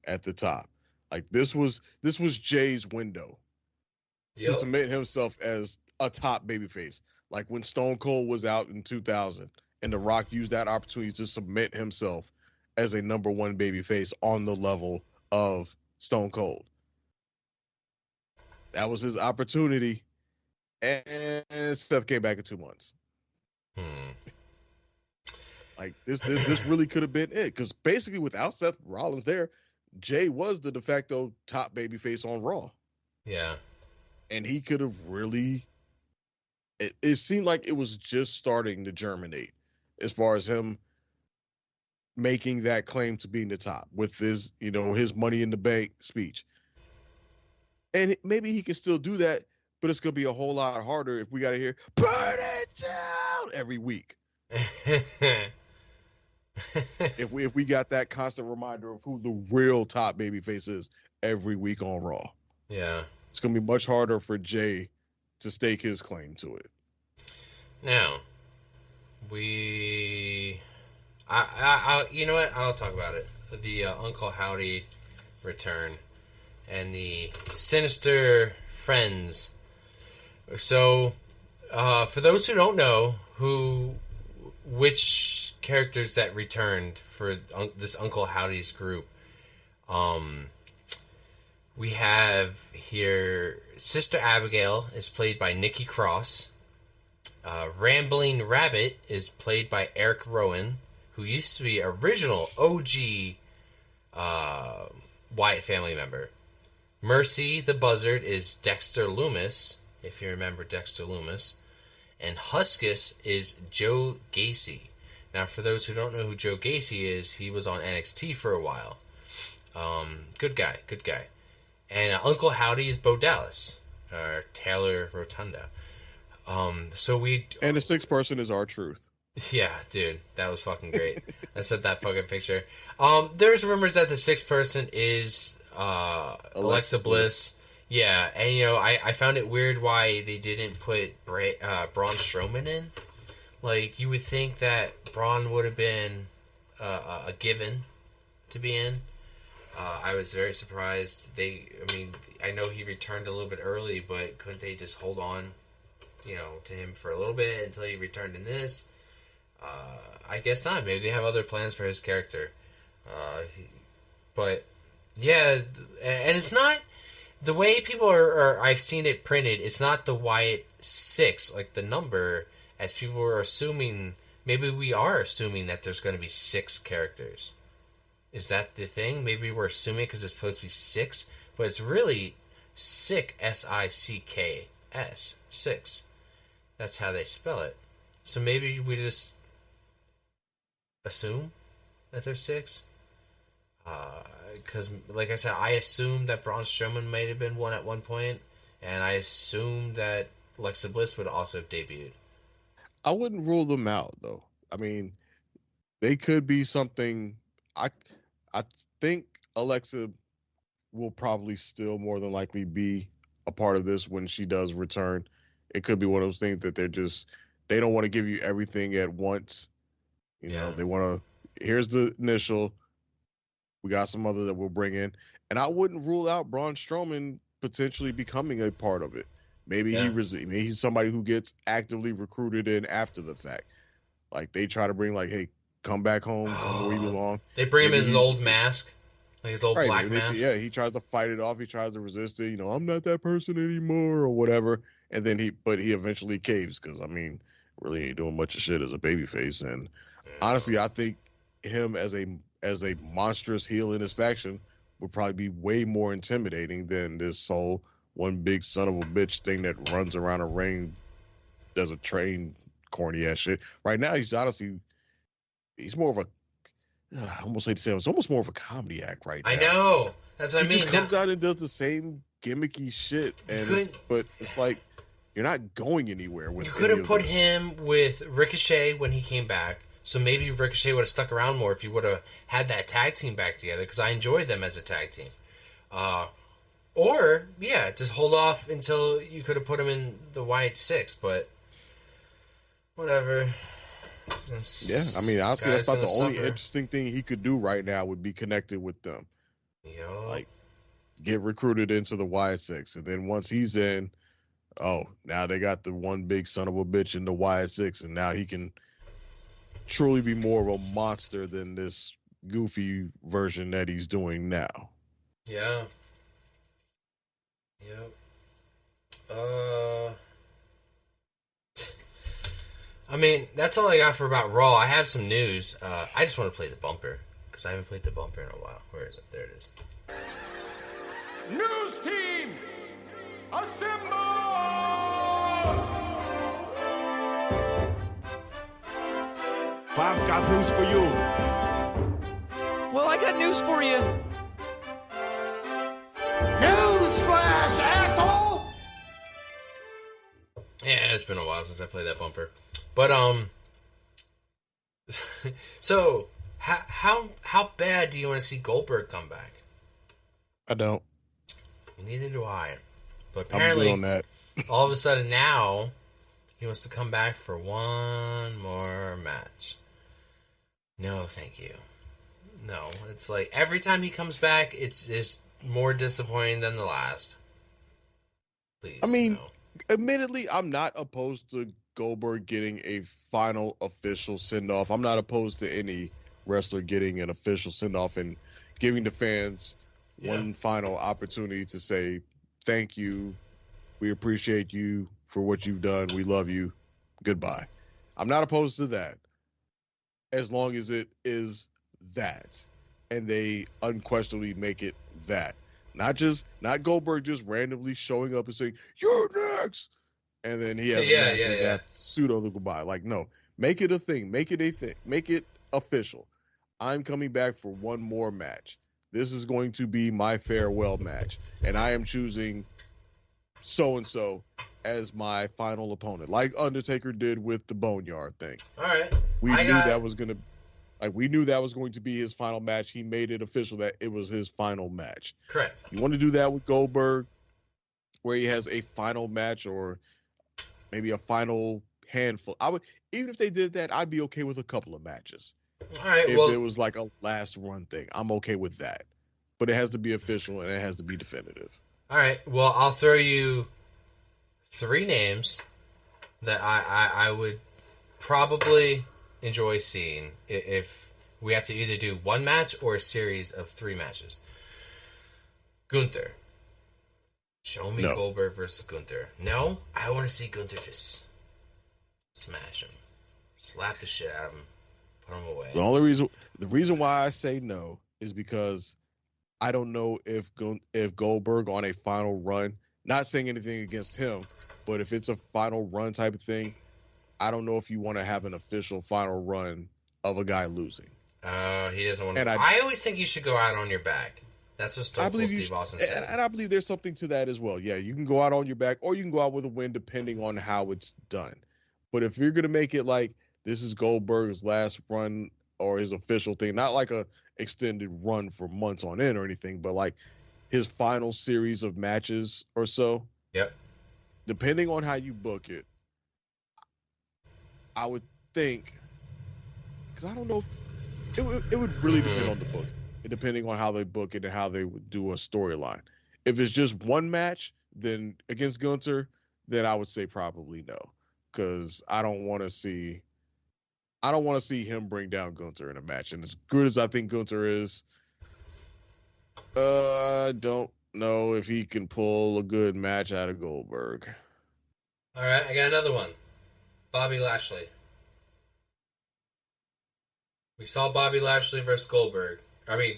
at the top. Like this was Jay's window to cement himself as a top babyface. Like when Stone Cold was out in 2000 and The Rock used that opportunity to cement himself as a number one babyface on the level of Stone Cold. That was his opportunity, and Seth came back in 2 months. Like this really could have been it, because basically without Seth Rollins there, Jay was the de facto top babyface on Raw. Yeah, and he could have really. It seemed like it was just starting to germinate as far as him making that claim to being the top with his Money in the Bank speech. And maybe he can still do that, but it's going to be a whole lot harder if we got to hear, burn it down every week. if we got that constant reminder of who the real top babyface is every week on Raw. Yeah. It's going to be much harder for Jay to stake his claim to it. Now, I you know what? I'll talk about it. The Uncle Howdy return and the Sinister Friends. So, for those who don't know which characters that returned for this Uncle Howdy's group, we have here Sister Abigail is played by Nikki Cross. Rambling Rabbit is played by Eric Rowan, who used to be original OG Wyatt family member. Mercy the Buzzard is Dexter Loomis, if you remember Dexter Loomis. And Huskus is Joe Gacy. Now, for those who don't know who Joe Gacy is, he was on NXT for a while. Good guy. And Uncle Howdy is Bo Dallas, or Taylor Rotunda. And the sixth person is R-Truth. Yeah, dude, that was fucking great. I said that fucking picture. There's rumors that the sixth person is Alexa Bliss. Yeah, and I found it weird why they didn't put Braun Strowman in. Like, you would think that Braun would have been a given to be in. I was very surprised. I know he returned a little bit early, but couldn't they just hold on, to him for a little bit until he returned in this? I guess not. Maybe they have other plans for his character. But yeah, and it's not the way people are. I've seen it printed. It's not the Wyatt 6, like the number, as people are assuming. Maybe we are assuming that there's going to be 6 characters. Is that the thing? Maybe we're assuming because it's supposed to be 6, but it's really Sick, S-I-C-K-S, 6. That's how they spell it. So maybe we just assume that there's 6. Because, like I said, I assumed that Braun Strowman might have been one at one point, and I assumed that Alexa Bliss would also have debuted. I wouldn't rule them out, though. I mean, they could be something. I think Alexa will probably still more than likely be a part of this when she does return. It could be one of those things that they don't want to give you everything at once. You know, they want to, here's the initial, we got some other that we'll bring in. And I wouldn't rule out Braun Strowman potentially becoming a part of it. Maybe maybe he's somebody who gets actively recruited in after the fact. Like they try to bring like, hey, come back home, come where you belong. They bring him his old mask, like his old black mask. Yeah, he tries to fight it off. He tries to resist it. You know, I'm not that person anymore or whatever. And then he eventually caves because I mean, really ain't doing much of shit as a babyface. And honestly, I think him as a monstrous heel in his faction would probably be way more intimidating than this whole one big son of a bitch thing that runs around a ring, does a train corny ass shit. Right now, he's more of a, I almost hate to say it, it's almost more of a comedy act right now. I know. That's what I mean. He just comes out and does the same gimmicky shit, but it's like you're not going anywhere with. You could have put him with Ricochet when he came back, so maybe Ricochet would have stuck around more if you would have had that tag team back together. Because I enjoyed them as a tag team. Or just hold off until you could have put him in the Wyatt 6, but whatever. Yeah, I mean, honestly, that's not the only interesting thing he could do right now would be connected with them. Like, get recruited into the Wyatt 6. And then once he's in, now they got the one big son of a bitch in the Wyatt 6. And now he can truly be more of a monster than this goofy version that he's doing now. Yeah. Yep. I mean, that's all I got for about Raw. I have some news. I just want to play the bumper because I haven't played the bumper in a while. Where is it? There it is. News team, assemble! I've got news for you. Well, I got news for you. Newsflash, asshole! Yeah, it's been a while since I played that bumper. But, so, how bad do you want to see Goldberg come back? I don't. Neither do I. But apparently, on that. all of a sudden now, he wants to come back for one more match. No, thank you. No, it's like, every time he comes back, it's more disappointing than the last. Please, I mean, admittedly, I'm not opposed to Goldberg getting a final official send-off. I'm not opposed to any wrestler getting an official send-off and giving the fans one final opportunity to say, thank you, we appreciate you for what you've done, we love you, goodbye. I'm not opposed to that, as long as it is that, and they unquestionably make it that. Not Goldberg just randomly showing up and saying, you're next! And then he has that pseudo goodbye. Like, no, make it a thing. Make it a thing. Make it official. I'm coming back for one more match. This is going to be my farewell match. And I am choosing so-and-so as my final opponent. Like Undertaker did with the Boneyard thing. All right. We knew that was going to be his final match. He made it official that it was his final match. Correct. You want to do that with Goldberg, where he has a final match or maybe a final handful. Even if they did that, I'd be okay with a couple of matches. All right. If it was like a last run thing, I'm okay with that. But it has to be official and it has to be definitive. All right. Well, I'll throw you 3 names that I would probably enjoy seeing if we have to either do one match or a series of 3 matches. Gunther. Show me Goldberg versus Gunther. No? I want to see Gunther just smash him. Slap the shit out of him. Put him away. The reason why I say no is because I don't know if Goldberg on a final run, not saying anything against him, but if it's a final run type of thing, I don't know if you want to have an official final run of a guy losing. He doesn't want to. I always think you should go out on your back. That's what Stone Cold Steve Austin said. And I believe there's something to that as well. Yeah, you can go out on your back or you can go out with a win depending on how it's done. But if you're going to make it like this is Goldberg's last run or his official thing, not like a extended run for months on end or anything, but like his final series of matches or so. Yep. Depending on how you book it, I would think, because I don't know, it would really depend on the book. Depending on how they book it and how they would do a storyline. If it's just one match, then against Gunther, then I would say probably no, because I don't want to see him bring down Gunther in a match. And as good as I think Gunther is, I don't know if he can pull a good match out of Goldberg. All right, I got another one. Bobby Lashley. We saw Bobby Lashley versus Goldberg.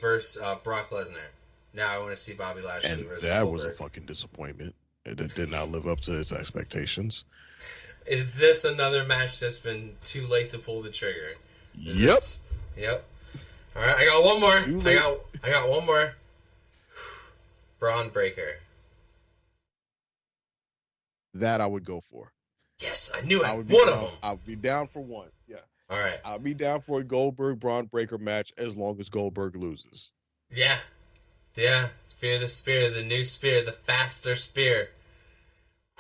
Versus Brock Lesnar. Now I want to see Bobby Lashley versus that Goldberg. Was a fucking disappointment. It did not live up to its expectations. Is this another match that's been too late to pull the trigger? Yep. All right, I got one more. I got one more. Braun Breaker. That I would go for. Yes, I knew it. One of them. I would be down for one. Yeah. All right. I'll be down for a Goldberg-Braun Breaker match as long as Goldberg loses. Yeah. Fear the spear, the new spear, the faster spear.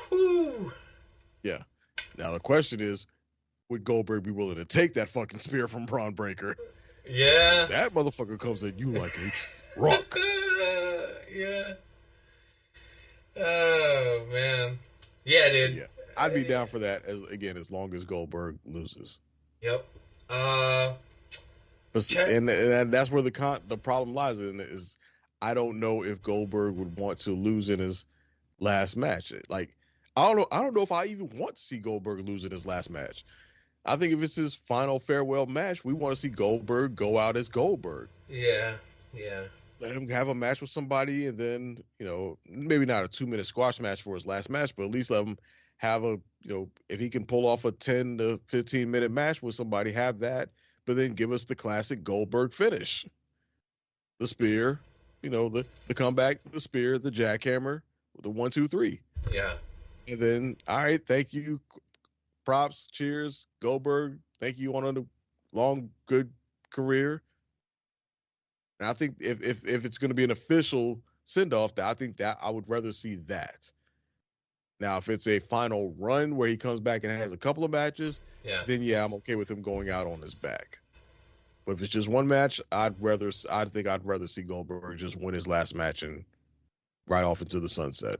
Whoo. Yeah. Now the question is, would Goldberg be willing to take that fucking spear from Braun Breaker? Yeah. That motherfucker comes at you like a truck. Yeah. Oh, man. Yeah, dude. Yeah. I'd be down for that as long as Goldberg loses. Yep. And that's where the problem lies in is I don't know if Goldberg would want to lose in his last match. Like I don't know if I even want to see Goldberg lose in his last match. I think if it's his final farewell match, we want to see Goldberg go out as Goldberg. Yeah. Let him have a match with somebody, and then maybe not a 2-minute squash match for his last match, but at least let him have if he can pull off a 10 to 15-minute match with somebody, have that, but then give us the classic Goldberg finish. The spear, the comeback, the spear, the jackhammer, the 1, 2, 3. Yeah. And then, all right, thank you, props, cheers, Goldberg, thank you on a long, good career. And I think if it's going to be an official send-off, I think that I would rather see that. Now, if it's a final run where he comes back and has a couple of matches, then I'm okay with him going out on his back. But if it's just one match, I'd rather see Goldberg just win his last match and ride off into the sunset.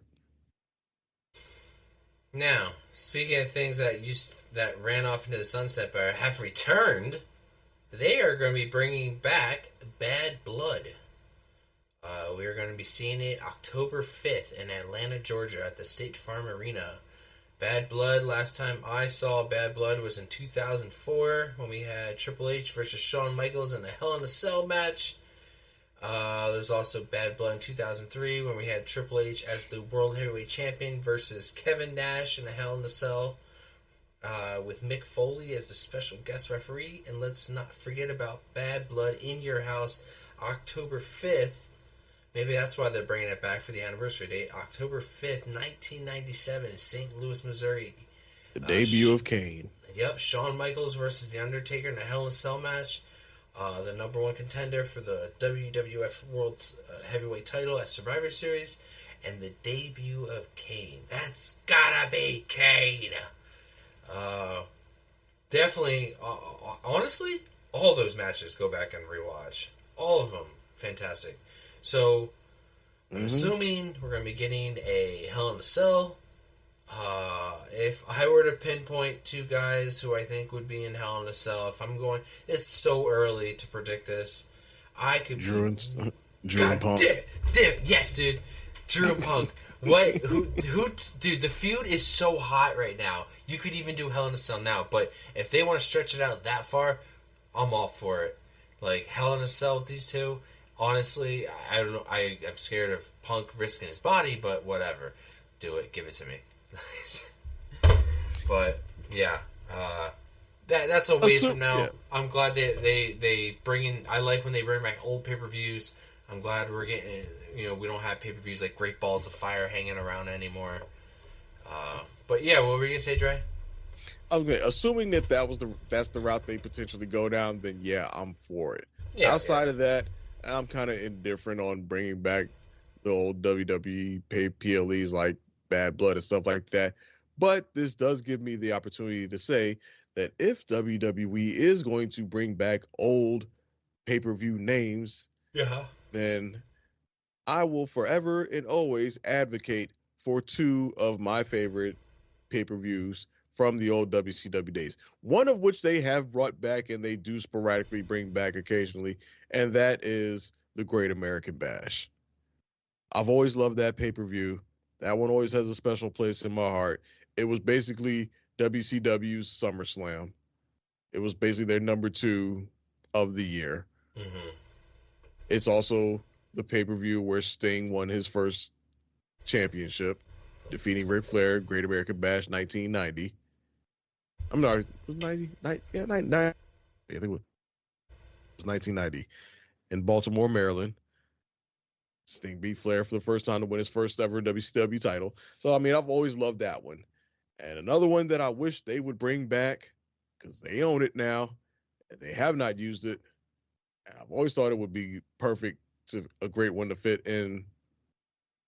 Now, speaking of things that ran off into the sunset but have returned, they are going to be bringing back Bad Blood. We are going to be seeing it October 5th in Atlanta, Georgia at the State Farm Arena. Bad Blood, last time I saw Bad Blood was in 2004 when we had Triple H versus Shawn Michaels in a Hell in a Cell match. There's also Bad Blood in 2003 when we had Triple H as the World Heavyweight Champion versus Kevin Nash in a Hell in a Cell with Mick Foley as the special guest referee. And let's not forget about Bad Blood in Your House October 5th. Maybe that's why they're bringing it back for the anniversary date. October 5th, 1997 in St. Louis, Missouri. The debut of Kane. Yep, Shawn Michaels versus The Undertaker in a Hell in a Cell match. The number one contender for the WWF World Heavyweight title at Survivor Series. And the debut of Kane. That's gotta be Kane. Definitely, honestly, all those matches go back and rewatch. All of them. Fantastic. So, I'm assuming we're going to be getting a Hell in a Cell If I were to pinpoint 2 guys who I think would be in Hell in a Cell, if I'm going, it's so early to predict this. I could Drew and Punk. Damn it, yes, dude. Drew and Punk. What? Who? Dude, the feud is so hot right now. You could even do Hell in a Cell now, but if they want to stretch it out that far, I'm all for it. Like, Hell in a Cell with these two, honestly, I don't know. I'm scared of Punk risking his body, but whatever. Do it. Give it to me. But yeah, that's a ways from now. Yeah. I'm glad they bring in. I like when they bring back old pay-per-views. I'm glad we're getting. We don't have pay-per-views like Great Balls of Fire hanging around anymore. But yeah, what were you gonna say, Dre? Okay, assuming that's the route they potentially go down, then yeah, I'm for it. Yeah, Outside of that, I'm kind of indifferent on bringing back the old WWE PLEs like Bad Blood and stuff like that. But this does give me the opportunity to say that if WWE is going to bring back old pay-per-view names, then I will forever and always advocate for 2 of my favorite pay-per-views from the old WCW days. One of which they have brought back and they do sporadically bring back occasionally, and that is the Great American Bash. I've always loved that pay-per-view. That one always has a special place in my heart. It was basically WCW's SummerSlam. It was basically their number 2 of the year. Mm-hmm. It's also the pay-per-view where Sting won his first championship, defeating Ric Flair, Great American Bash 1990. I'm sorry, it was 90? Yeah, 90. I think it was 1990 in Baltimore, Maryland. Sting beat Flair for the first time to win his first ever WCW title. So, I mean, I've always loved that one. And another one that I wish they would bring back, because they own it now, and they have not used it. And I've always thought it would be perfect, to a great one to fit in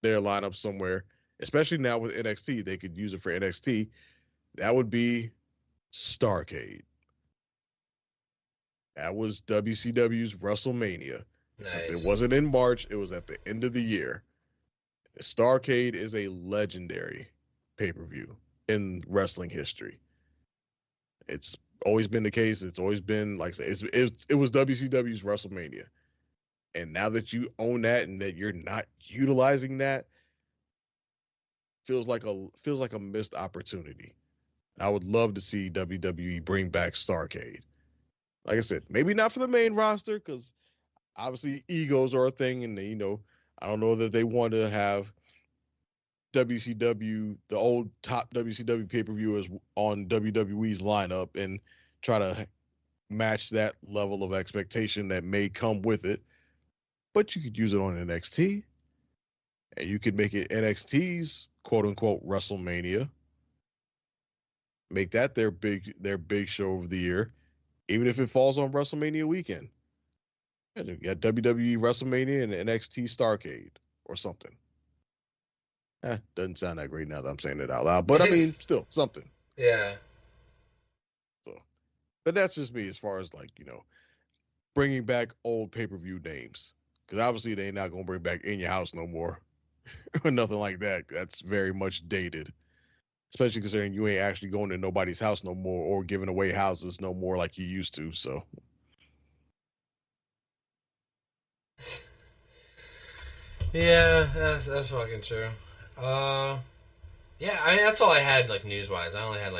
their lineup somewhere, especially now with NXT. They could use it for NXT. That would be Starrcade. That was WCW's WrestleMania. Nice. It wasn't in March. It was at the end of the year. Starrcade is a legendary pay-per-view in wrestling history. It's always been the case. It's always been, like I said, it was WCW's WrestleMania. And now that you own that and that you're not utilizing that, feels like a missed opportunity. I would love to see WWE bring back Starrcade. Like I said, maybe not for the main roster, because obviously egos are a thing, and I don't know that they want to have WCW, the old top WCW pay-per-view, on WWE's lineup and try to match that level of expectation that may come with it. But you could use it on NXT, and you could make it NXT's quote-unquote WrestleMania. Make that their big show of the year, even if it falls on WrestleMania weekend. You got WWE WrestleMania and NXT Starrcade or something. Doesn't sound that great now that I'm saying it out loud, but I mean, still something. Yeah. So, but that's just me as far as bringing back old pay-per-view names, because obviously they're not gonna bring back In Your House no more, or nothing like that. That's very much dated, especially considering you ain't actually going to nobody's house no more or giving away houses no more like you used to. So. Yeah, that's fucking true. Yeah, I mean, that's all I had, news wise. I only had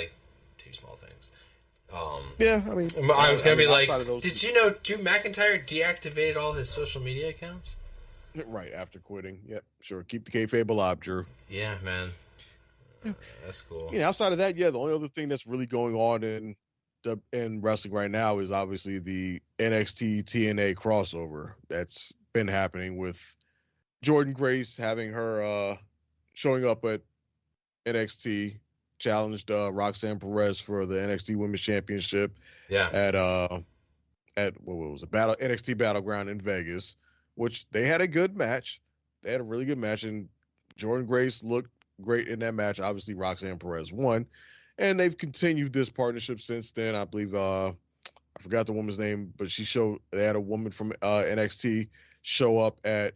2 small things. Yeah, I mean, I was gonna be like, did you know Drew McIntyre deactivated all his social media accounts? Right after quitting. Yep, sure. Keep the kayfabe alive, Drew. Yeah, man. That's cool. Outside of that, the only other thing that's really going on in wrestling right now is obviously the NXT TNA crossover that's been happening with Jordynne Grace having her showing up at NXT, challenged Roxanne Perez for the NXT Women's Championship. Yeah. At what was it? NXT Battleground in Vegas, which they had a good match. They had a really good match, and Jordynne Grace looked great in that match. Obviously, Roxanne Perez won, and they've continued this partnership since then. I believe I forgot the woman's name, but they had a woman from NXT show up at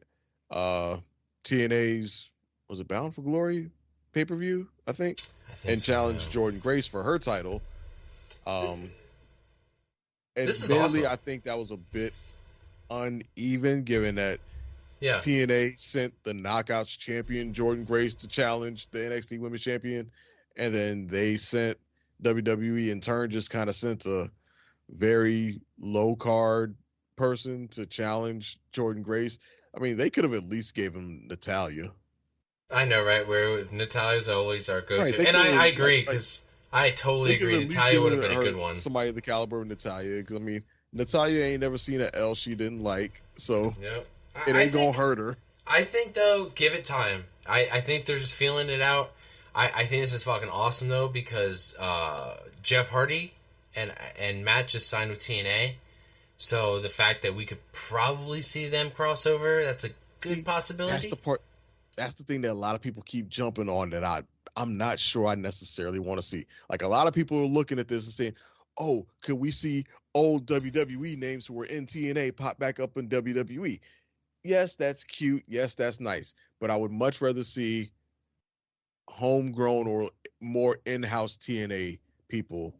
TNA's, was it Bound for Glory? pay-per-view, I think and so, challenged Jordynne Grace for her title. This is awesome. I think that was a bit uneven, given that Yeah. TNA sent the Knockouts champion Jordynne Grace to challenge the NXT Women's Champion, and then they sent WWE in turn just kind of sent a very low card person to challenge Jordynne Grace. I mean, they could have at least gave him Natalya. I know, right? Where it was Natalya's always our go-to, Right, and I agree because I totally agree. Natalya would have been a good one. Somebody of the caliber of Natalya, because I mean, Natalya ain't never seen an L she didn't like, so it ain't gonna hurt her. I think though, give it time. I think they're just feeling it out. I think this is fucking awesome though because Jeff Hardy and Matt just signed with TNA, so the fact that we could probably see them cross over, that's a good possibility. That's the part. That's the thing that a lot of people keep jumping on that I'm not sure I necessarily want to see. Like a lot of people are looking at this and saying, "Oh, could we see old WWE names who were in TNA pop back up in WWE?" Yes, that's cute. Yes, that's nice. But I would much rather see homegrown or more in-house TNA people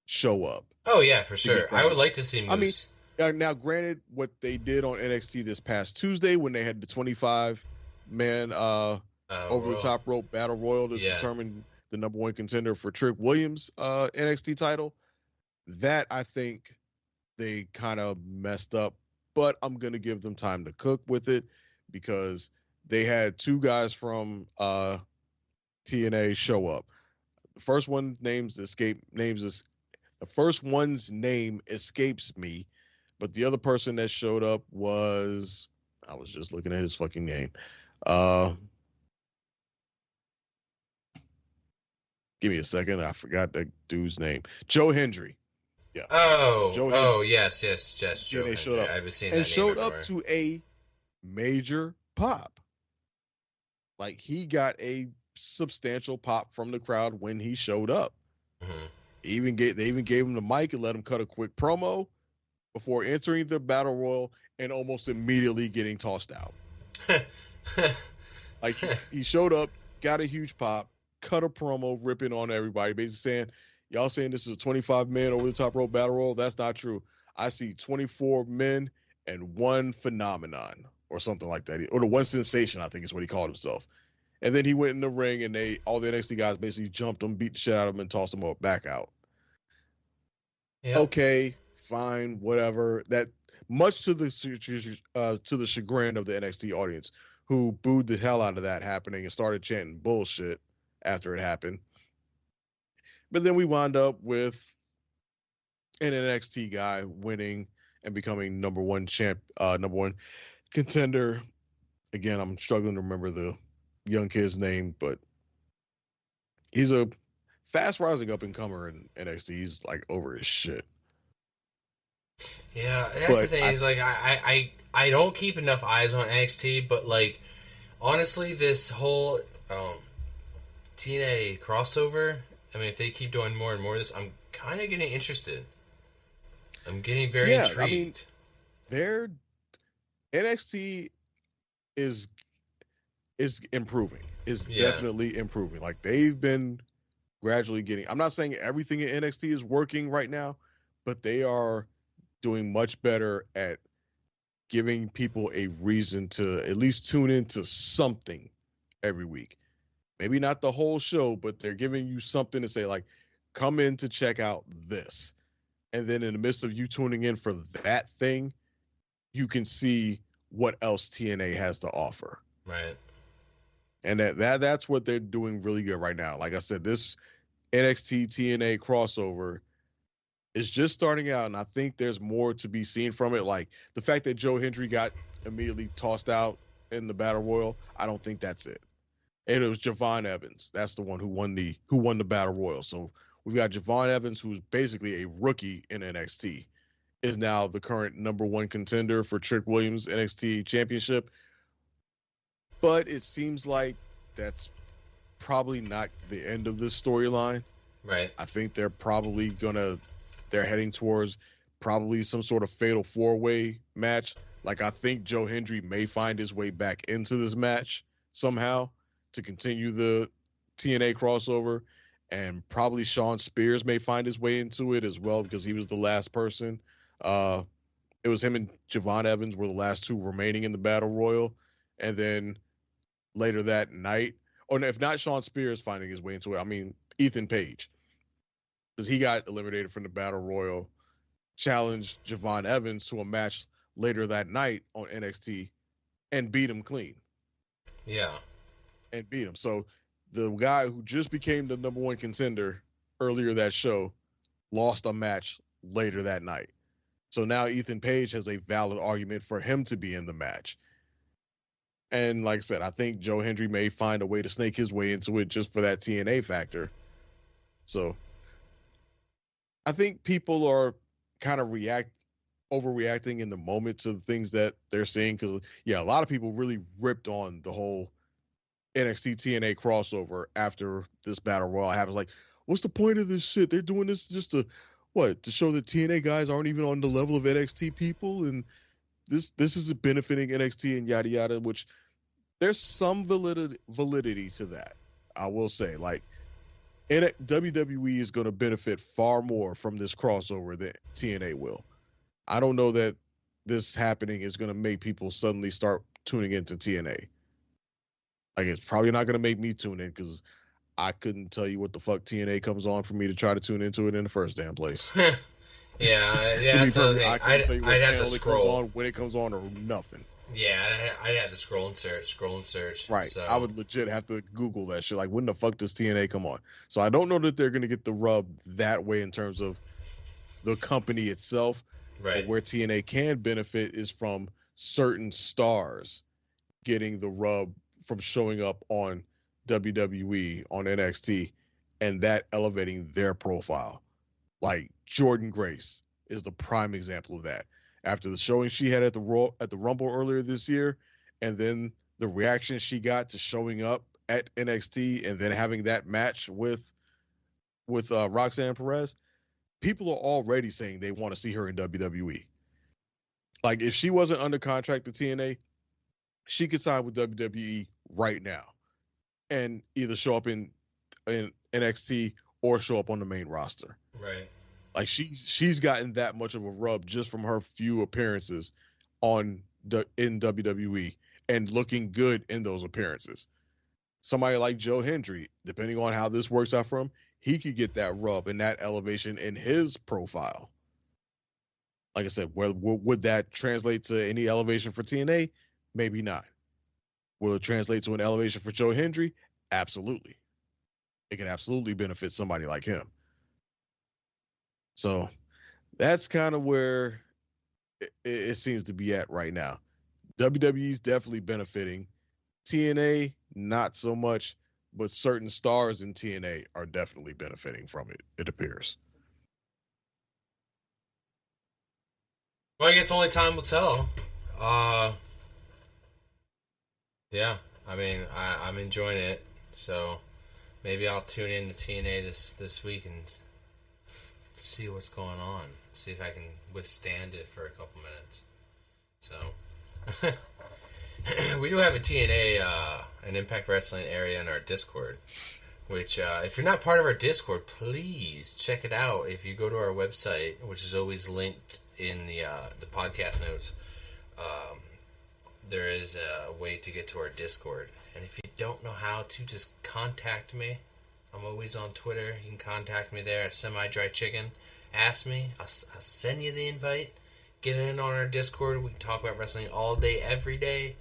show up. Oh yeah, for sure. I would like to see Moose. I mean, now granted, what they did on NXT this past Tuesday when they had the 25-man over the top rope battle royal to determine the number one contender for Trick Williams' NXT title, that I think they kind of messed up. But I'm gonna give them time to cook with it because they had two guys from TNA show up. The first one's name escapes me, but the other person that showed up was, I was just looking at his fucking name. Give me a second. I forgot that dude's name. Joe Hendry. Yeah. Yes. Joe Hendry. Showed up. I've seen and that showed name up to a major pop. Like he got a substantial pop from the crowd when he showed up. Mm-hmm. They even gave him the mic and let him cut a quick promo before entering the battle royal and almost immediately getting tossed out. Like he showed up, got a huge pop, cut a promo ripping on everybody, basically saying, "Y'all saying this is a 25-man over the top rope battle royal? That's not true. I see 24 men and one phenomenon," or something like that, or the one sensation, I think is what he called himself. And then he went in the ring, and all the NXT guys basically jumped him, beat the shit out of him, and tossed him back out. Yep. Okay, fine, whatever. That much to the chagrin of the NXT audience, who booed the hell out of that happening and started chanting bullshit after it happened. But then we wound up with an NXT guy winning and becoming number one contender. Again, I'm struggling to remember the young kid's name, but he's a fast rising up and comer in NXT. He's like over his shit. Yeah, that's the thing. Is like I don't keep enough eyes on NXT, but like honestly, this whole TNA crossover. I mean, if they keep doing more and more of this, I'm kind of getting interested. I'm getting very intrigued. I mean, NXT is improving. Is definitely improving. Like they've been gradually getting. I'm not saying everything in NXT is working right now, but they are doing much better at giving people a reason to at least tune into something every week. Maybe not the whole show, but they're giving you something to say, like, come in to check out this. And then in the midst of you tuning in for that thing, you can see what else TNA has to offer. Right. And that's what they're doing really good right now. Like I said, this NXT TNA crossover is just starting out, and I think there's more to be seen from it. Like the fact that Joe Hendry got immediately tossed out in the Battle Royal, I don't think that's it. And it was Javon Evans. That's the one who won the Battle Royal. So we've got Javon Evans, who's basically a rookie in NXT, is now the current number one contender for Trick Williams' NXT Championship. But it seems like that's probably not the end of this storyline. Right. I think they're heading towards probably some sort of fatal four-way match. Like I think Joe Hendry may find his way back into this match somehow to continue the TNA crossover, and probably Shawn Spears may find his way into it as well because he was the last person. It was him and Javon Evans were the last two remaining in the Battle Royal. And then later that night, or if not Shawn Spears finding his way into it, I mean Ethan Page. Because he got eliminated from the Battle Royal, challenged Javon Evans to a match later that night on NXT and beat him clean. Yeah. And beat him. So the guy who just became the number one contender earlier that show lost a match later that night. So now Ethan Page has a valid argument for him to be in the match. And like I said, I think Joe Hendry may find a way to snake his way into it just for that TNA factor. So I think people are kind of overreacting in the moment to the things that they're seeing. Because, yeah, a lot of people really ripped on the whole NXT TNA crossover after this Battle Royal happens. Like, what's the point of this shit? They're doing this just to show that TNA guys aren't even on the level of NXT people, and this isn't benefiting NXT and yada yada. Which there's some validity to that. I will say, like, WWE is going to benefit far more from this crossover than TNA will. I don't know that this happening is going to make people suddenly start tuning into TNA. Like, it's probably not going to make me tune in because I couldn't tell you what the fuck TNA comes on for me to try to tune into it in the first damn place. yeah, that's the thing. I'd have to scroll on, when it comes on, or nothing. Yeah, I'd have to scroll and search. Right. So I would legit have to Google that shit. Like, when the fuck does TNA come on? So I don't know that they're going to get the rub that way in terms of the company itself. Right. But where TNA can benefit is from certain stars getting the rub from showing up on WWE, on NXT, and that elevating their profile. Like, Jordynne Grace is the prime example of that. After the showing she had at the Rumble earlier this year, and then the reaction she got to showing up at NXT and then having that match with Roxanne Perez, people are already saying they want to see her in WWE. Like, if she wasn't under contract to TNA, she could sign with WWE right now and either show up in NXT or show up on the main roster. Right. Like, she's gotten that much of a rub just from her few appearances in WWE and looking good in those appearances. Somebody like Joe Hendry, depending on how this works out for him, he could get that rub and that elevation in his profile. Like I said, would that translate to any elevation for TNA? Maybe not. Will it translate to an elevation for Joe Hendry? Absolutely. It can absolutely benefit somebody like him. So that's kind of where it seems to be at right now. WWE's definitely benefiting. TNA, not so much, but certain stars in TNA are definitely benefiting from it, it appears. Well, I guess only time will tell. Yeah, I mean, I'm enjoying it, so maybe I'll tune in to TNA this week and see what's going on. See if I can withstand it for a couple minutes. So, we do have a TNA, an Impact Wrestling area in our Discord, which, if you're not part of our Discord, please check it out. If you go to our website, which is always linked in the podcast notes, there is a way to get to our Discord. And if you don't know how to, just contact me. I'm always on Twitter. You can contact me there at Semi-Dry Chicken. Ask me. I'll send you the invite. Get in on our Discord. We can talk about wrestling all day, every day.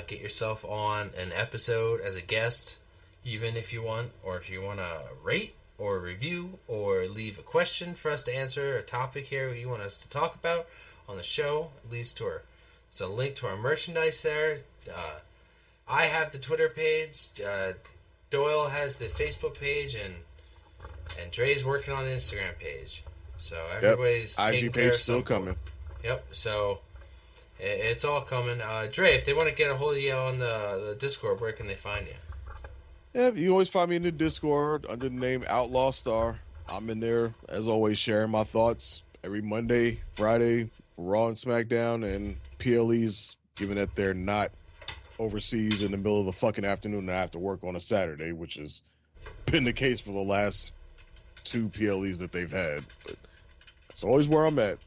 Get yourself on an episode as a guest, even if you want. Or if you want to rate or review or leave a question for us to answer, a topic here you want us to talk about on the show. It leads to our... There's a link to our merchandise there. I have the Twitter page. Doyle has the Facebook page, and Dre's working on the Instagram page. So everybody's taking care of still coming. Yep. So it's all coming. Dre, if they want to get a hold of you on the Discord, where can they find you? Yeah, you can always find me in the Discord under the name Outlaw Star. I'm in there as always, sharing my thoughts every Monday, Friday, Raw and SmackDown, and PLEs, given that they're not overseas in the middle of the fucking afternoon and I have to work on a Saturday, which has been the case for the last 2 PLEs that they've had. But that's always where I'm at.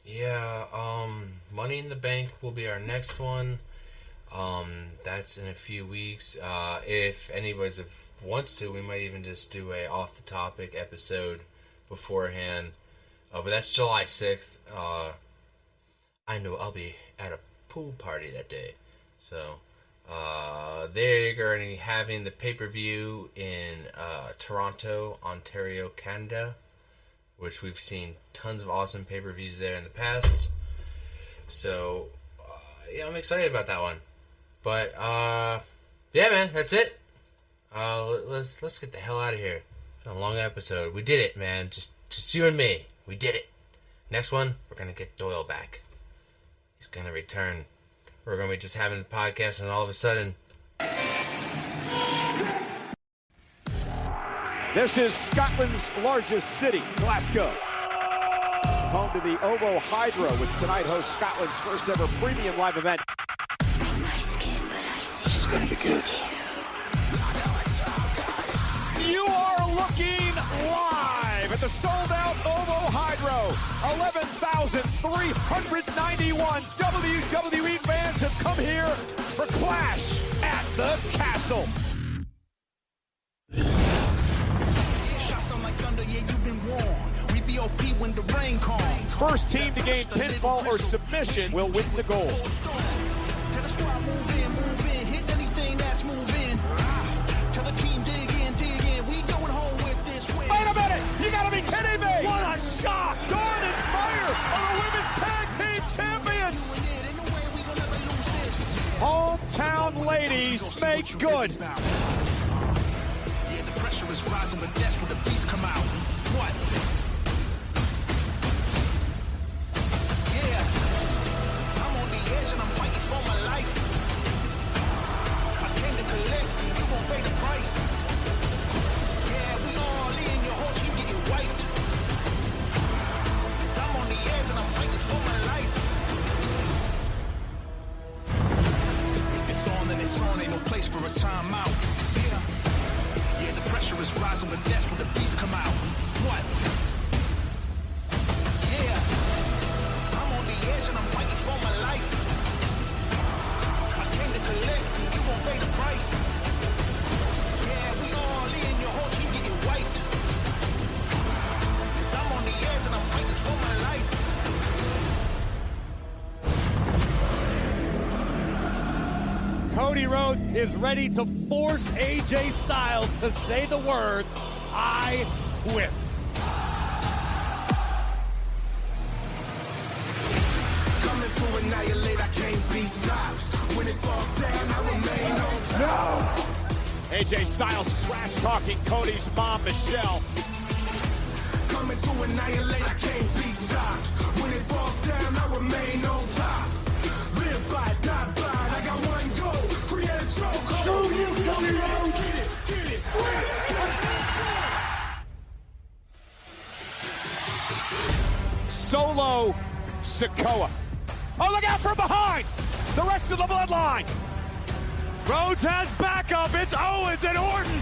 Yeah, Money in the Bank will be our next one. That's in a few weeks. If anybody wants to, we might even just do a off-the-topic episode beforehand. But that's July 6th. I know I'll be at a pool party that day. So, they're going to be having the pay-per-view in Toronto, Ontario, Canada, which we've seen tons of awesome pay-per-views there in the past. So, yeah, I'm excited about that one. But, yeah, man, that's it. Let's get the hell out of here. It's been a long episode. We did it, man. Just you and me. We did it. Next one, we're going to get Doyle back. He's going to return. We're going to be just having the podcast, and all of a sudden... This is Scotland's largest city, Glasgow. Home to the OVO Hydro, with tonight hosts Scotland's first ever premium live event. This is going to be good. You are looking live at the sold-out OVO Hydro. 11,391 WWE fans have come here for Clash at the Castle. First team to gain pinfall or submission will win the gold. Wait a minute! You gotta be kidding me! What a shock! Dawn and Fire are the women's tag team champions! Hometown ladies make good. Yeah, the pressure is rising, but that's when the beast come out. What? Yeah, I'm on the edge and I'm fighting for my life. I came to collect and you won't pay the price. Yeah, we all in your heart, you getting wiped. 'Cause I'm on the edge and I'm fighting for my life. If it's on, then it's on, ain't no place for a timeout. Yeah, the pressure is rising, but that's when the beast come out. What? Yeah, I'm on the edge and I'm fighting for my life. I came to collect and you won't pay the price. Yeah, we all in your heart, you getting wiped. 'Cause I'm on the edge and I'm fighting for my life. Cody Rhodes is ready to force AJ Styles to say the words, I quit. Coming to annihilate, I can't be stopped. When it falls down, I remain on top. No! AJ Styles trash-talking Cody's mom, Michelle. Coming to annihilate, I can't be stopped. When it falls down, I remain on top. Live by, die by, I got one goal. Create a choke. Screw you, Cody Rhodes. Get it. Solo Sikoa. Oh, look out from behind! The rest of the bloodline. Rhodes has backup. It's Owens and Orton.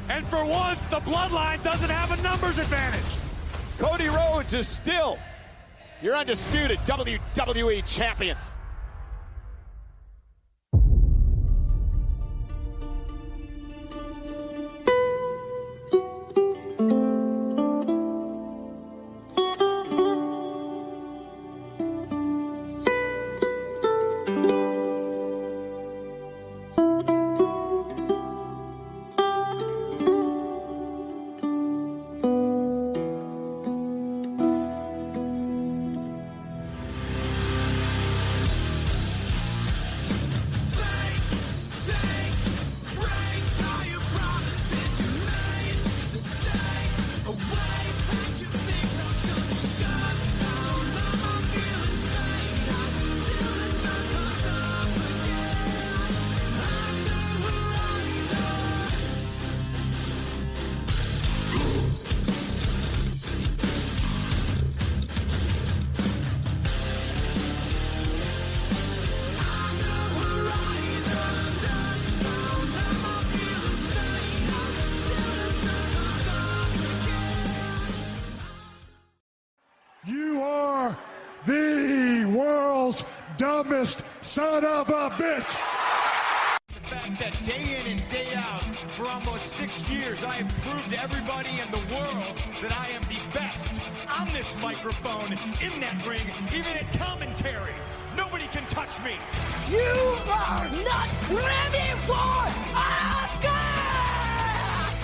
And for once, the bloodline doesn't have a numbers advantage. Cody Rhodes is still your undisputed WWE champion. world's dumbest son of a bitch. The fact that day in and day out, for almost 6 years, I have proved to everybody in the world that I am the best on this microphone, in that ring, even at commentary. Nobody can touch me. You are not ready for Oscar!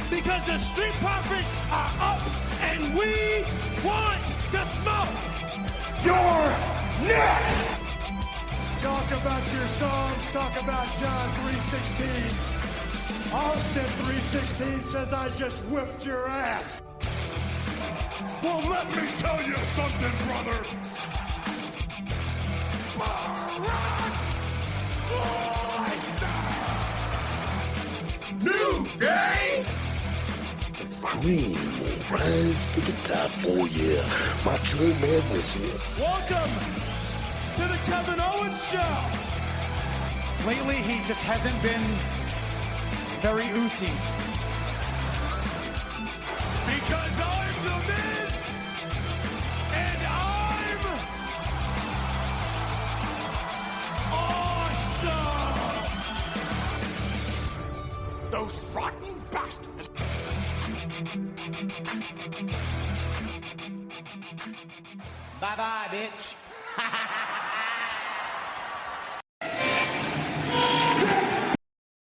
Because the Street Profits are up and we want the smoke. You're next! Talk about your songs, talk about John 3:16. Austin 3:16 says I just whipped your ass. Well, let me tell you something, brother. New Day! The cream will rise to the top. Oh yeah, Macho Madness here. Welcome to the Kevin Owens Show. Lately, he just hasn't been very oozy. Because I'm the Miz, and I'm awesome. Those rotten bastards. Bye-bye, bitch.